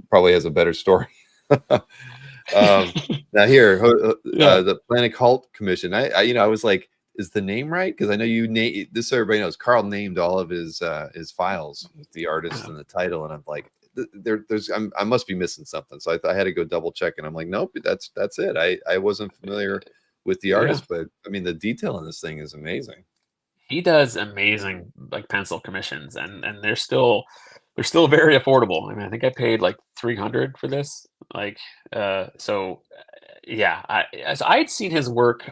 probably has a better story. Now here,
Yeah.
the Planet Cult Commission. I was like, is the name right? Because I know you name this. So everybody knows Carl named all of his files with the artist and the title, and I'm like, I must be missing something. So I had to go double check, and I'm like, nope, that's it. I wasn't familiar with the
Yeah.
artist, but I mean, the detail in this thing is amazing.
He does amazing like pencil commissions, and they're still very affordable. I mean, I think I paid like 300 for this. Like, yeah, I had seen his work.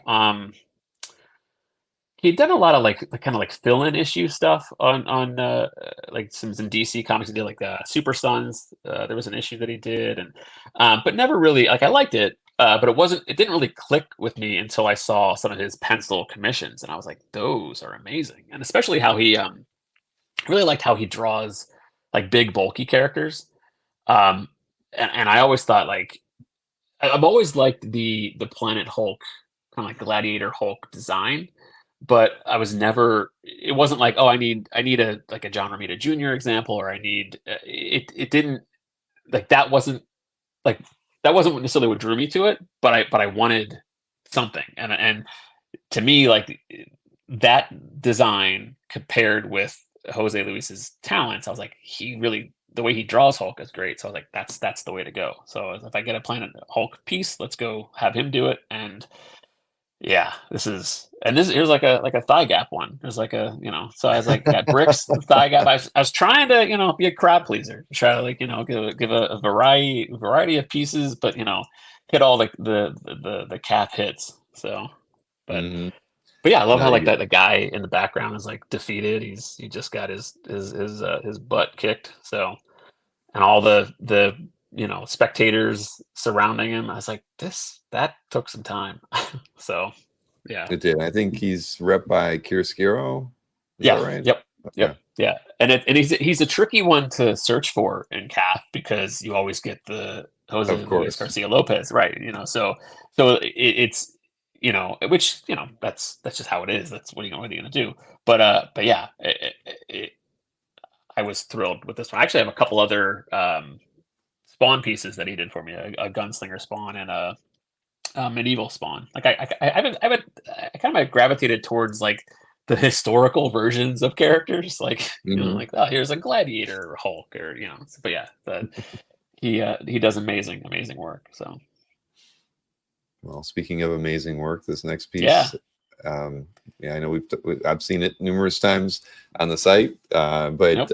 He'd done a lot of like kind of like fill-in issue stuff on like some DC comics. He did like Super Sons. There was an issue that he did, and but never really, like, I liked it, but it didn't really click with me until I saw some of his pencil commissions, and I was like, those are amazing, and especially how he really liked how he draws like big bulky characters. Um, and I always thought, like, I've always liked the Planet Hulk, kind of like Gladiator Hulk design, but I was never. It wasn't like, oh, I need a like a John Romita Jr. example, or I need it. It didn't, like, like that wasn't necessarily what drew me to it, but I wanted something, and to me, like, that design compared with Jose Luis's talents, I was like, the way he draws Hulk is great. So I was like, that's the way to go. So if I get a Planet Hulk piece, let's go have him do it. And yeah, here's like a thigh gap one. There's like a, so I was like, got bricks, thigh gap. I was trying to, be a crowd pleaser, try to like, give a variety of pieces, but hit all the CAF hits. So, but
Mhm.
but yeah, I love
No,
how like
you
that the guy in the background is like defeated. He just got his butt kicked. So, and all the spectators surrounding him. I was like, that took some time. So yeah.
it did. I think he's rep by Chiaroscuro. Is that
Yeah.
right?
Yep.
Okay.
Yep. Yeah. And he's a tricky one to search for in CAF because you always get the Jose
Of
Luis
course.
Garcia Lopez, right? So it's which that's just how it is. That's what are you gonna do? But yeah, I was thrilled with this one. I actually have a couple other spawn pieces that he did for me: a gunslinger spawn and a medieval spawn. Like I kind of gravitated towards like the historical versions of characters, like
Mhm.
like, oh, here's a gladiator Hulk, or But yeah, he does amazing work. So
Well, speaking of amazing work, this next
yeah,
piece, yeah, I know I've seen it numerous times on the site, but
yep,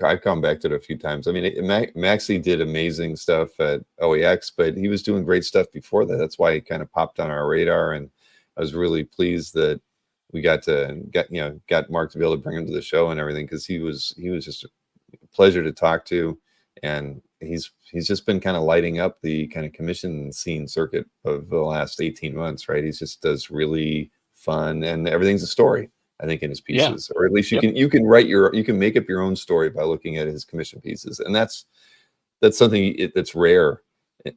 I've come back to it a few times. I mean, Maxi did amazing stuff at OAX, but he was doing great stuff before that. That's why he kind of popped on our radar, and I was really pleased that we got Mark to be able to bring him to the show and everything, because he was just a pleasure to talk to, and he's just been kind of lighting up the kind of commission scene circuit of the last 18 months, right? He just does really fun, and everything's a story, I think, in his
yeah,
pieces, or at least you
yep,
can make up your own story by looking at his commission pieces, and that's something that's rare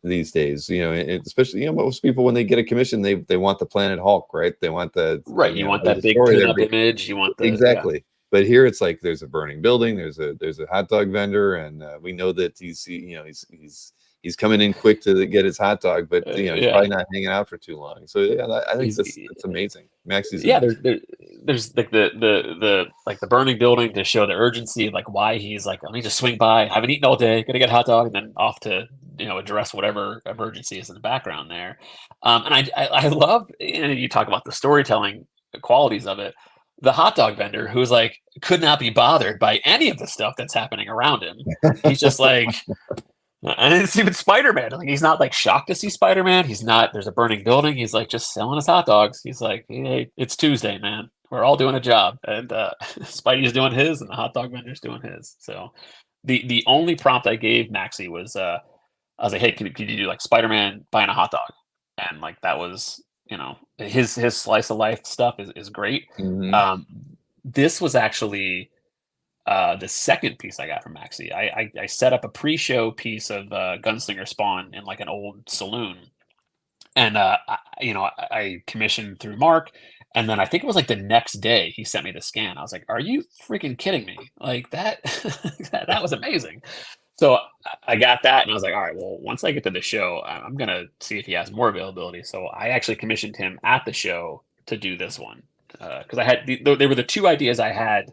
these days, especially most people, when they get a commission, they want the Planet Hulk, right? They want
right. You want
there's a
that big
story there.
pinup image. You want yeah,
Exactly. But here it's like there's a burning building, there's a hot dog vendor, and we know that he's coming in quick to get his hot dog, but he's
yeah.
probably not hanging out for too long. So yeah, I think
He's
that's amazing. Maxi's
yeah,
amazing.
there's like the burning building to show the urgency of like why he's like, I need to swing by, haven't eaten all day, gonna get a hot dog, and then off to address whatever emergency is in the background there. And I love, you talk about the storytelling qualities of it. The hot dog vendor who's like could not be bothered by any of the stuff that's happening around him. He's just like, and it's even Spider-Man. Like he's not like shocked to see Spider-Man. He's not. There's a burning building. He's like just selling his hot dogs. He's like, hey, it's Tuesday, man. We're all doing a job, and Spidey's doing his, and the hot dog vendor's doing his. So the only prompt I gave Maxie was I was like, hey, could you do like Spider-Man buying a hot dog? And like that was his slice of life stuff is great.
Hmm.
Um, this was actually the second piece I got from Maxi. I set up a pre-show piece of Gunslinger Spawn in like an old saloon, and I commissioned through Mark, and then I think it was like the next day he sent me the scan. I was like, "Are you freaking kidding me? Like that that was amazing." So I got that, and I was like, "All right, well, once I get to the show, I'm gonna see if he has more availability." So I actually commissioned him at the show to do this one because I had they were the two ideas I had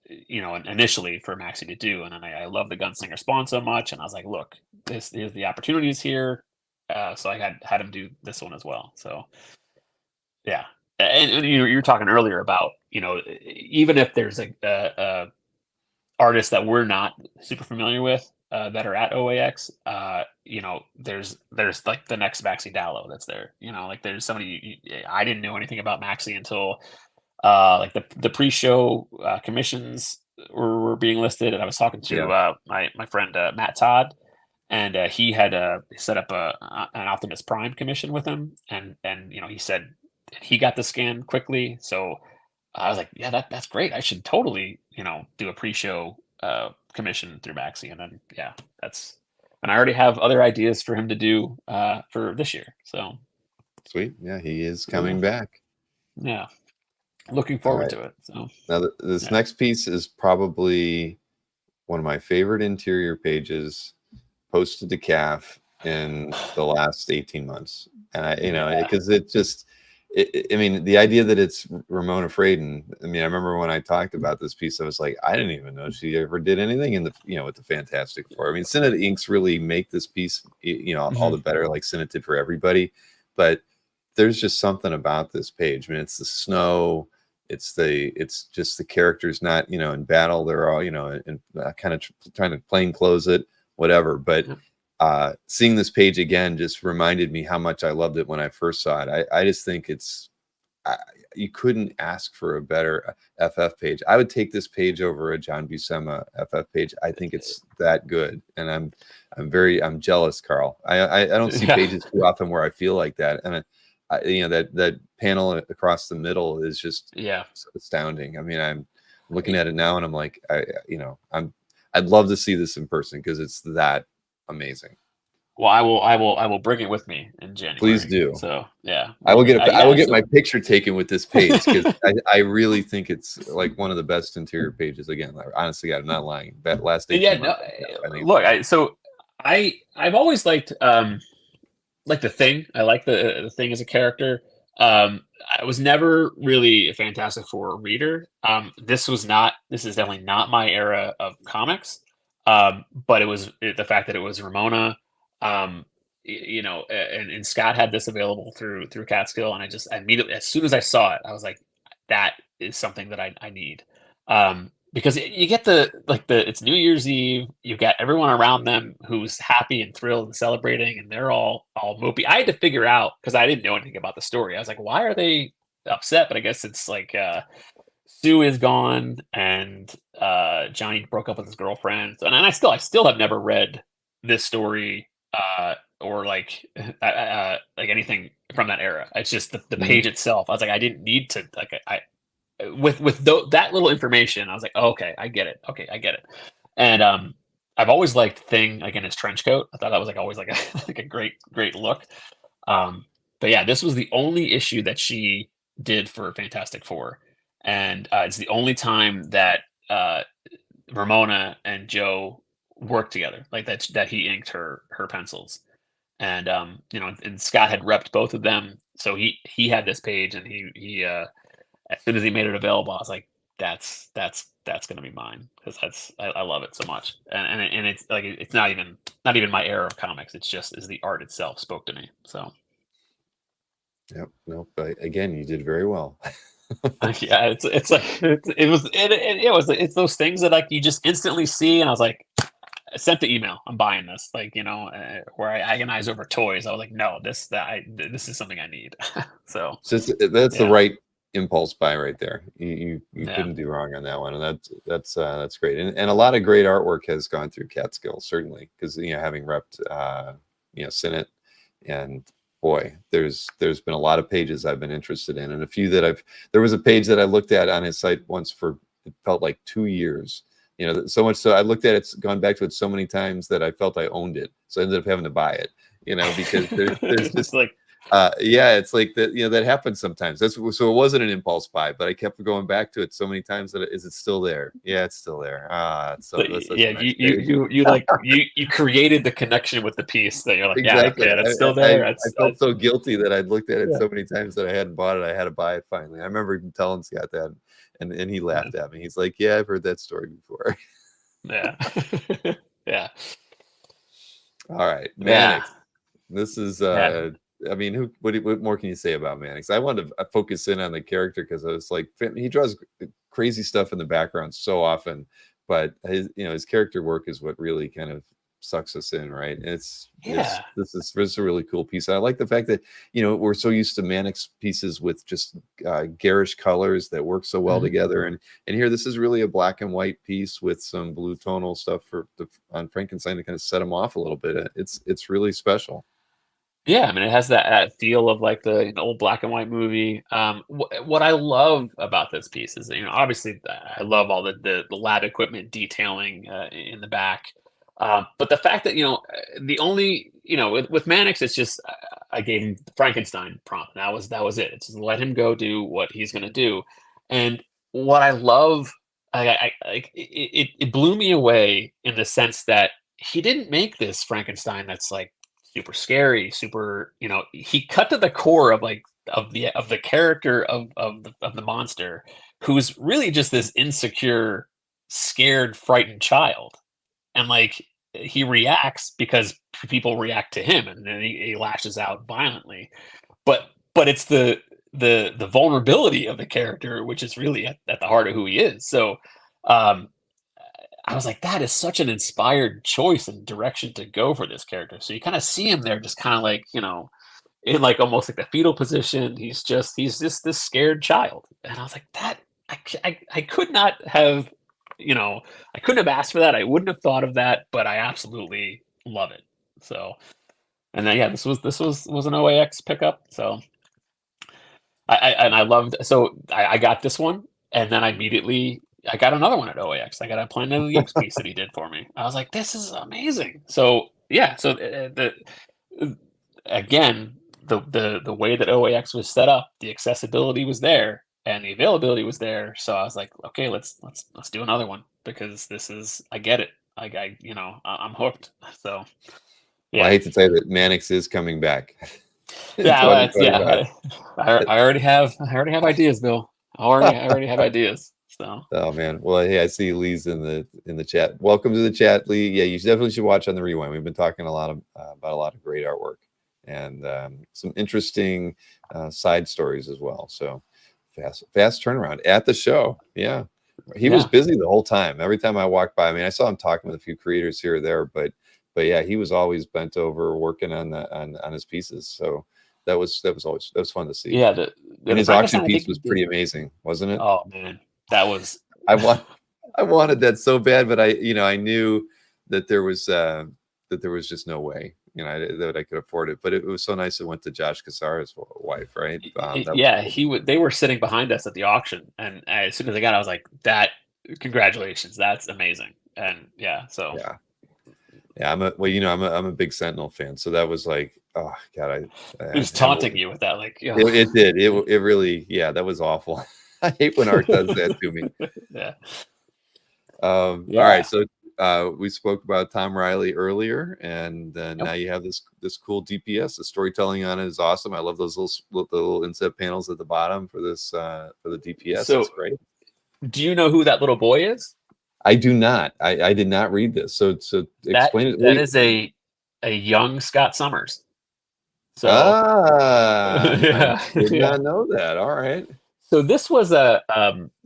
initially for Maxi to do. And then I love the Gunslinger Spawn so much. And I was like, look, this is the opportunities here. So I had him do this one as well. So yeah. And you were talking earlier about, even if there's a artist that we're not super familiar with that are at OAX, there's like the next Maxi Dallo that's there. Like there's somebody I didn't know anything about Maxi until like the pre-show commissions were being listed, and I was talking
Yeah.
to my friend Matt Todd, and he had set up an Optimus Prime commission with him, and he said he got the scan quickly, so I was like, yeah, that's great. I should totally do a pre-show commission through Maxi, and then yeah, and I already have other ideas for him to do for this year, so
Sweet. Yeah, he is
yeah,
coming back.
yeah. Looking
All
forward
right.
to it. So
Now this
yeah.
next piece is probably one of my favorite interior pages posted to CAF in the last 18 months. And
Yeah.
because it just, I mean, the idea that it's Ramona Frayden. I mean, I remember when I talked about this piece, I was like, I didn't even know she ever did anything in the, with the Fantastic Four. I mean, Synod inks really make this piece, all the better, like Synod did for everybody. But there's just something about this page. I mean, it's the snow. It's just the characters not, in battle. They're all, and kind of trying to plain close it, whatever. But seeing this page again just reminded me how much I loved it when I first saw it. I just think you couldn't ask for a better FF page. I would take this page over a John Buscema FF page. I think it's that good, and I'm jealous, Carl. I don't see pages too often where I feel like that, and that panel across the middle is just astounding. I mean, I'm looking at it now and I'm like, I'd love to see this in person because it's that amazing.
Well, I will bring it with me in January.
Please do.
So yeah,
I will get my picture taken with this page because I really think it's like one of the best interior pages. Again, honestly, I'm not lying. That last 18 months,
look, I've always liked the Thing. I like the Thing as a character. I was never really a Fantastic Four reader. This is definitely not my era of comics. But it was the fact that it was Ramona, and Scott had this available through Catskill, and I immediately, as soon as I saw it, I was like, that is something that I need. Because you get it's New Year's Eve, you got everyone around them who's happy and thrilled and celebrating, and they're all mopey. I had to figure out, because I didn't know anything about the story. I was like, why are they upset? But I guess it's like Sue is gone, and Johnny broke up with his girlfriend, and I still have never read this story or like anything from that era. It's just the page itself. I was like, I didn't need to that little information. I was like, oh, okay, I get it. And I've always liked Thing, like in his trench coat. I thought that was always like a great look. But yeah, this was the only issue that she did for Fantastic Four. And it's the only time that Ramona and Joe worked together, like that he inked her pencils. And and Scott had repped both of them, so he had this page, and he as soon as he made it available, I was like, that's gonna be mine, because I love it so much. And it's like, it's not even my era of comics. It's just the art itself spoke to me. So
yep, no, but again, you did very well.
Yeah, it's those things that like you just instantly see, and I was like, I sent the email, I'm buying this, where I agonize over toys. I was like, no, this is something I need. So
that's the right impulse buy right there. You couldn't do wrong on that one, and that's great. And a lot of great artwork has gone through Catskill, certainly, because having repped Senate, and boy, there's been a lot of pages I've been interested in, and a few that there was a page that I looked at on his site once for, it felt like 2 years, so much so I looked at it, gone back to it so many times that I felt I owned it, so I ended up having to buy it, because there's just like it's like that, that happens sometimes. So it wasn't an impulse buy, but I kept going back to it so many times that is it still there? Yeah, it's still there.
You created the connection with the piece that you're like,
exactly.
Yeah, okay, that's still there.
I felt so guilty that I'd looked at it so many times that I hadn't bought it. I had to buy it finally. I remember even telling Scott that, and he laughed at me. He's like, yeah, I've heard that story before.
Yeah. Yeah.
All right, Mannix. This is I mean, what more can you say about Mannix? I wanted to focus in on the character because I was like, he draws crazy stuff in the background so often, but his character work is what really kind of sucks us in, right? This is a really cool piece. I like the fact that we're so used to Mannix pieces with just garish colors that work so well together, and here this is really a black and white piece with some blue tonal stuff on Frankenstein to kind of set him off a little bit. It's really special.
Yeah, I mean, it has that feel of like the old black and white movie. What I love about this piece is, obviously I love all the lab equipment detailing in the back. But the fact that, the only, with Mannix, it's just, I gave him Frankenstein prompt. That was it. It's just let him go do what he's going to do. And what I love, it blew me away in the sense that he didn't make this Frankenstein that's like super scary, super, he cut to the core of like of the character of the monster, who's really just this insecure, scared, frightened child, and like he reacts because people react to him, and then he lashes out violently. But it's the vulnerability of the character which is really at the heart of who he is. So um, I was like, that is such an inspired choice and direction to go for this character. So you kind of see him there, just kind of like, in like almost like the fetal position. He's just this scared child, and I was like, that I could not have, I couldn't have asked for that. I wouldn't have thought of that, but I absolutely love it. So, and then yeah, this was an OAX pickup. So I loved. So I got this one, and then I got another one at OAX. I got a Planet of the Apes piece that he did for me. I was like, this is amazing. So yeah, so again, the way that OAX was set up, the accessibility was there and the availability was there. So I was like, okay, let's do another one, because I get it. I'm hooked. So
Well, I
yeah.
hate to say that Mannix is coming back. in
Yeah, well,
2025.
I already have ideas, Bill. I already have ideas. So
Oh man. Well, hey, I see Lee's in the chat. Welcome to the chat, Lee. Yeah, you definitely should watch on the rewind. We've been talking a lot about a lot of great artwork and some interesting side stories as well. So fast turnaround at the show. Yeah, he was busy the whole time. Every time I walked by, I mean, I saw him talking with a few creators here or there, but yeah, he was always bent over working on his pieces. So that was fun to see.
yeah,
And his auction piece was pretty amazing, wasn't it?
Oh man, that was.
I wanted that so bad, but I knew that there was just no way, that I could afford it. But it was so nice. It went to Josh Cassara's wife, right?
They were sitting behind us at the auction, and as soon as I got it, I was like, "That, congratulations, that's amazing." And yeah, so
yeah, I'm a big Sentinel fan, so that was like, oh god,
it was taunting you with that, like,
it did, it really, yeah, that was awful. I hate when art does that to me.
Yeah.
All right, so we spoke about Tom Riley earlier, and then now you have this cool DPS. The storytelling on it is awesome. I love those little inset panels at the bottom for this for the DPS.
So,
it's great.
Do you know who that little boy is?
I do not. I did not read this. So explain it.
That is a young Scott Summers. So
I did not know that. All right.
So this was a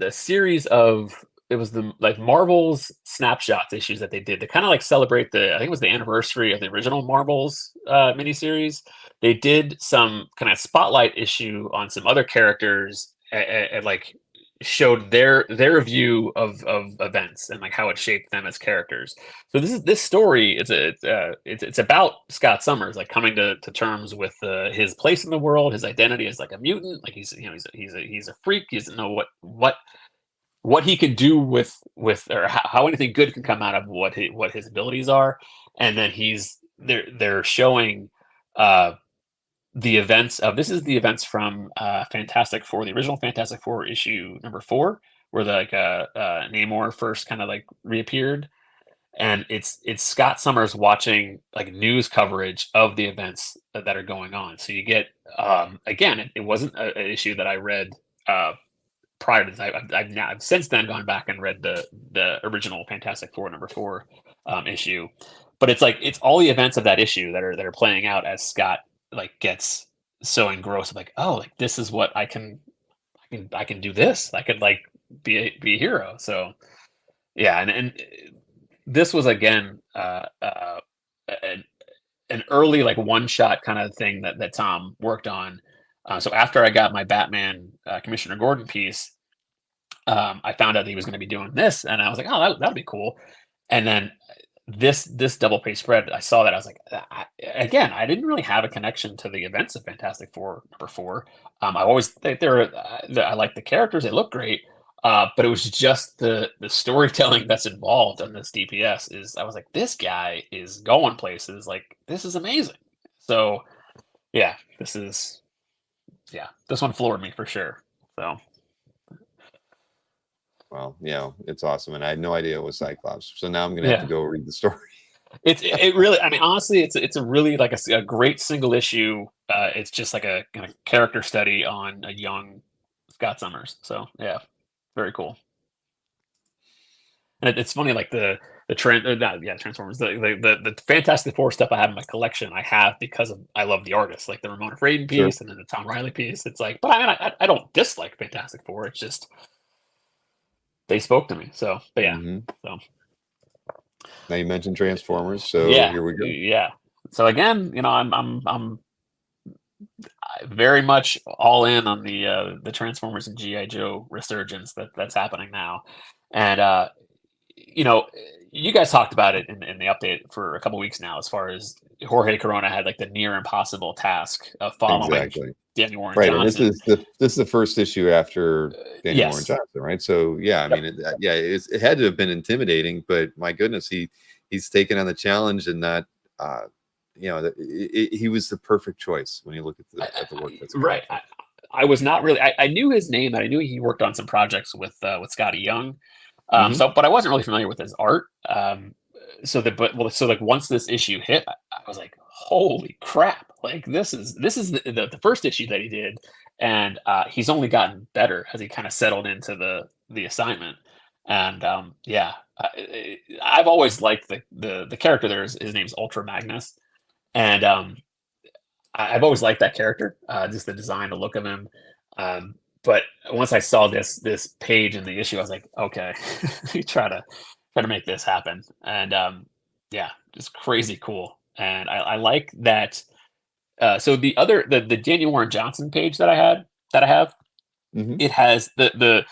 series of, it was the like Marvel's snapshots issues that they did to kind of like celebrate I think it was the anniversary of the original Marvel's miniseries. They did some kind of spotlight issue on some other characters and like showed their view of events and like how it shaped them as characters. So this story, it's about Scott Summers like coming to terms with his place in the world, his identity as like a mutant, like he's a freak. He doesn't know what he can do with or how anything good can come out of what his abilities are. And then they're showing the events of, this is the events from Fantastic Four, the original Fantastic Four issue number 4, where Namor first kind of like reappeared, and it's Scott Summers watching like news coverage of the events that are going on. So you get again, it wasn't an issue that I read prior to this. I've since then gone back and read the original Fantastic Four number 4 issue, but it's all the events of that issue that are playing out as Scott like gets so engrossed, like, oh, like this is what I can do this. I could like be a hero. So yeah, and this was again an early like one shot kind of thing that Tom worked on. So after I got my Batman Commissioner Gordon piece, I found out that he was going to be doing this, and I was like, oh, that'd be cool. And then this double page spread, I saw that, I was like, I didn't really have a connection to the events of Fantastic Four number 4. I always think I like the characters, they look great, but it was just the storytelling that's involved in this DPS. I was like, this guy is going places, like this is amazing. So yeah, this one floored me for sure. So
well, it's awesome, and I had no idea it was Cyclops. So now I'm gonna have to go read the story.
It really, I mean, honestly, it's a really like a great single issue. It's just like a kind of character study on a young Scott Summers. So yeah, very cool. And it's funny, like Transformers, the Fantastic Four stuff I have in my collection, I have because of I love the artists, like the Ramona Fradon
Sure.
piece and then the Tom Riley piece. It's like, but I mean, I don't dislike Fantastic Four. It's just they spoke to me. So, but yeah,
Hmm.
so
Now you mentioned Transformers, so
yeah,
here we go.
yeah. So again, I'm very much all in on the Transformers and GI Joe resurgence that's happening now, and you know, you guys talked about it in the update for a couple weeks now, as far as Jorge Corona had like the near impossible task of following
Exactly.
Daniel Warren
Right, and this
Johnson.
is the first issue after Daniel Warren
Yes.
Johnson, right? So yeah, I
Yep.
mean, it had to have been intimidating, but my goodness, he's taken on the challenge, and not, uh, he was the perfect choice when you look at the work that's coming
Right.
from.
I was not really. I knew his name, and I knew he worked on some projects with Scotty Young.
Hmm.
But I wasn't really familiar with his art. So like once this issue hit, I was like, holy crap! Like this is the first issue that he did, and he's only gotten better as he kind of settled into the assignment. And yeah, I've always liked the character there. His name's Ultra Magnus, and I've always liked that character, just the design, the look of him. But once I saw this page in the issue, I was like, okay, you try to make this happen, and yeah, just crazy cool. And I like that. So the Daniel Warren Johnson page that I have,
Hmm.
it has the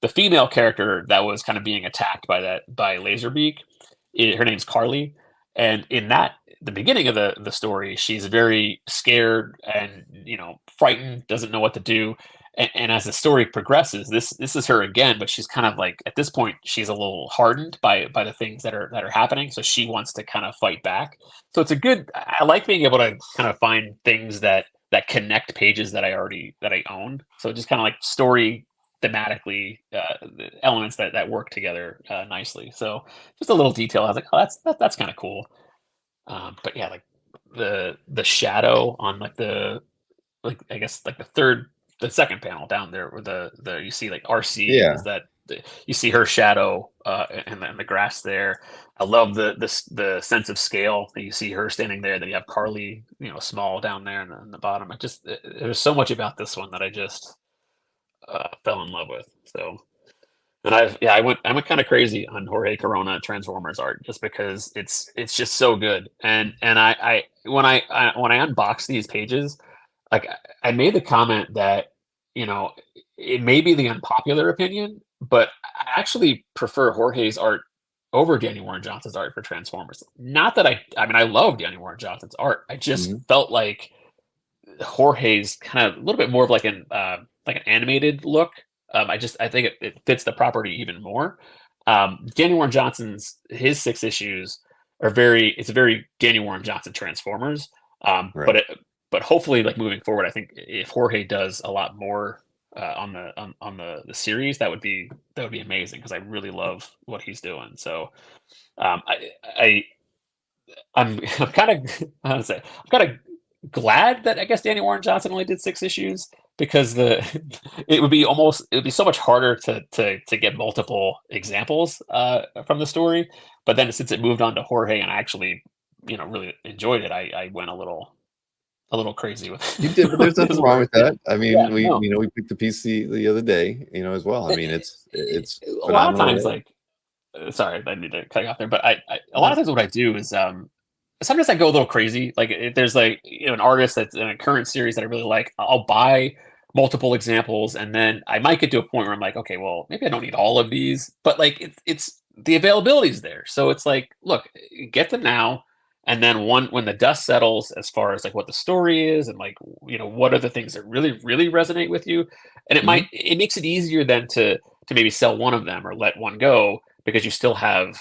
female character that was kind of being attacked by Laserbeak. Her name's Carly, and in that the beginning of the story, she's very scared and frightened, doesn't know what to do. And as the story progresses, this is her again, but she's kind of like at this point she's a little hardened by the things that are happening, so she wants to kind of fight back. So it's a good. I like being able to kind of find things that connect pages that I own. So just kind of like story thematically the elements that work together nicely. So just a little detail. I was like, oh, that's kind of cool. But yeah, like the shadow on like I guess like the second panel down there where the you see like RC and
Yeah.
is that you see her shadow in the grass there. I love the sense of scale that you see her standing there. Then you have Carly, small down there in the bottom. There's so much about this one that I just fell in love with. So, and I went kind of crazy on Jorge Corona Transformers art just because it's just so good. And when I unboxed these pages, like I made the comment that you know it may be the unpopular opinion, but I actually prefer Jorge's art over Danny Warren Johnson's art for Transformers. Not that I mean I love Danny Warren Johnson's art. I just
Hmm.
felt like Jorge's kind of a little bit more of like an animated look. I think it fits the property even more. Danny Warren Johnson's his 6 issues are it's a very Danny Warren Johnson Transformers.
Right.
But hopefully, like moving forward, I think if Jorge does a lot more on the series, that would be amazing because I really love what he's doing. So um, I, I I'm kind of I would say I'm kind of glad that I guess Danny Warren Johnson only did 6 issues because the it would be so much harder to get multiple examples from the story. But then since it moved on to Jorge and I actually really enjoyed it, I went a little crazy with
You did, but there's
with his
nothing wrong
work.
with that. I mean,
Yeah, no.
we picked the piece the other day, as well. I mean, it's
A lot of times,
phenomenal.
like, sorry, I need to cut you off there, but a lot
No.
of times what I do is sometimes I go a little crazy. Like if there's like an artist that's in a current series that I really like, I'll buy multiple examples, and then I might get to a point where I'm like, okay, well maybe I don't need all of these, but like it's the availability is there, so it's like, look, get them now, and then when the dust settles, as far as like what the story is and like what are the things that really resonate with you, and
Hmm.
it makes it easier then to maybe sell one of them or let one go because you still have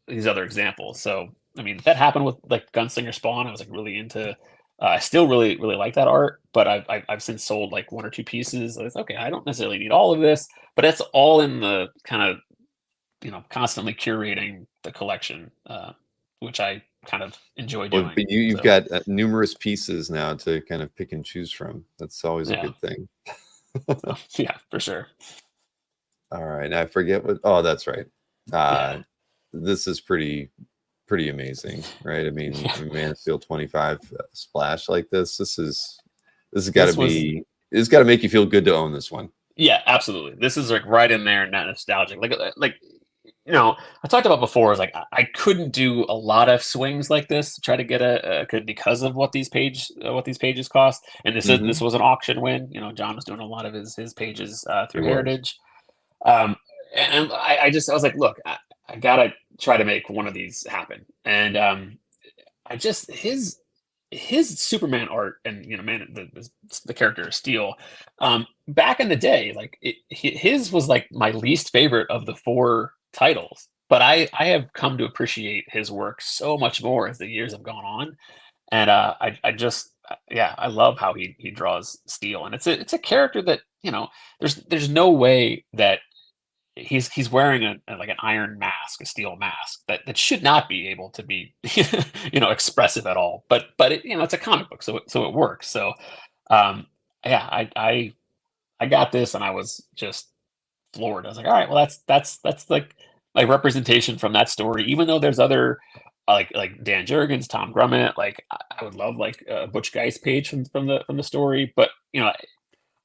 these other examples. So I mean, that happened with like Gunslinger Spawn. I was like really into. I still really like that art, but I've since sold like 1 or 2 pieces. It's okay. I don't necessarily need all of this, but it's all in the kind of constantly curating the collection which I kind of enjoy
Well,
doing.
but you've
So
got numerous pieces now to kind of pick and choose from. That's always a
yeah,
good thing.
so yeah, for sure.
All right, I forget what. Oh, that's right.
Yeah,
This is pretty amazing, right? I mean,
yeah.
Man of Steel 25 splash like this. This has got to
This was
be. It's got to make you feel good to own this one.
Yeah, absolutely. This is like right in there and that nostalgic. Like you know, I talked about before is like I couldn't do a lot of swings like this to try to get because of what these pages cost. And this
Hmm.
was an auction win. You know, John was doing a lot of his pages
It
through
was.
Heritage. And I was like, look, I gotta try to make one of these happen. And I just his Superman art and man the character of Steel, back in the day, like his was like my least favorite of the four titles. But I have come to appreciate his work so much more as the years have gone on, and I just yeah, I love how he draws Steel, and it's a character that there's no way that he's wearing like an iron mask, a steel mask that should not be able to be expressive at all. But it's a comic book, so it works. So um, yeah, I got this and I was just floored. I was like, all right, well that's like representation from that story. Even though there's other like Dan Jurgens, Tom Grummett, like I would love like a Butch Geist page from the story, but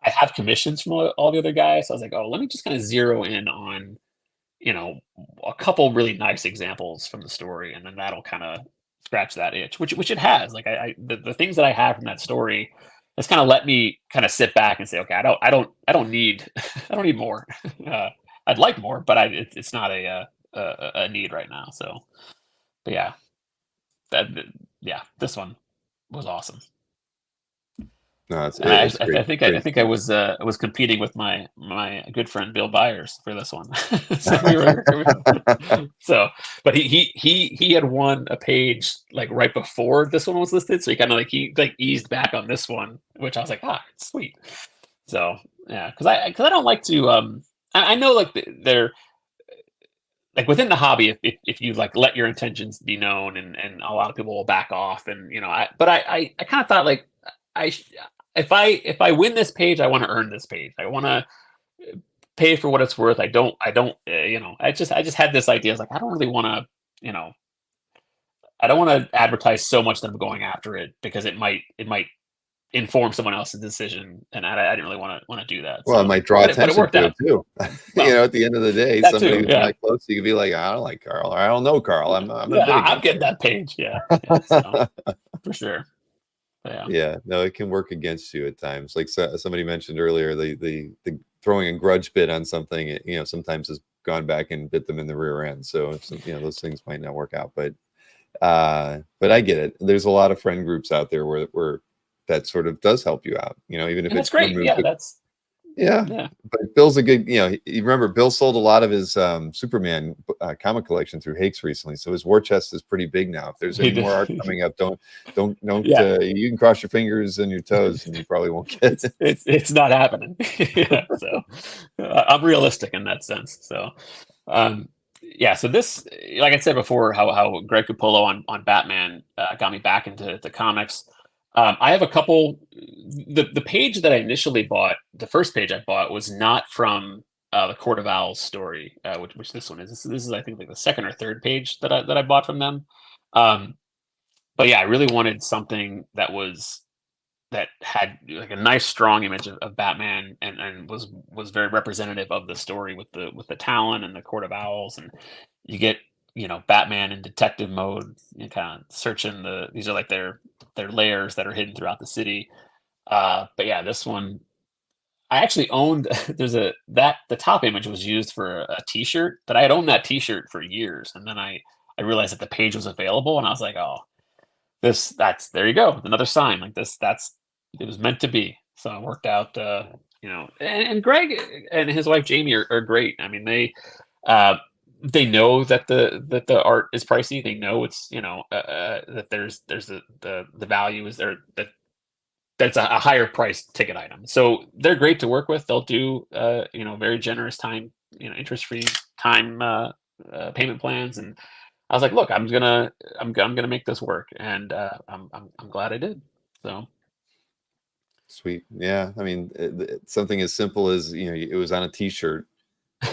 I have commissions from all the other guys. So I was like, oh, let me just kind of zero in on, you know, a couple really nice examples from the story, and then that'll kind of scratch that itch, which it has. Like the things that I have from that story has kind of let me kind of sit back and say, okay, I don't need I don't need more. uh, I'd like more, but it's not a need right now. So, but yeah, yeah, this one was awesome.
No,
And
it's great.
I
Great
think
stuff.
I was competing with my good friend Bill Byers for this one. So we were so, but he had won a page like right before this one was listed, so he kind of like he like eased back on this one, which I was like, sweet. So yeah, because I don't like to I know like they're like within the hobby, if you like let your intentions be known, and a lot of people will back off, and I kind of thought like I sh- if I win this page, I want to earn this page. I want to pay for what it's worth. I don't I just had this idea. I was like, I don't really want to I don't want to advertise so much that I'm going after it because it might inform someone else's decision, and I didn't really want to do that.
Well, it
So,
might draw
but it
attention
worked
to
out.
it too.
Well,
At the end of the day,
that
somebody
too,
who's
yeah.
not close, you could be like, I don't like Carl, or I don't know Carl. I'm a
Yeah,
bit
I'm
against
getting
it.
that page. Yeah, yeah. So for sure. Yeah.
Yeah, no, it can work against you at times. Like somebody mentioned earlier, the throwing a grudge bit on something, sometimes has gone back and bit them in the rear end. So those things might not work out. But I get it. There's a lot of friend groups out there where that sort of does help you out. Even if
And
it
that's great.
removes
Yeah,
it.
that's
Yeah,
yeah.
but Bill's a good, you remember Bill sold a lot of his Superman comic collection through Hakes recently, so his war chest is pretty big now. If there's
He
any
did.
more art coming up, don't
Yeah,
you can cross your fingers and your toes, and you probably won't get it.
it's not happening. Yeah, so I'm realistic in that sense. So yeah, so this, like I said before, how Greg Capullo on Batman got me back into the comics. I have a couple. The page that I initially bought, the first page I bought, was not from the Court of Owls story, which this one is. This is I think like the second or third page that I bought from them. Um, but yeah, I really wanted something that had like a nice strong image of Batman, and was very representative of the story with the Talon and the Court of Owls, and you get Batman in detective mode, kind of searching these are like their layers that are hidden throughout the city. But yeah, this one I actually owned. There's the top image was used for a T-shirt that I had owned that T-shirt for years, and then I realized that the page was available, and I was like, oh, that's there you go, another sign like this. That's it was meant to be. So it worked out. And Greg and his wife Jamie are great. I mean, uh, they know that the art is pricey. They know it's that there's the value is there, that's a higher price ticket item. So they're great to work with. They'll do very generous time interest free time payment plans, and I was like, look, I'm gonna make this work, and I'm glad I did. So
Sweet. Yeah. I mean, something as simple as, it was on a t-shirt,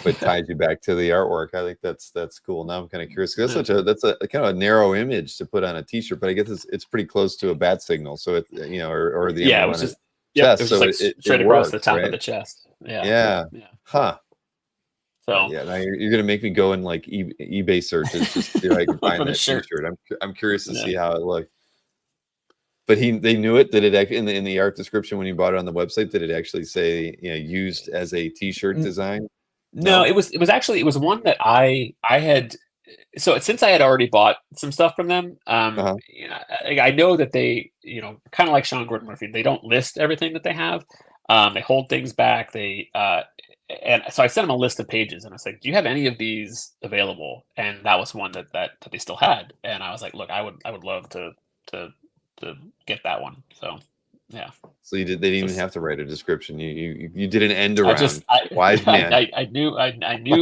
but ties you back to the artwork. I think that's cool. Now I'm kind of curious, 'cause that's a kind of a narrow image to put on a t-shirt, but I guess it's pretty close to a bat signal. So it, or the
yeah, it
emblem
was
on a
just yep, it
chest.
was just
So
like
it
straight across the
works,
top of
right?
the chest. Yeah,
Yeah.
yeah.
Huh.
So
Yeah. Now you're gonna make me go in like eBay searches just to see if I can
look
find
for the
that
shirt.
t-shirt. I'm curious to
Yeah.
see how it looked. But they knew it. Did it in the art description when you bought it on the website? Did it actually say, used as a t-shirt design?
No,
No.
it was one that I had. So since I had already bought some stuff from them,
Uh-huh.
I know that they, kind of like Sean Gordon Murphy, they don't list everything that they have. They hold things back. And so I sent them a list of pages, and I was like, "Do you have any of these available?" And that was one that they still had. And I was like, "Look, I would love to to get that one." So yeah,
So they didn't even
just
have to write a description. You did an end
I just
around. Wise man.
I knew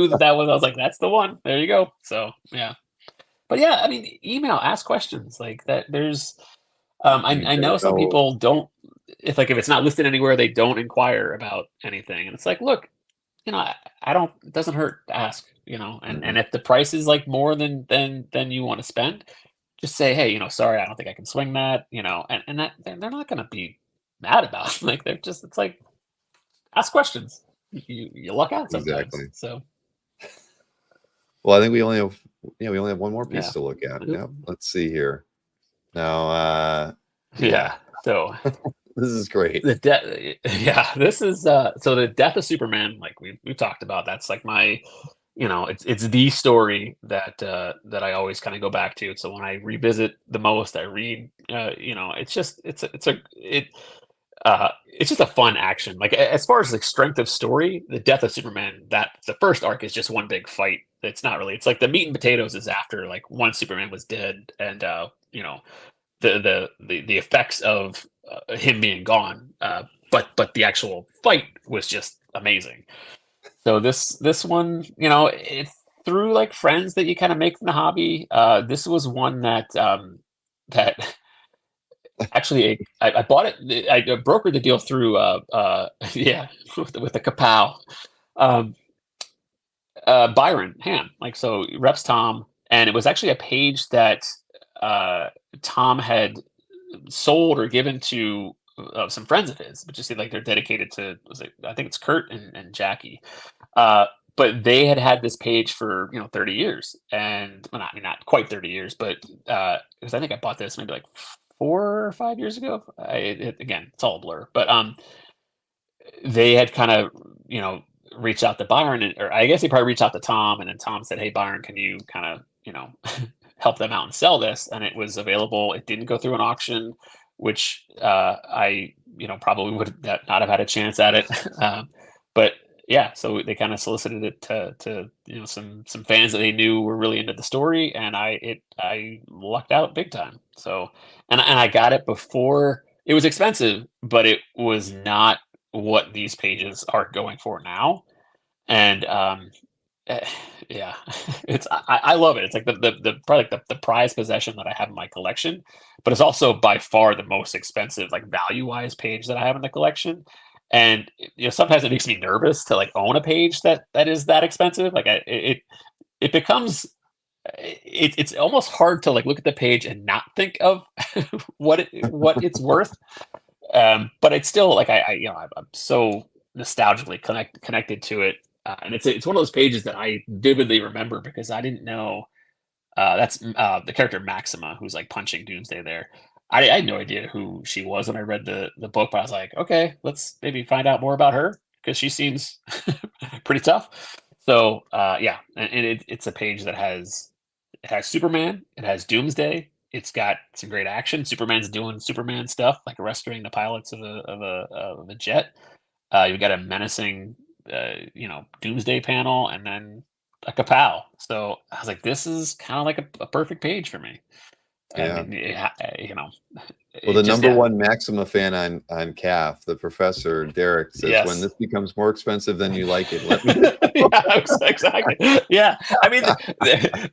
that was I was like, "That's the one." There you go. So yeah. But yeah, I mean, email, ask questions like that.
You
I
never
know some
know.
people don't, if it's not listed anywhere, they don't inquire about anything. And it's like, look, I don't, it doesn't hurt to ask, and
Mhm.
if the price is like more than you want to spend, just say, hey, sorry, I don't think I can swing that, and that they're not going to be mad about it. Like it's like, ask questions. You luck out sometimes.
Exactly.
So
Well, I think we only have one more piece
yeah.
to look at. Yep. Let's see here. Now,
Yeah.
yeah,
So
this is great.
the death yeah, this is so the death of Superman, like we've talked about, that's like my, it's the story that I always kind of go back to. So when I revisit the most, I read, it's just it's just a fun action. Like as far as like strength of story, the death of Superman, that the first arc is just one big fight. It's not really, it's like the meat and potatoes is after like once Superman was dead, and the effects of him being gone. But the actual fight was just amazing. So this one, it's through like friends that you kind of make from the hobby. This was one that actually I bought it. I brokered the deal through yeah, with the Kapow. Um, Byron Ham, like, so reps Tom, and it was actually a page that uh, Tom had sold or given to some friends of his, but just like they're dedicated to, was it, I think it's Kurt and Jackie. Uh, but they had this page for 30 years, and well, not, I mean, not quite 30 years, but because I think I bought this maybe like 4 or 5 years ago. Again, it's all a blur, but they had kind of, reached out to Byron, or I guess he probably reached out to Tom, and then Tom said, "Hey, Byron, can you kind of, help them out and sell this?" And it was available. It didn't go through an auction, which I, probably would not have had a chance at it. But yeah, so they kind of solicited it to some fans that they knew were really into the story, and I lucked out big time. So and I got it before it was expensive, but it was not what these pages are going for now. And eh, yeah, I love it. It's like the probably like the prized possession that I have in my collection, but it's also by far the most expensive, like value wise, page that I have in the collection. And sometimes it makes me nervous to like own a page that is that expensive. Like it becomes it's almost hard to like look at the page and not think of what it's worth. But it's still like I'm so nostalgically connected to it, and it's one of those pages that I vividly remember because I didn't know that's the character Maxima, who's like punching Doomsday there. I had no idea who she was when I read the book, but I was like, okay, let's maybe find out more about her because she seems pretty tough. So yeah, and it's a page that it has Superman, it has Doomsday, it's got some great action. Superman's doing Superman stuff, like rescuing the pilots of a jet. You've got a menacing, Doomsday panel, and then a kapow. So I was like, this is kind of like a perfect page for me. I
Yeah.
mean,
Well, the
just,
number one Maxima fan on CAF, the professor Derek, says when
yes.
this becomes more expensive than you like it, let me know.
Yeah, exactly. Yeah, I mean,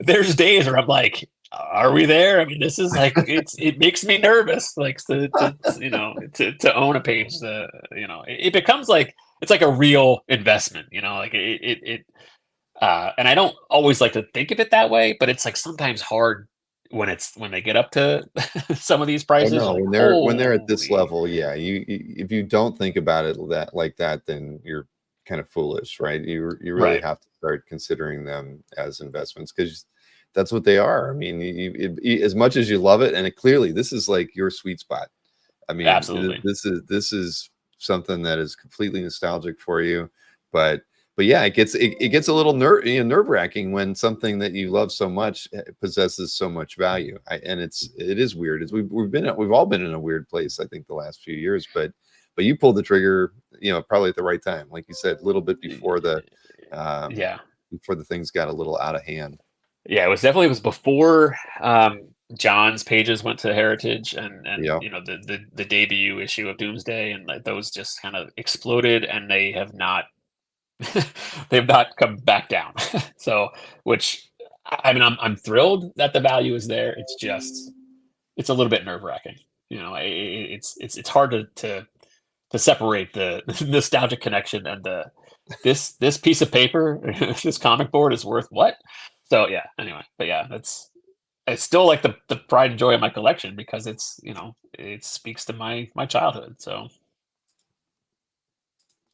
there's days where I'm like, are we there? I mean, this is like it makes me nervous, like to own a page. It becomes like it's like a real investment, like and I don't always like to think of it that way, but it's like sometimes hard when they get up to some of these
Oh
prices.
no,
You're like,
when they're at this
holy,
level, yeah, if you don't think about it like that, then you're kind of foolish, right? You really
right?
have to start considering them as investments because that's what they are. I mean, as much as you love it, and clearly this is like your sweet spot. I mean,
Absolutely.
this is something that is completely nostalgic for you, but yeah, it gets a little nerve wracking when something that you love so much possesses so much value. And it is weird. We've all been in a weird place, I think, the last few years. But you pulled the trigger, probably at the right time, like you said, a little bit before
Yeah.
before the things got a little out of hand.
Yeah, it was before John's pages went to Heritage, and
Yeah,
the debut issue of Doomsday, and like, those just kind of exploded, and they have not they've not come back down. So, which I mean, I'm thrilled that the value is there. It's just it's a little bit nerve wracking. It's hard to separate the nostalgic connection and this piece of paper, this comic board is worth what? So yeah, anyway, but yeah, it's still like the pride and joy of my collection because it speaks to my childhood. So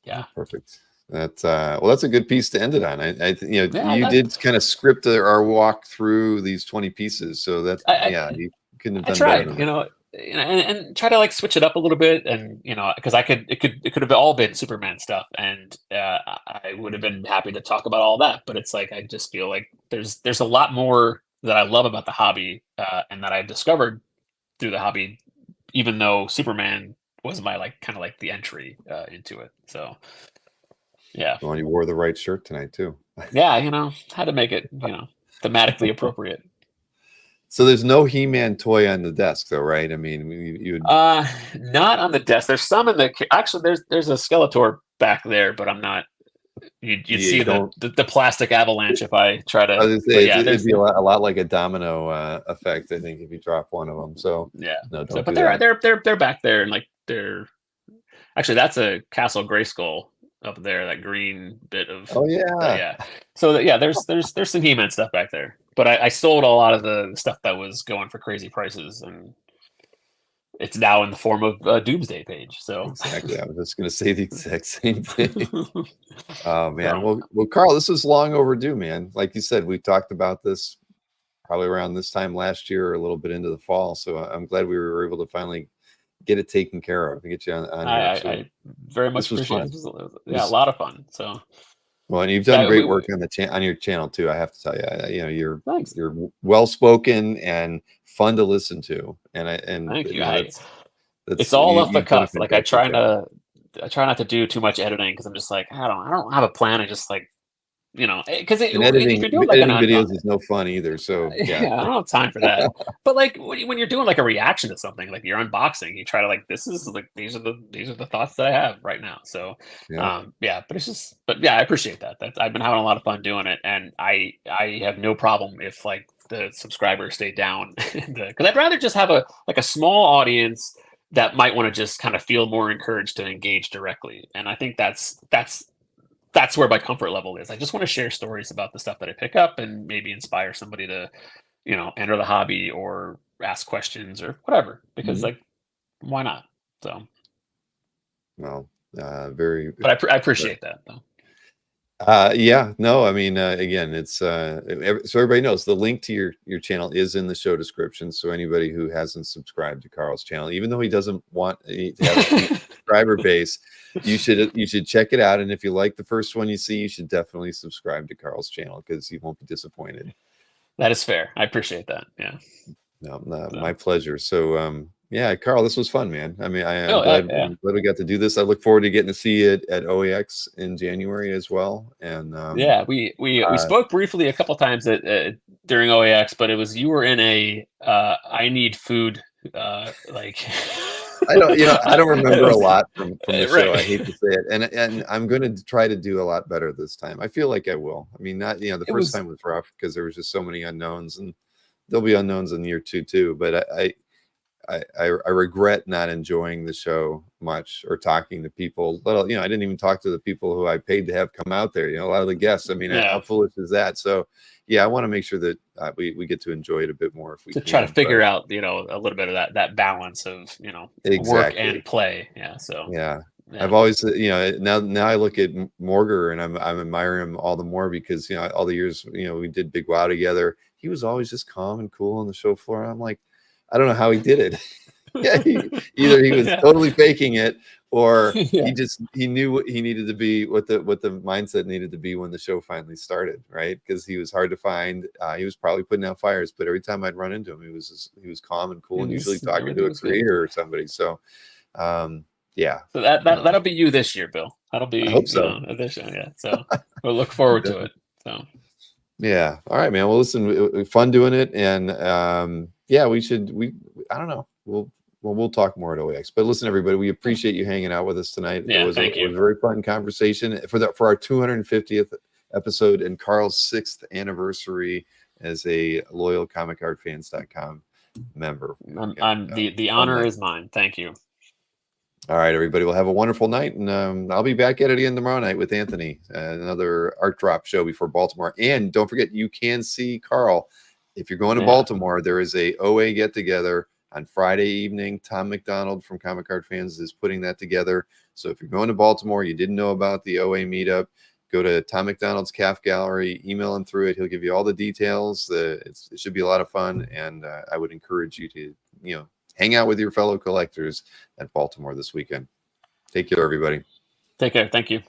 yeah.
perfect. That's well, that's a good piece to end it on.
Yeah,
You did kind of script our walk through these 20 pieces, so that's
I
you couldn't have
I
done better
tried,
than that.
and try to like switch it up a little bit, and because it could have all been Superman stuff, and I would have been happy to talk about all that, but it's like I just feel like there's a lot more that I love about the hobby, and that I've discovered through the hobby, even though Superman was my like kind of like the entry into it. So yeah,
Well, you wore the right shirt tonight too.
yeah, had to make it thematically appropriate.
So there's no He-Man toy on the desk, though, right? I mean, you would.
Not on the desk. There's some in the actually. There's a Skeletor back there, but I'm not. You'd
You
see
don't.
the plastic avalanche if I try
I
to.
was gonna
But
say
yeah,
it'd
there's
be a lot like a domino effect, I think, if you drop one of them. So
yeah.
no,
So,
don't
but
do that.
they're back there, and like they're actually that's a Castle Grayskull up there. That green bit of
Oh yeah.
yeah. So yeah, there's some He-Man stuff back there, but I sold a lot of the stuff that was going for crazy prices, and it's now in the form of a Doomsday page. So
Exactly. I was just going to say the exact same thing. Oh man.
so
Well, Carl, this is long overdue, man. Like you said, we talked about this probably around this time last year or a little bit into the fall. So I'm glad we were able to finally get it taken care of and get you on here. So
I very much
this was
appreciate
fun.
it. Yeah, a lot of fun. So
Well, and you've done
yeah,
great work on on your channel too. I have to tell you,
thanks.
you're well spoken and fun to listen to, and
Thank you.
that's
It's all off the
you've done a
cuff. Like
fantastic job.
I try not to do too much editing because I'm just like I don't have a plan. I just like because
And
if you're doing like an
videos is no fun either. So yeah,
yeah, I don't have time for that. But like when you're doing like a reaction to something, like you're unboxing, you try to like this is like these are the thoughts that I have right now. So
yeah.
yeah, but yeah, I appreciate that. I've been having a lot of fun doing it, and I have no problem if like the subscribers stay down because I'd rather just have a small audience that might want to just kind of feel more encouraged to engage directly. And I think that's where my comfort level is. I just want to share stories about the stuff that I pick up and maybe inspire somebody to, enter the hobby or ask questions or whatever, because
Mhm.
like, why not? So,
Well, very.
but I appreciate that though.
Yeah, no, I mean, again, it's so everybody knows the link to your channel is in the show description. So anybody who hasn't subscribed to Carl's channel, even though he doesn't want to have a huge subscriber base, you should check it out. And if you like the first one you see, you should definitely subscribe to Carl's channel because you won't be disappointed.
That is fair. I appreciate that. Yeah.
No,
So,
my pleasure. So yeah, Carl, this was fun, man. I mean,
oh, yeah.
I'm glad we got to do this. I look forward to getting to see it at OAX in January as well. And
Yeah, we spoke briefly a couple times during OAX, but it was you were in a I need food Like
I don't, I don't remember a lot from the show.
right.
I hate to say it, and I'm going to try to do a lot better this time. I feel like I will. I mean, not the
It
first
was
time was rough because there was just so many unknowns, and there'll be unknowns in year two too. But I regret not enjoying the show much or talking to people. Little, I didn't even talk to the people who I paid to have come out there. A lot of the guests. I mean, how
yeah.
foolish is that? So, yeah, I want to make sure that we get to enjoy it a bit more if we
To try to
can. But
figure out, a little bit of that balance of, work
exactly,
and play. Yeah. So
yeah. I've
yeah.
always, now I look at Morger and I'm admiring him all the more because all the years we did Big Wow together. He was always just calm and cool on the show floor. I'm like, I don't know how he did it. Yeah, either he was
Yeah.
totally faking it, or
Yeah.
he knew what he needed to be, what the mindset needed to be when the show finally started, right? Because he was hard to find. He was probably putting out fires, but every time I'd run into him, he was calm and cool, and usually talking to
Everything
a
was good.
creator or somebody. So, yeah,
So that'll be you this year, Bill. That'll
I
be,
hope so.
this year. Yeah. So we'll look forward to it. So
Yeah. All right, man. Well, listen, fun doing it, and yeah, I don't know. We'll talk more at OAX. But listen, everybody, we appreciate you hanging out with us tonight.
yeah, thank
It was
you.
a very fun conversation for our 250th episode and Carl's 6th anniversary as a loyal comicartfans.com member.
The
Fun
honor
night.
is mine. Thank you.
All right, everybody. We'll have a wonderful night, and I'll be back at it again tomorrow night with Anthony, another art drop show before Baltimore. And don't forget, you can see Carl if you're going to Baltimore. There is a OA get together on Friday evening. Tom McDonald from Comic Art Fans is putting that together. So if you're going to Baltimore, you didn't know about the OA meetup, go to Tom McDonald's CAF Gallery, email him through it. He'll give you all the details. It should be a lot of fun, and I would encourage you to hang out with your fellow collectors at Baltimore this weekend. Take care, everybody.
Take care. Thank you.